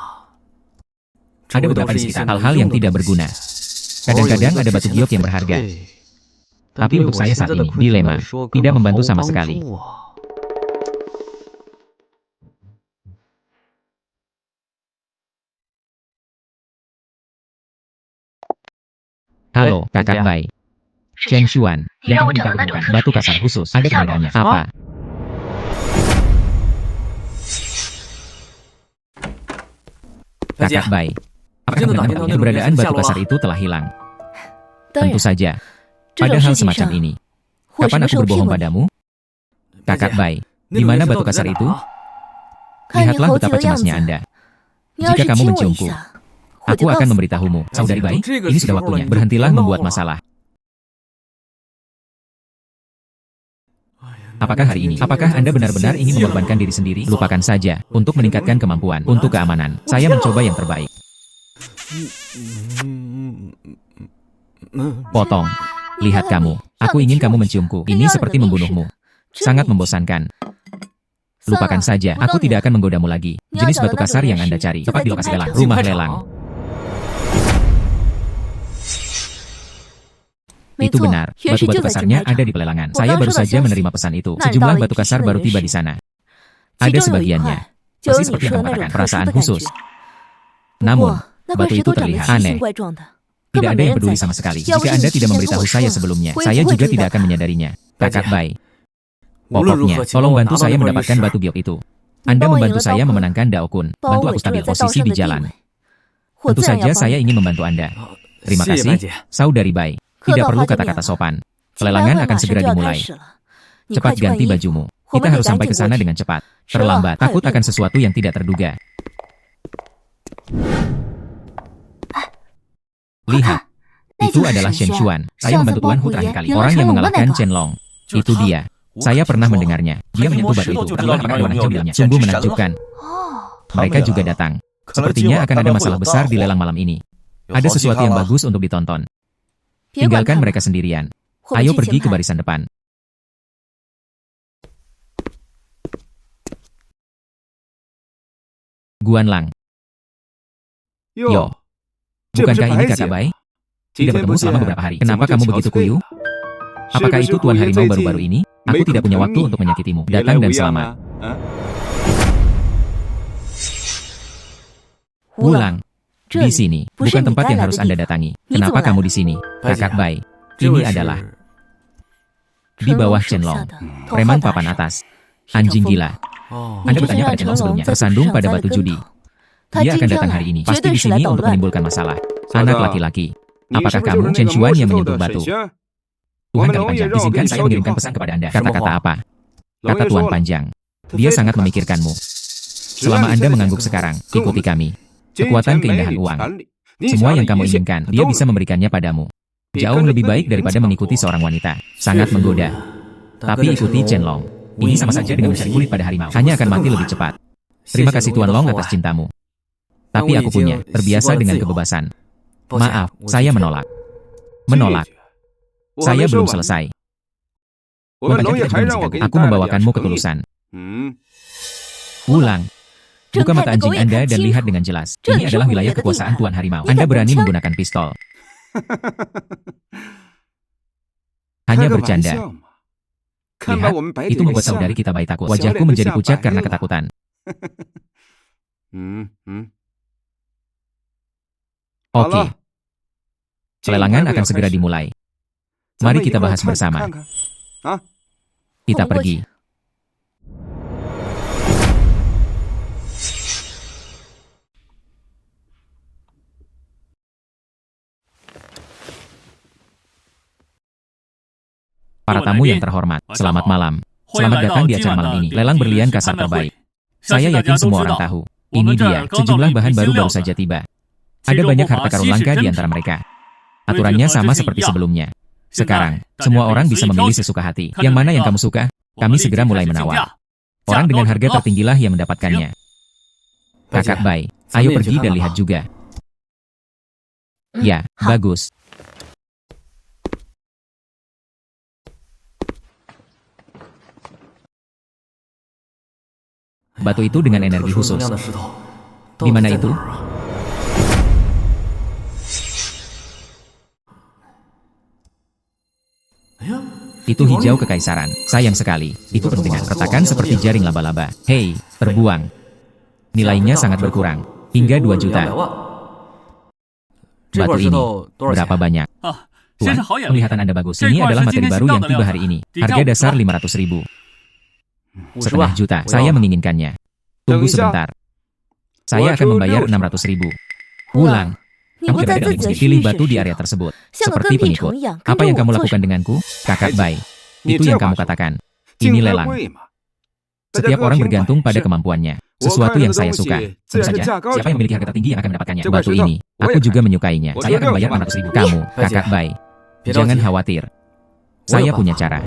Ada beberapa di sekitar hal-hal yang tidak berguna. Kadang-kadang ada batu giok yang berharga. Tapi untuk saya saat ini, dilema. Tidak membantu sama sekali. Halo, Kakak Bai. Shen Xuan, yang kamu minta temukan batu kasar khusus. Ada keberadaannya. Apa? Kakak Bai. Apakah benar keberadaan batu kasar itu telah hilang? Tentu saja. Padahal semacam ini. Kapan aku berbohong padamu? Kakak Bai, di mana batu kasar itu? Lihatlah betapa cemasnya Anda. Jika kamu menciumku, aku akan memberitahumu. Saudari Bai, ini sudah waktunya. Berhentilah membuat masalah. Apakah hari ini? Apakah Anda benar-benar ingin mengorbankan diri sendiri? Lupakan saja. Untuk meningkatkan kemampuan. Untuk keamanan. Saya mencoba yang terbaik. Potong. Lihat kamu. Aku ingin kamu menciumku. Ini seperti membunuhmu. Sangat membosankan. Lupakan saja, aku tidak akan menggodamu lagi. Jenis batu kasar yang Anda cari, tepat di lokasi lelang, rumah lelang. Itu benar, batu-batu kasarnya ada di pelelangan. Saya baru saja menerima pesan itu. Sejumlah batu kasar baru tiba di sana. Ada sebagiannya, persis seperti yang kamu katakan, perasaan khusus. Namun, batu itu terlihat aneh. Tidak ada yang peduli sama sekali. Jika Anda tidak memberitahu saya sebelumnya, saya juga tidak akan menyadarinya. Kakak Bai. Pokoknya, tolong bantu saya mendapatkan batu giok itu. Anda membantu saya memenangkan Daokun. Bantu aku stabil posisi di jalan. Tentu saja saya ingin membantu Anda. Terima kasih, Saudari Bai. Tidak perlu kata-kata sopan. Pelelangan akan segera dimulai. Cepat ganti bajumu. Kita harus sampai ke sana dengan cepat. Terlambat, takut akan sesuatu yang tidak terduga. Lihat. Itu adalah Shen Xuan. Saya membantu Tuan Hu terakhir kali. Orang yang mengalahkan Chen Long. Itu dia. Saya pernah mendengarnya. Dia menyentuh batu itu. Kebetulan apakah ada warna hijau di dalamnya? Sungguh menakjubkan. Mereka juga datang. Sepertinya akan ada masalah besar di lelang malam ini. Ada sesuatu yang bagus untuk ditonton. Tinggalkan mereka sendirian. Ayo pergi ke barisan depan. Guanlang. Yo. Bukankah ini kakak Bai? Tidak bertemu selama beberapa hari. Kenapa kamu begitu kuyu? Apakah itu Tuan Harimau baru-baru ini? Aku tidak punya waktu untuk menyakitimu. Datang dan selamat. Wulang. Di sini, bukan tempat yang harus Anda datangi. Kenapa kamu di sini? Kakak Bai. Ini adalah di bawah Chen Long. Preman papan atas. Anjing gila. Anda bertanya pada Chen Long sebelumnya. Tersandung pada batu judi. Dia akan datang hari ini. Pasti di sini untuk menimbulkan masalah. Anak laki-laki. Apakah kamu Chen Xuan yang menyentuh batu? Tuhan kami panjang, izinkan saya mengirimkan pesan kepada Anda. Kata-kata apa? Kata Tuan Panjang. Dia sangat memikirkanmu. Selama Anda mengangguk sekarang, ikuti kami. Kekuatan keindahan uang. Semua yang kamu inginkan, dia bisa memberikannya padamu. Jauh lebih baik daripada mengikuti seorang wanita. Sangat menggoda. Tapi ikuti Chen Long. Ini sama saja dengan mencari kulit pada harimau. Hanya akan mati lebih cepat. Terima kasih Tuan Long atas cintamu. Tapi aku punya, terbiasa dengan kebebasan. Maaf, saya menolak. Menolak. Saya belum selesai. Tuan Panjang tidak juga mengizinkanku. Aku membawakanmu ketulusan. Ulang. Buka mata anjing Anda dan lihat dengan jelas. Ini adalah wilayah kekuasaan Tuan Harimau. Anda berani menggunakan pistol. Hanya bercanda. Lihat, itu membuat saudari kita Bai takut. Wajahku menjadi pucat karena ketakutan. Oke. Pelelangan akan segera dimulai. Mari kita bahas bersama. Kita pergi. Para tamu yang terhormat, selamat malam. Selamat datang di acara malam ini. Lelang berlian kasar terbaik. Saya yakin semua orang tahu. Ini dia, sejumlah bahan baru saja tiba. Ada banyak harta karun langka di antara mereka. Aturannya sama seperti sebelumnya. Sekarang, semua orang bisa memilih sesuka hati. Yang mana yang kamu suka? Kami segera mulai menawar. Orang dengan harga tertinggilah yang mendapatkannya. Kakak Bai, ayo pergi dan lihat juga. Ya, bagus. Batu itu dengan energi khusus. Di mana itu? Itu hijau kekaisaran. Sayang sekali. Itu penuh dengan retakan seperti jaring laba-laba. Hei, terbuang. Nilainya sangat berkurang. Hingga 2 juta. Batu ini, berapa banyak? Tuan, penglihatan Anda bagus. Ini adalah materi baru yang tiba hari ini. Harga dasar 500.000. Setengah juta. Saya menginginkannya. Tunggu sebentar. Saya akan membayar 600.000. Ulang. Kamu tidak ada miskin. Pilih batu di area tersebut. Seperti pengikut. Apa yang kamu lakukan denganku? Kakak Bai. Itu yang kamu katakan. Ini lelang. Setiap orang bergantung pada kemampuannya. Sesuatu yang saya suka. Tentu saja, siapa yang memiliki harga tertinggi yang akan mendapatkannya. Batu ini. Aku juga menyukainya. Saya akan membayar 600.000. Kamu, Kakak Bai. Jangan khawatir. Saya punya cara.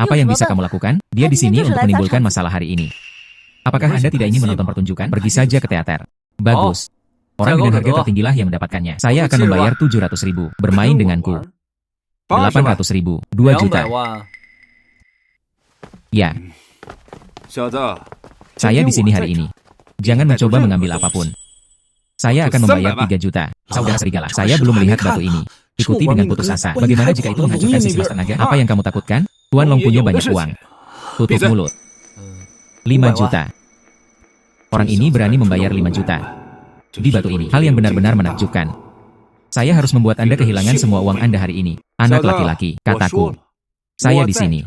Apa yang bisa kamu lakukan? Dia di sini untuk menimbulkan masalah hari ini. Apakah Anda tidak ingin menonton pertunjukan? Pergi saja ke teater. Bagus. Orang dengan harga tertinggilah yang mendapatkannya. Saya akan membayar 700.000. Bermain denganku. 800.000, 2 juta. 200万。 Ya, 小子， saya di sini hari ini. Jangan mencoba mengambil apapun. Saya akan membayar 3 juta. Saudara serigala, saya belum melihat batu ini. Ikuti dengan putus asa. Bagaimana jika itu menghancurkan sisi tenaga? Apa yang kamu takutkan? Tuan Long punya banyak uang. Tutup mulut. 5 juta. Orang ini berani membayar 5 juta. Di batu ini, hal yang benar-benar menakjubkan. Saya harus membuat Anda kehilangan semua uang Anda hari ini. Anak laki-laki, kataku. Saya di sini.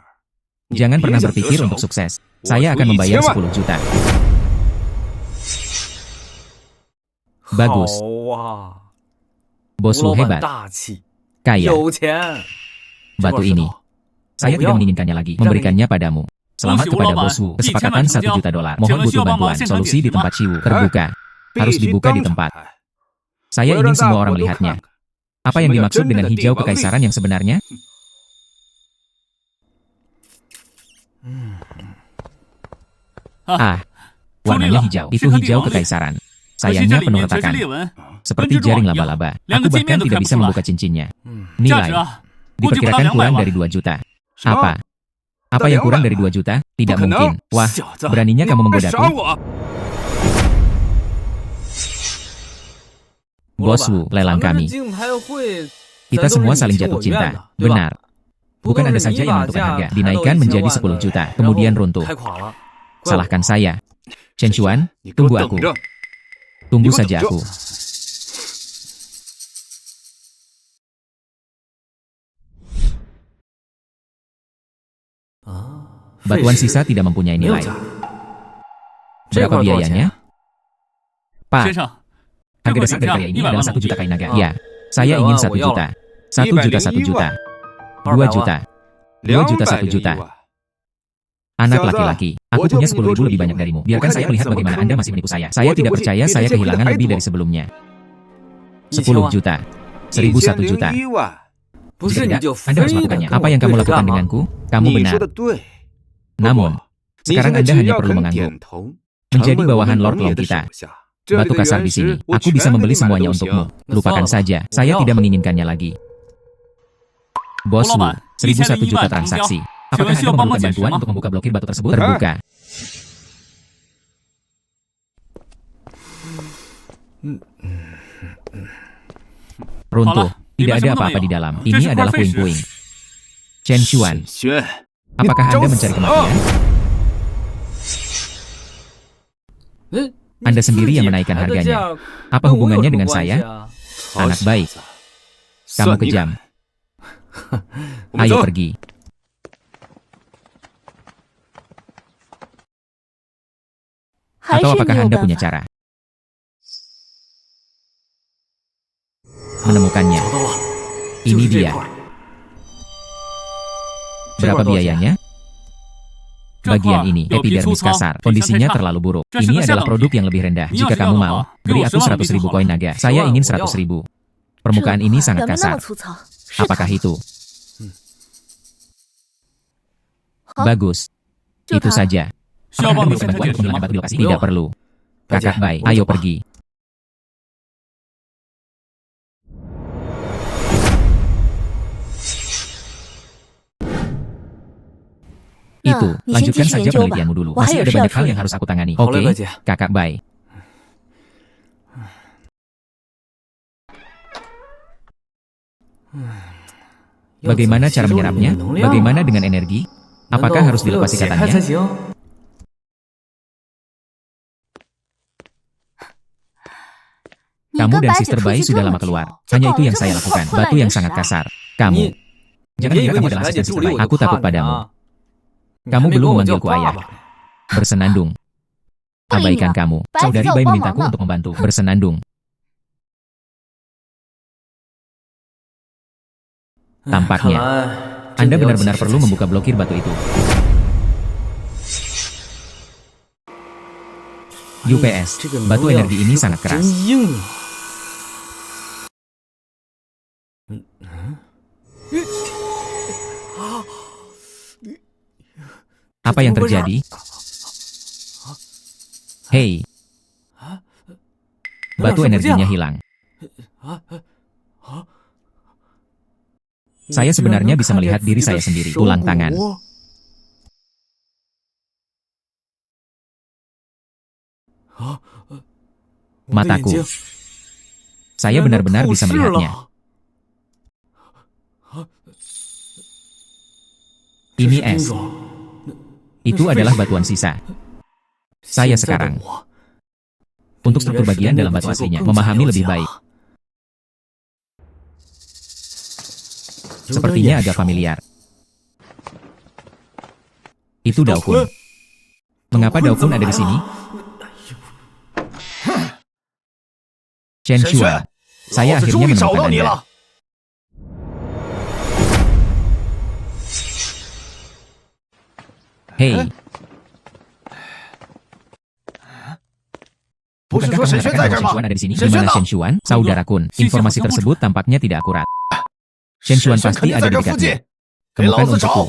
Jangan pernah berpikir untuk sukses. Saya akan membayar 10 juta. Bagus. 好啊， Bos 吴 lu 老板 hebat. 大气， Kaya. 有钱。 Batu ini. Saya tidak menginginkannya lagi. Memberikannya padamu. Selamat kepada bosku. Kesepakatan 1 juta dolar. Mohon butuh bantuan. Solusi di tempat Ciwu. Terbuka. Harus dibuka di tempat. Saya ingin semua orang melihatnya. Apa yang dimaksud dengan hijau kekaisaran yang sebenarnya? Ah, warnanya hijau. Itu hijau kekaisaran. 可惜这 Sayangnya 里 penuh 面全是 retakan. 裂纹， Seperti jaring laba-laba. 两 Aku 个界 bahkan 面都 tidak 看不 bisa 出 membuka 来。 cincinnya. 价 Nilai. 值啊，估计不到 Diperkirakan 200 kurang 万 dari 2 juta. Apa? Apa yang kurang dari 2 juta? Tidak mungkin. Wah, beraninya kamu menggodaku. Bosku, lelang 咱们 kami. 这竞拍会， Kita 咱都是 semua 你 saling 情 jatuh 我愿 cinta. 的，对吧？ Benar. Bukan Anda saja yang menentukan harga. Dinaikkan menjadi 10 juta. Kemudian runtuh. 开垮了。 Salahkan saya. Chen Xuan, tunggu aku. Tunggu saja aku. Batuan sisa tidak mempunyai 没有 nilai. 价。这 Berapa 块多少钱 biayanya? 啊？ Pak, 先生，这 harga 块 dasar 原 dari 价 karya ini 100 adalah 万 1 卢 juta 比。 kain naga. 啊 Ya, saya 100 ingin 万 1 我要 juta. 了。 1 juta 1 juta. 2 200 juta. 万。 2 juta 1 juta. Anak laki-laki, aku punya 10.000 lebih banyak darimu. Biarkan saya melihat bagaimana Anda masih menipu saya. Saya tidak percaya saya kehilangan lebih dari sebelumnya. 10 juta. 1.001 juta. 不是 Jika 你 tidak, 就 Anda harus 非得 melakukannya. 跟 Apa 我 yang kamu 对着 lakukan 干吗？ denganku? Kamu benar. Namun, sekarang Anda hanya perlu mengangguk. Menjadi bawahan Lord Long kita. Batu kasar di sini. Aku bisa membeli semuanya untukmu. Lupakan saja. Saya tidak menginginkannya lagi. Bosku, 1.001 juta transaksi. Apakah Anda memerlukan bantuan untuk membuka blokir batu tersebut? Terbuka. Runtuh. Tidak ada apa-apa di dalam. Ini adalah puing-puing. Chen Xuan, apakah Anda mencari kematian? Anda sendiri yang menaikkan harganya. Apa hubungannya dengan saya? Anak baik. Kamu kejam. Ayo pergi. Atau apakah Anda punya cara menemukannya? 找到了， Ini 就是这 dia. 块。 Berapa biayanya? Bagian ini, epidermis kasar. Kondisinya terlalu buruk. Ini adalah produk yang lebih rendah. Jika kamu mau, beri aku 100.000 koin naga. Saya ingin 100.000. Permukaan ini sangat 怎么那 kasar. 么粗糙？是 Apakah 它 itu? 好， Bagus. 就 Itu 它。 saja. 需要 Apakah 帮 Anda 你 butuh 生产 bantuan 点 untuk 什么 menghilangkan？ batu di lokasi? 不用 Tidak perlu. Kakak baik, ayo pergi. Itu, Nah, lanjutkan Nishin saja Kishin penelitianmu dulu. Wahai Masih ada Yoshi banyak hal Alfred. yang harus aku tangani. Boleh, Oke, Baja. kakak baik. Bagaimana cara menyerapnya? Bagaimana dengan energi? Apakah harus dilepas 解开 ikatannya? 才行。 Kamu dan Sister Bai sudah lama keluar. Hanya itu yang saya lakukan. Batu yang sangat kasar. Kamu. 你 Jangan 别以 kira 为 kamu 你 adalah 排解 asisten 助 Sister 理 Bai. 我就 Aku 怕 takut 你 padamu. 啊！你 Kamu 还没 belum 跟我叫 memanggilku 爸 ayah. 爸。 Bersenandung. Abaikan kamu. Saudari Bai memintaku untuk membantu. Bersenandung. Tampaknya, 看来 Anda 真的要 benar-benar 及时 perlu 才行 membuka blokir batu itu. UPS, 这个 batu 能量 energi ini 石 sangat 可 keras. 真硬啊！ Apa yang terjadi? Hei, batu energinya hilang. Saya sebenarnya bisa melihat diri saya sendiri. Tulang tangan. Mataku. Saya benar-benar bisa melihatnya. Ini es. Itu adalah batuan sisa. Saya sekarang, untuk struktur bagian dalam batu aslinya, memahami lebih baik. Sepertinya agak familiar. Itu Daokun. Mengapa Daokun ada di sini? Chen Xuan, saya akhirnya menemukan Anda. Hei. Bukankah kamu mengatakan bahwa Shen Xuan ada di sini? Di mana Shen Xuan? Saudara Kun, informasi tersebut tampaknya tidak akurat. Shen Xuan pasti ada di dekatnya. Temukan untukku.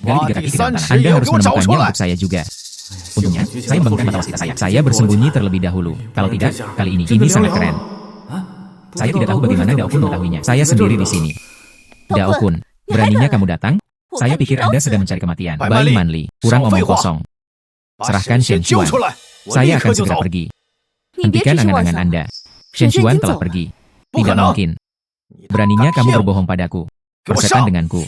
Gali 3 kaki ke dalam tanah. Anda harus menemukannya untuk saya juga. Untungnya, saya membangunkan mata waskita saya. Saya bersembunyi terlebih dahulu. Kalau tidak, kali ini sangat keren. Saya tidak tahu bagaimana Daokun mengetahuinya. Saya sendiri di sini. Daokun, beraninya kamu datang? Saya pikir Anda sedang mencari kematian. Bai Manli, kurang omong kosong. Serahkan Shen Xuan. Saya akan segera pergi. Hentikan angan-angan Anda. Shen Xuan telah pergi. Tidak mungkin. Beraninya kamu berbohong padaku. Persetan denganku.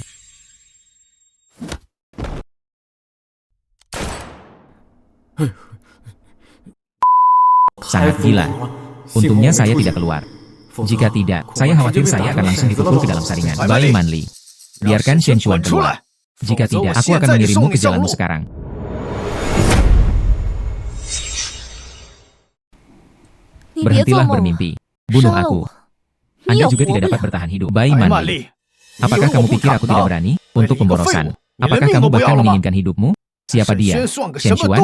Sangat gila. Untungnya saya tidak keluar. Jika tidak, saya khawatir saya akan langsung dipukul ke dalam saringan. Bai Manli, biarkan Shen Xuan keluar. Jika tidak, aku akan mengirimmu ke jalanmu sekarang. Berhentilah bermimpi. Bunuh aku. Anda juga tidak dapat bertahan hidup. Bai Manli, apakah kamu pikir aku tidak berani untuk pemborosan? Apakah kamu bahkan menginginkan hidupmu? Siapa dia? Shen Xuan?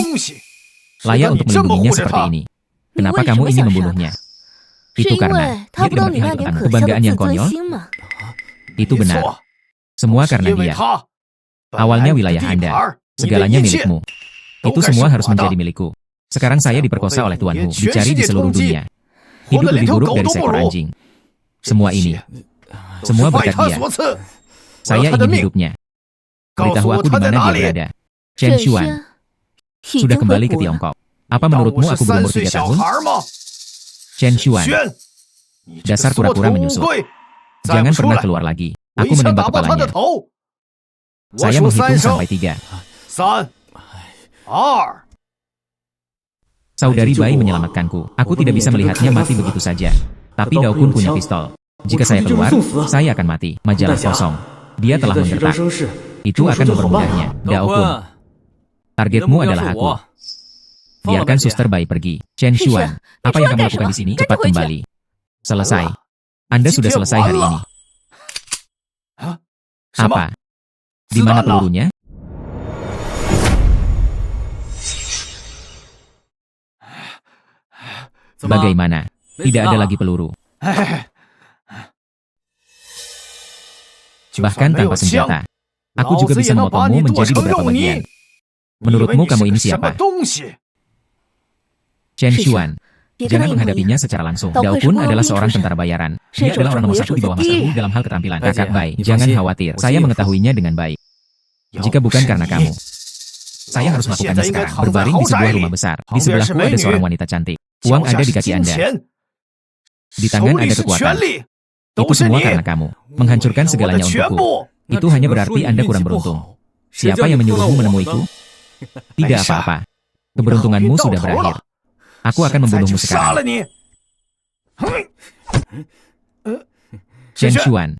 Layak untuk melindunginya seperti ini. Kenapa kamu ingin membunuhnya? Itu karena dia tidak mengerti hal tentang kebanggaan yang konyol. Itu benar. Semua karena dia. Awalnya wilayah Anda, segalanya milikmu. Itu semua harus menjadi milikku. Sekarang saya diperkosa oleh tuanmu, dicari di seluruh dunia. Hidup lebih buruk dari seekor anjing. Semua ini, semua berkat dia. Saya ingin hidupnya. Beritahu aku di mana dia berada. Chen Xuan sudah kembali ke Tiongkok. Apa menurutmu aku berumur 3 tahun? Chen Xuan, dasar pura-pura menyusup. Jangan pernah keluar lagi. Aku menembak kepalanya. Saya menghitung sampai 3. Saudari Bai menyelamatkanku. Aku tidak bisa melihatnya mati begitu saja. Tapi Daokun punya pistol. Jika saya keluar, saya akan mati. Majalah kosong. Dia telah menggertak. Itu akan mempermudahnya. Daokun, targetmu adalah aku. Biarkan Suster Bai pergi. Chen Xuan, apa yang kamu lakukan di sini? Cepat kembali. Selesai. Anda sudah selesai hari ini. Apa? Di mana pelurunya? Bagaimana? Tidak ada lagi peluru. Bahkan tanpa senjata. Aku juga bisa memotongmu menjadi beberapa bagian. Menurutmu kamu ini siapa? Chen Xuan, jangan menghadapinya secara langsung. Daokun adalah seorang tentara bayaran. Dia adalah orang nomor 1 di bawah Master Wu dalam hal keterampilan. Kakak Bai, jangan khawatir. Saya mengetahuinya dengan baik. Jika bukan karena kamu, saya harus melakukannya sekarang. Berbaring di sebuah rumah besar. Di sebelahku ada seorang wanita cantik. Uang ada di kaki Anda. Di tangan ada kekuatan. Itu semua karena kamu. Menghancurkan segalanya untukku. Itu hanya berarti Anda kurang beruntung. Siapa yang menyuruhmu menemuiku? Tidak apa-apa. Keberuntunganmu sudah berakhir. Aku akan membunuhmu sekarang. Chen Xuan,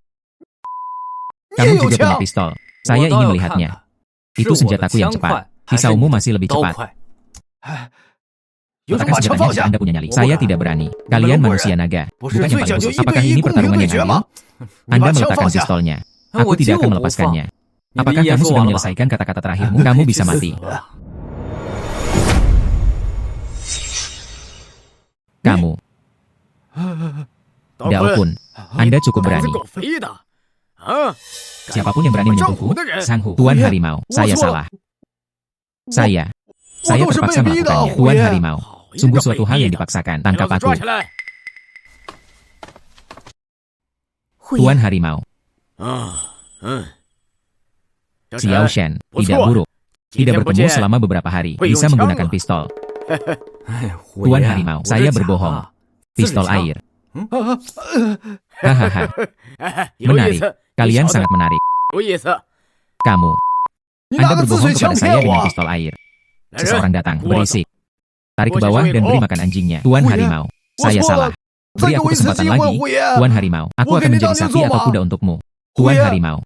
kamu juga punya pistol. Saya ingin melihatnya. Itu senjataku yang cepat. Pisaumu masih lebih cepat. Letakkan senjatanya jika Anda punya nyali. Saya tidak berani. Kalian manusia naga. Bukan yang paling khusus. Apakah ini pertarungan yang adil? Anda meletakkan pistolnya. Aku tidak akan melepaskannya. Apakah kamu sudah menyelesaikan kata-kata terakhirmu? Kamu bisa mati. Kamu. Daokun, Anda cukup berani. Siapapun yang berani menyentuhku, Sanghu, Tuan Harimau, saya salah. Saya terpaksa melakukannya. Tuan Harimau, sungguh suatu hal yang dipaksakan. Tangkap aku. Tuan Harimau, Xiao Shen, tidak buruk. Tidak bertemu selama beberapa hari, bisa menggunakan pistol. Tuan Harimau, saya berbohong. Pistol air. Hahaha. Menarik. Kalian sangat menarik. Kamu. Anda berbohong kepada saya dengan pistol air. Seseorang datang, berisik. Tarik ke bawah dan beri makan anjingnya. Tuan Harimau, saya salah. Beri aku kesempatan lagi. Tuan Harimau, aku akan menjadi sapi atau kuda untukmu. Tuan Harimau.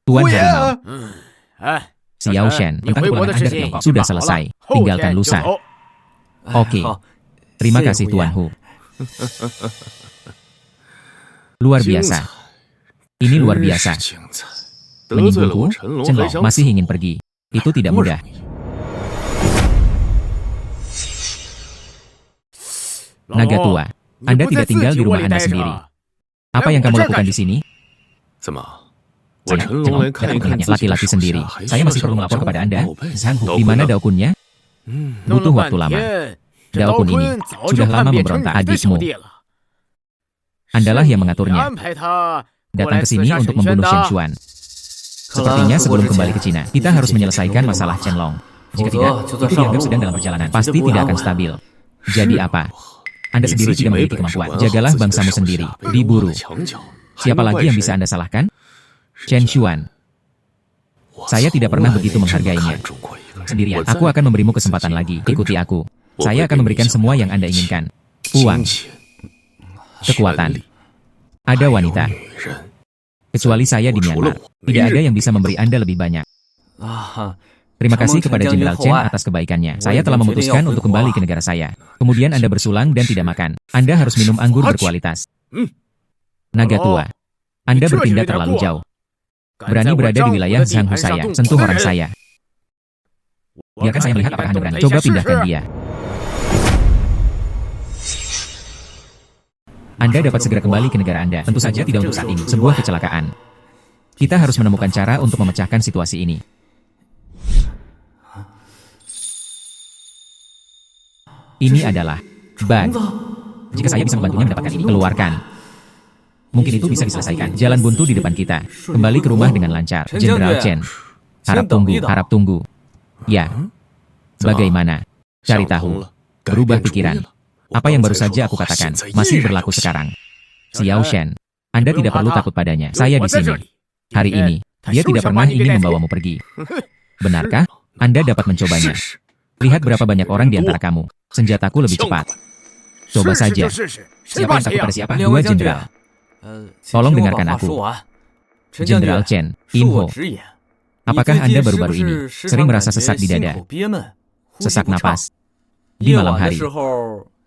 Tuan Harimau. Xiao Shen, tentang kepulangan Anda ke Tiongkok sudah selesai. Tinggalkan lusa. Oke. Terima kasih Tuan Hu. Luar biasa. Ini luar biasa. Menyinggungku, Chen Long masih ingin pergi. Itu tidak mudah. Naga tua, Anda tidak tinggal di rumah Anda sendiri. Apa yang kamu lakukan di sini? Saya, Chen Long, datang melihatnya laki-laki sendiri. Saya masih perlu melapor kepada Anda. Zhang Hu, di mana Daokunnya? Butuh waktu lama. Daokun ini sudah lama memberontak adikmu. Andalah yang mengaturnya. Datang ke sini untuk membunuh Shen Xuan. Sepertinya sebelum kembali ke Cina, kita harus menyelesaikan masalah Chen Long. Jika tidak, itu dianggap sedang dalam perjalanan. Pasti tidak akan stabil. Jadi apa? Anda sendiri tidak memiliki kemampuan. Jagalah bangsamu sendiri. Diburu. Siapa lagi yang bisa Anda salahkan? Chen Xuan. Saya tidak pernah begitu menghargainya. Sendirian, aku akan memberimu kesempatan lagi. Ikuti aku. Saya akan memberikan semua yang Anda inginkan. Uang. Kekuatan. Ada wanita. Kecuali saya di Myanmar. Tidak ada yang bisa memberi Anda lebih banyak. Terima kasih kepada Jenderal Chen atas kebaikannya. Saya telah memutuskan untuk kembali ke negara saya. Kemudian Anda bersulang dan tidak makan. Anda harus minum anggur berkualitas. Naga tua. Anda berpindah terlalu jauh. Berani berada di wilayah Zhang Hu saya. Sentuh orang saya. Biarkan saya melihat apakah Anda berani. Coba pindahkan dia. Anda dapat segera kembali ke negara Anda. Tentu saja tidak untuk saat ini. Sebuah kecelakaan. Kita harus menemukan cara untuk memecahkan situasi ini. Ini adalah bag. Jika saya bisa membantunya mendapatkan ini, keluarkan. Mungkin itu bisa diselesaikan. Jalan buntu di depan kita. Kembali ke rumah dengan lancar. Jenderal Chen. Harap tunggu, harap tunggu. Ya. Bagaimana? Cari tahu. Berubah pikiran. Apa yang baru saja aku katakan, masih berlaku sekarang. Xiao Shen. Anda tidak perlu takut padanya. Saya di sini. Hari ini, dia tidak pernah ingin membawamu pergi. Benarkah? Anda dapat mencobanya. Lihat berapa banyak orang di antara kamu. Senjataku lebih cepat. Coba saja. Siapa yang takut pada siapa? Dua jenderal. Tolong dengarkan aku. Jenderal Chen, Inho. Apakah Anda baru-baru ini sering merasa sesak di dada? Sesak napas. Di malam hari.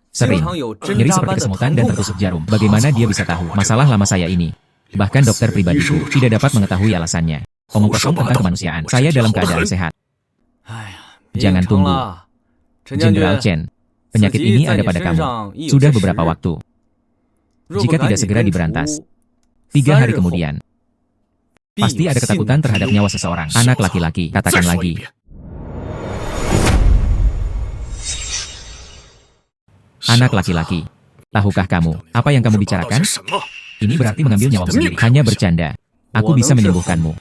Sering. Nyeri seperti kesemutan dan tertusuk jarum. Bagaimana dia bisa tahu masalah lama saya ini? Bahkan dokter pribadiku tidak dapat mengetahui alasannya. Omong kosong tentang kemanusiaan. Saya dalam keadaan sehat. Jangan tunggu. Jenderal Chen, penyakit ini ada pada kamu. Sudah beberapa waktu. Jika tidak segera diberantas, 3 hari kemudian, pasti ada ketakutan terhadap nyawa seseorang. Anak laki-laki, katakan lagi. Anak laki-laki, tahukah kamu apa yang kamu bicarakan? Ini berarti mengambil nyawamu sendiri. Hanya bercanda. Aku bisa menyembuhkanmu.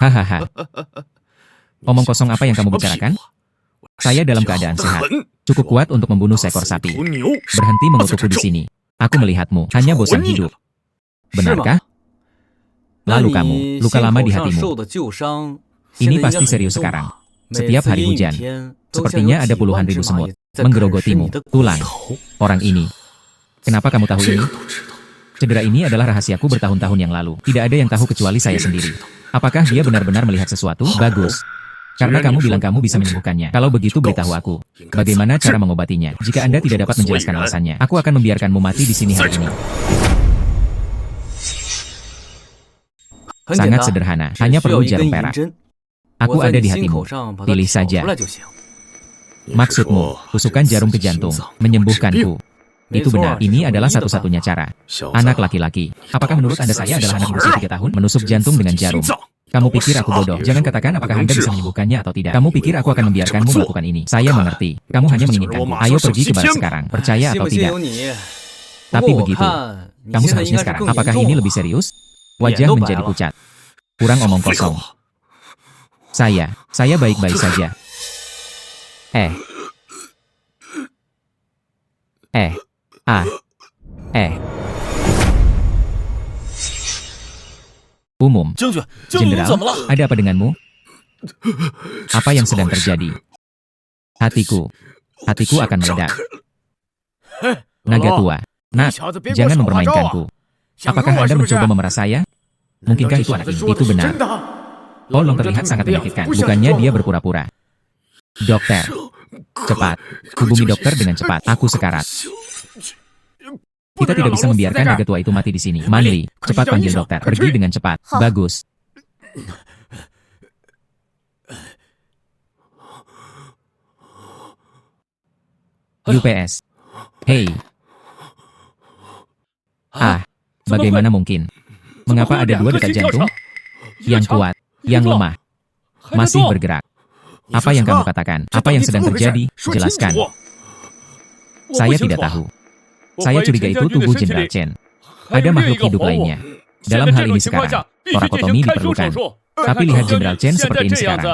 Hahaha. Omong kosong apa yang kamu bicarakan? Saya dalam keadaan sehat. Cukup kuat untuk membunuh seekor sapi. Berhenti mengutukku di sini. Aku melihatmu. Hanya bosan hidup. Benarkah? Lalu kamu, luka lama di hatimu. Ini pasti serius sekarang. Setiap hari hujan. Sepertinya ada puluhan ribu semut. Menggerogotimu. Tulang. Orang ini. Kenapa kamu tahu ini? Cedera ini adalah rahasiaku bertahun-tahun yang lalu. Tidak ada yang tahu kecuali saya sendiri. Apakah dia benar-benar melihat sesuatu? Bagus. Karena kamu bilang kamu bisa menyembuhkannya. Kalau begitu beritahu aku. Bagaimana cara mengobatinya? Jika Anda tidak dapat menjelaskan alasannya, aku akan membiarkanmu mati di sini hari ini. Sangat sederhana. Hanya perlu jarum perak. Aku ada di hatimu. Pilih saja. Maksudmu, tusukan jarum ke jantung, menyembuhkanku. Itu benar. Ini adalah satu-satunya cara. Anak laki-laki. Apakah menurut Anda saya adalah anak berusia 3 tahun? Menusuk jantung dengan jarum. Kamu pikir aku bodoh? Jangan katakan apakah Anda bisa menyembuhkannya atau tidak. Kamu pikir aku akan membiarkanmu melakukan ini? Saya mengerti. Kamu hanya menginginkanku. Ayo pergi ke barat sekarang. Percaya atau tidak? Tapi begitu. Kamu seharusnya sekarang. Apakah ini lebih serius? Wajah menjadi pucat. Kurang omong kosong. Saya baik-baik saja. Umum. Jenderal, ada apa denganmu? Apa yang sedang terjadi? Hatiku akan meledak. Naga tua, nak, jangan mempermainkanku. Apakah Anda mencoba memeras saya? Mungkinkah itu anak ini? Itu benar. Long terlihat sangat menyakitkan. Bukannya dia berpura-pura. Dokter, cepat. Hubungi dokter dengan cepat. Aku sekarat. Kita tidak bisa membiarkan naga tua itu mati di sini. Manli, cepat panggil dokter. Pergi dengan cepat. Bagus. UPS. Hei. Bagaimana mungkin? Mengapa ada 2 detak jantung? Yang kuat, yang lemah, masih bergerak. Apa yang kamu katakan? Apa yang sedang terjadi? Jelaskan. Saya tidak tahu. Saya curiga itu tubuh Jenderal Chen. Ada makhluk hidup lainnya. Dalam hal ini sekarang, torakotomi diperlukan. Tapi lihat Jenderal Chen seperti ini sekarang.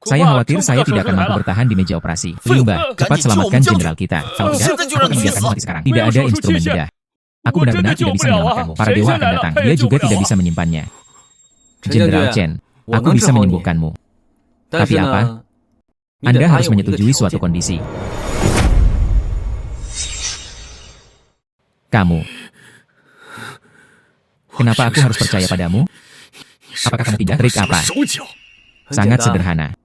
Saya khawatir saya tidak akan mampu bertahan di meja operasi. Limbah, cepat selamatkan jenderal kita. Kalau tidak, aku akan membiarkanmu mati sekarang. Tidak ada instrumen bedah. Aku benar-benar tidak bisa menyelamatkanmu. Para dewa akan datang. Dia juga tidak bisa menyimpannya. Jenderal Chen, aku bisa menyembuhkanmu. Tapi apa? Anda harus menyetujui suatu kondisi. Kamu. Kenapa aku harus percaya padamu? Apakah kamu tidak? Trik apa? Sangat sederhana.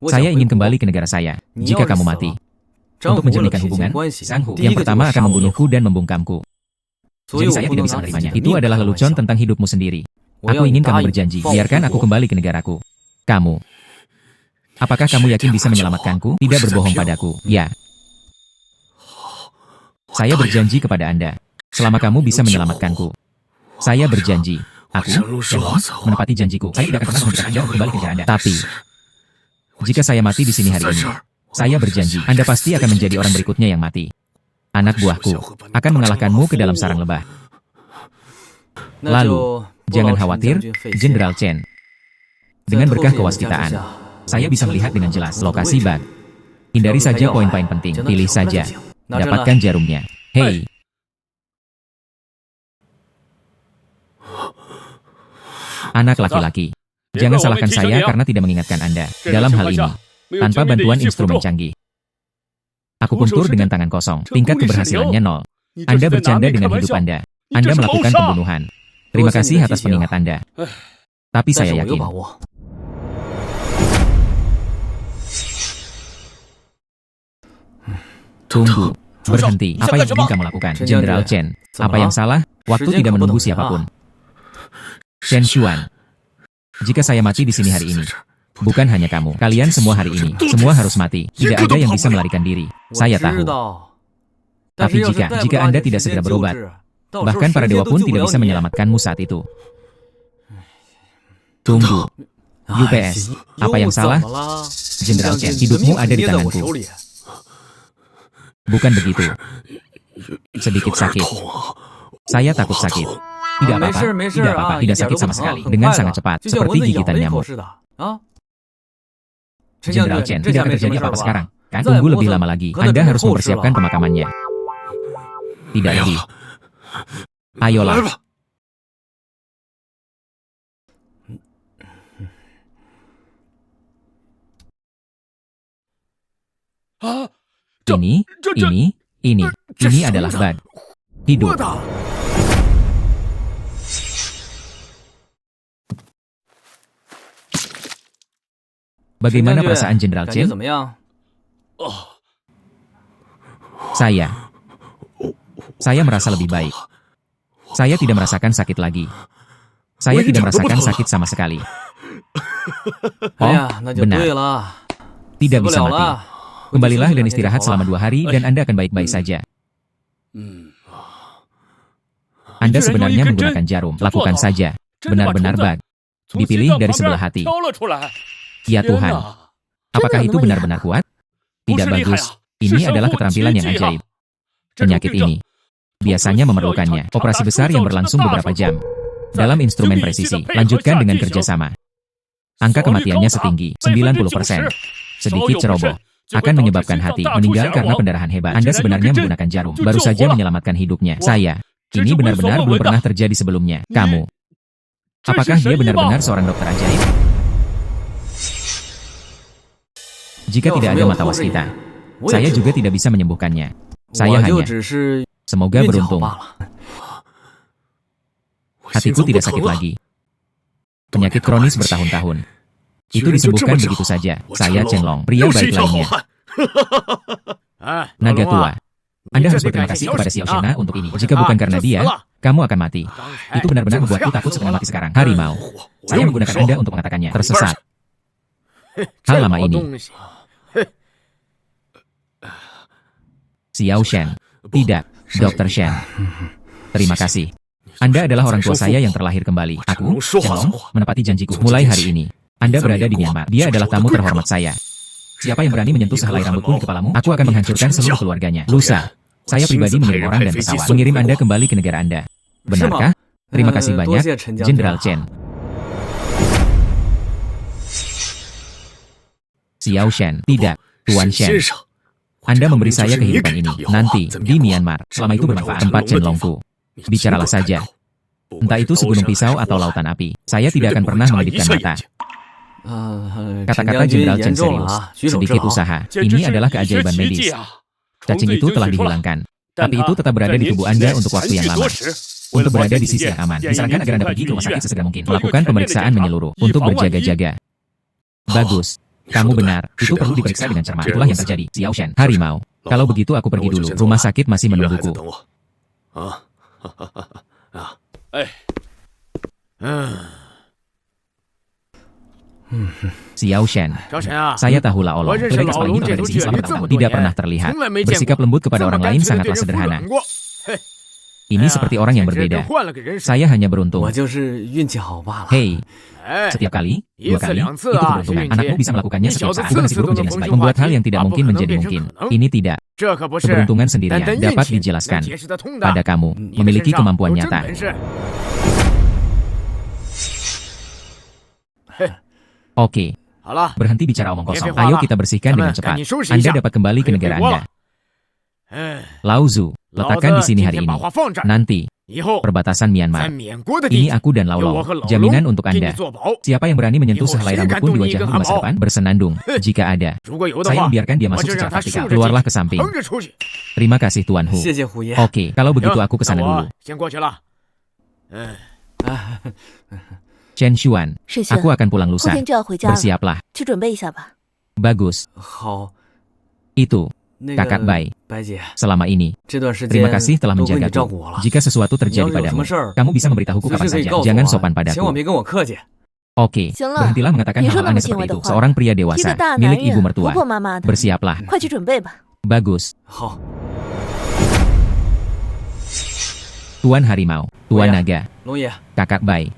Saya ingin kembali ke negara saya. Jika kamu mati, untuk menjernihkan hubungan, Sang Hu yang pertama akan membunuhku dan membungkamku. Jadi saya tidak bisa menerimanya. Itu adalah lelucon tentang hidupmu sendiri. Aku ingin kamu berjanji, biarkan aku kembali ke negaraku. Kamu. Apakah kamu yakin bisa menyelamatkanku? Tidak berbohong padaku. Ya. Saya berjanji kepada Anda. Selama kamu bisa menyelamatkanku. Saya berjanji. Aku menepati janjiku. Saya tidak akan pernah memberikan Anda untuk kembali ke negara Anda. Tapi, jika saya mati di sini hari ini, saya berjanji, Anda pasti akan menjadi orang berikutnya yang mati. Anak buahku akan mengalahkanmu ke dalam sarang lebah. Lalu, jangan khawatir, Jenderal Chen. Dengan berkah kewaskitaan, saya bisa melihat dengan jelas lokasi bug. Hindari saja poin-poin penting. Pilih saja. Dapatkan jarumnya. Hei. Anak laki-laki. Jangan salahkan saya karena tidak mengingatkan Anda. Dalam hal ini, tanpa bantuan instrumen canggih. Aku puntur dengan tangan kosong. Tingkat keberhasilannya 0. Anda bercanda dengan hidup Anda. Anda melakukan pembunuhan. Terima kasih atas pengingat Anda. Tapi saya yakin. Tunggu. Berhenti. Apa yang ingin kamu lakukan? Jenderal Chen. Apa yang salah? Waktu tidak menunggu siapapun. Chen Xuan. Jika saya mati di sini hari ini, bukan hanya kamu. Kalian semua hari ini. Semua harus mati. Tidak ada yang bisa melarikan diri. Saya tahu. Tapi jika Anda tidak segera berobat, bahkan para dewa pun tidak bisa menyelamatkanmu saat itu. Tunggu. UPS. Apa yang salah? Jenderal Chen, hidupmu ada di tanganku. Bukan begitu. Sedikit sakit. Saya takut sakit. Tidak apa-apa. Tidak sakit sama sekali. Dengan sangat cepat, seperti gigitan nyamuk. Jenderal Chen, tidak akan terjadi apa-apa sekarang. Kan? Tunggu lebih lama lagi. Anda harus mempersiapkan pemakamannya. Tidak lebih. Ayolah. Ini adalah bad. Hidup. Bagaimana perasaan Jenderal Chen? Saya merasa lebih baik. Saya tidak merasakan sakit lagi. Saya tidak merasakan sakit sama sekali. Oh, benar. Tidak bisa mati. Kembalilah dan istirahat selama 2 hari dan Anda akan baik-baik saja. Anda sebenarnya menggunakan jarum. Lakukan saja. Benar-benar bug. Dipilih dari sebelah hati. Ya Tuhan. Apakah itu benar-benar kuat? Tidak bagus. Ini adalah keterampilan yang ajaib. Penyakit ini biasanya memerlukannya. Operasi besar yang berlangsung beberapa jam. Dalam instrumen presisi, lanjutkan dengan kerjasama. Angka kematiannya setinggi 90%. Sedikit ceroboh akan menyebabkan hati meninggal karena pendarahan hebat. Anda sebenarnya menggunakan jarum, baru saja menyelamatkan hidupnya. Saya, ini benar-benar belum pernah terjadi sebelumnya. Kamu, apakah dia benar-benar seorang dokter ajaib? Jika tidak ada mata waskita, saya juga tidak bisa menyembuhkannya. Saya hanya, semoga beruntung. Hatiku tidak sakit lagi. Penyakit kronis bertahun-tahun. Itu disembuhkan begitu saja. Saya Chenlong, pria baik lainnya. Naga tua, Anda harus berterima kasih kepada Xiao Shena untuk ini. Jika bukan karena dia, kamu akan mati. Itu benar-benar membuatku takut setengah mati sekarang. Harimau, saya menggunakan Anda untuk mengatakannya. Tersesat. Hal lama ini. Xiao Shen. Tidak, Dr. Shen. Terima kasih. Anda adalah orang tua saya yang terlahir kembali. Aku, Chenlong, menepati janjiku. Mulai hari ini, Anda berada di Myanmar. Dia adalah tamu terhormat saya. Siapa yang berani menyentuh sehelai rambutku di kepalamu, aku akan menghancurkan seluruh keluarganya. Lusa, saya pribadi mengirim orang dan pesawat mengirim Anda kembali ke negara Anda. Benarkah? Terima kasih banyak, Jenderal Chen. Xiao Shen. Tidak, Tuan Shen. Anda memberi saya kehidupan ini. Nanti, di Myanmar, selama itu bermanfaat. Tempat Chenlongku. Bicaralah saja. Entah itu segunung pisau atau lautan api. Saya tidak akan pernah mengedipkan mata. Kata-kata Jenderal Chen serius. Sedikit usaha. Ini adalah keajaiban medis. Cacing itu telah dihilangkan. Tapi itu tetap berada di tubuh Anda untuk waktu yang lama. Untuk berada di sisi yang aman, disarankan agar Anda pergi ke rumah sakit sesegera mungkin. Melakukan pemeriksaan menyeluruh untuk berjaga-jaga. Bagus. Kamu benar. Itu perlu diperiksa dengan cermat. Itulah yang terjadi. Xiao Shen. Harimau. Kalau begitu aku pergi dulu. Rumah sakit masih menungguku. Xiao Shen. Saya tahulah Allah. Lekas paling itu dari sini selama bertahun-tahun. Tidak pernah terlihat. Bersikap lembut kepada orang lain sangatlah sederhana. Ini seperti orang yang berbeda. Saya hanya beruntung. Hei, setiap kali, 2 kali, itu keberuntungan. Anakmu bisa melakukannya setiap saat. Bukan nasi buruk menjadi nasi baik. Membuat hal yang tidak mungkin menjadi mungkin. Ini tidak. Keberuntungan sendirian dapat dijelaskan pada kamu memiliki kemampuan nyata. Oke, berhenti bicara omong kosong. Ayo kita bersihkan dengan cepat. Anda dapat kembali ke negara Anda. Lao Zu, letakkan di sini hari ini. Nanti, perbatasan Myanmar. Ini aku dan Lao Long. Jaminan untuk Anda. Siapa yang berani menyentuh sehelai rambut pun 2 jam di masa depan bersenandung. Jika ada, saya membiarkan dia masuk secara taktikal. Keluarlah ke samping. Terima kasih Tuan Hu. Oke, kalau begitu aku kesana dulu. Chen Xuan, aku akan pulang lusa. Bersiaplah. Bagus. Itu, Kakak Bai. Selama ini, terima kasih telah menjagaku. Jika sesuatu terjadi padamu, kamu bisa memberitahuku kapan saja. Jangan sopan padaku. Oke, berhentilah mengatakan hal aneh seperti itu. Seorang pria dewasa, milik ibu mertua. Bersiaplah. Bagus. Tuan Harimau, Tuan Naga, Kakak Bai,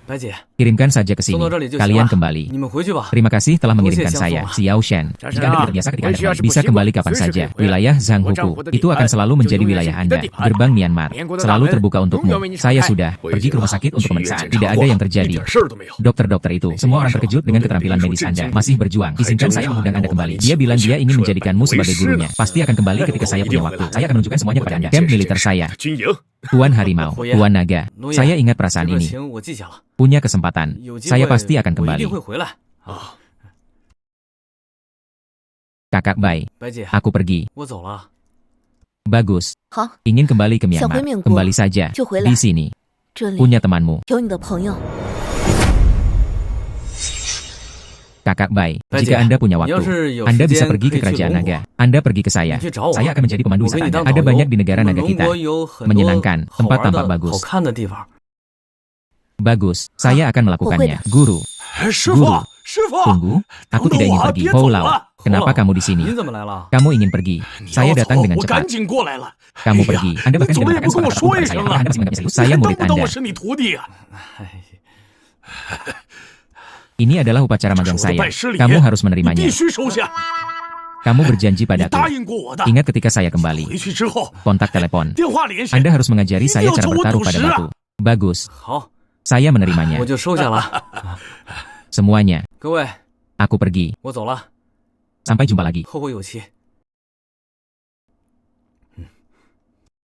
kirimkan saja ke sini. Kalian kembali. Terima kasih telah mengirimkan saya, Xiao Shen. Jika Anda tidak terbiasa ketika Anda kembali, bisa kembali kapan saja. Wilayah Zhanghuku, itu akan selalu menjadi wilayah Anda. Gerbang Myanmar, selalu terbuka untukmu. Saya sudah pergi ke rumah sakit untuk pemeriksaan. Tidak ada yang terjadi. Dokter-dokter itu, semua orang terkejut dengan keterampilan medis Anda. Masih berjuang. Izinkan saya mengundang Anda kembali. Dia bilang dia ingin menjadikanmu sebagai gurunya. Pasti akan kembali ketika saya punya waktu. Saya akan menunjukkan semuanya kepada Anda. Camp militer saya. Tuan Harimau, Tuan Naga, saya ingat perasaan ini. Punya kesempatan, saya pasti akan kembali. Kakak Bai, aku pergi. Bagus. Ingin kembali ke Myanmar, kembali saja. Di sini, punya temanmu. Kakak Bai, jika Anda punya waktu, Anda bisa pergi ke Kerajaan Naga. Anda pergi ke saya. Saya akan menjadi pemandu wisata Anda. Ada banyak di negara naga kita. Menyenangkan, tempat tampak bagus. Bagus, saya akan melakukannya. Guru. Guru. Tunggu, aku tidak ingin pergi. Hou Lao, kenapa kamu di sini? Kamu ingin pergi. Saya datang dengan cepat. Kamu pergi. Anda bahkan tidak mengatakan sepatah kata kepada saya. Apakah Anda masih menganggap serius? Saya murid Anda. Ini adalah upacara magang saya. Kamu harus menerimanya. Kamu berjanji padaku. Ingat ketika saya kembali. Kontak telepon. Anda harus mengajari saya cara bertaruh pada batu. Bagus. Saya menerimanya. 我就收下了。 Semuanya. 各位， Aku pergi. 我走了， Sampai jumpa lagi. 后会有期。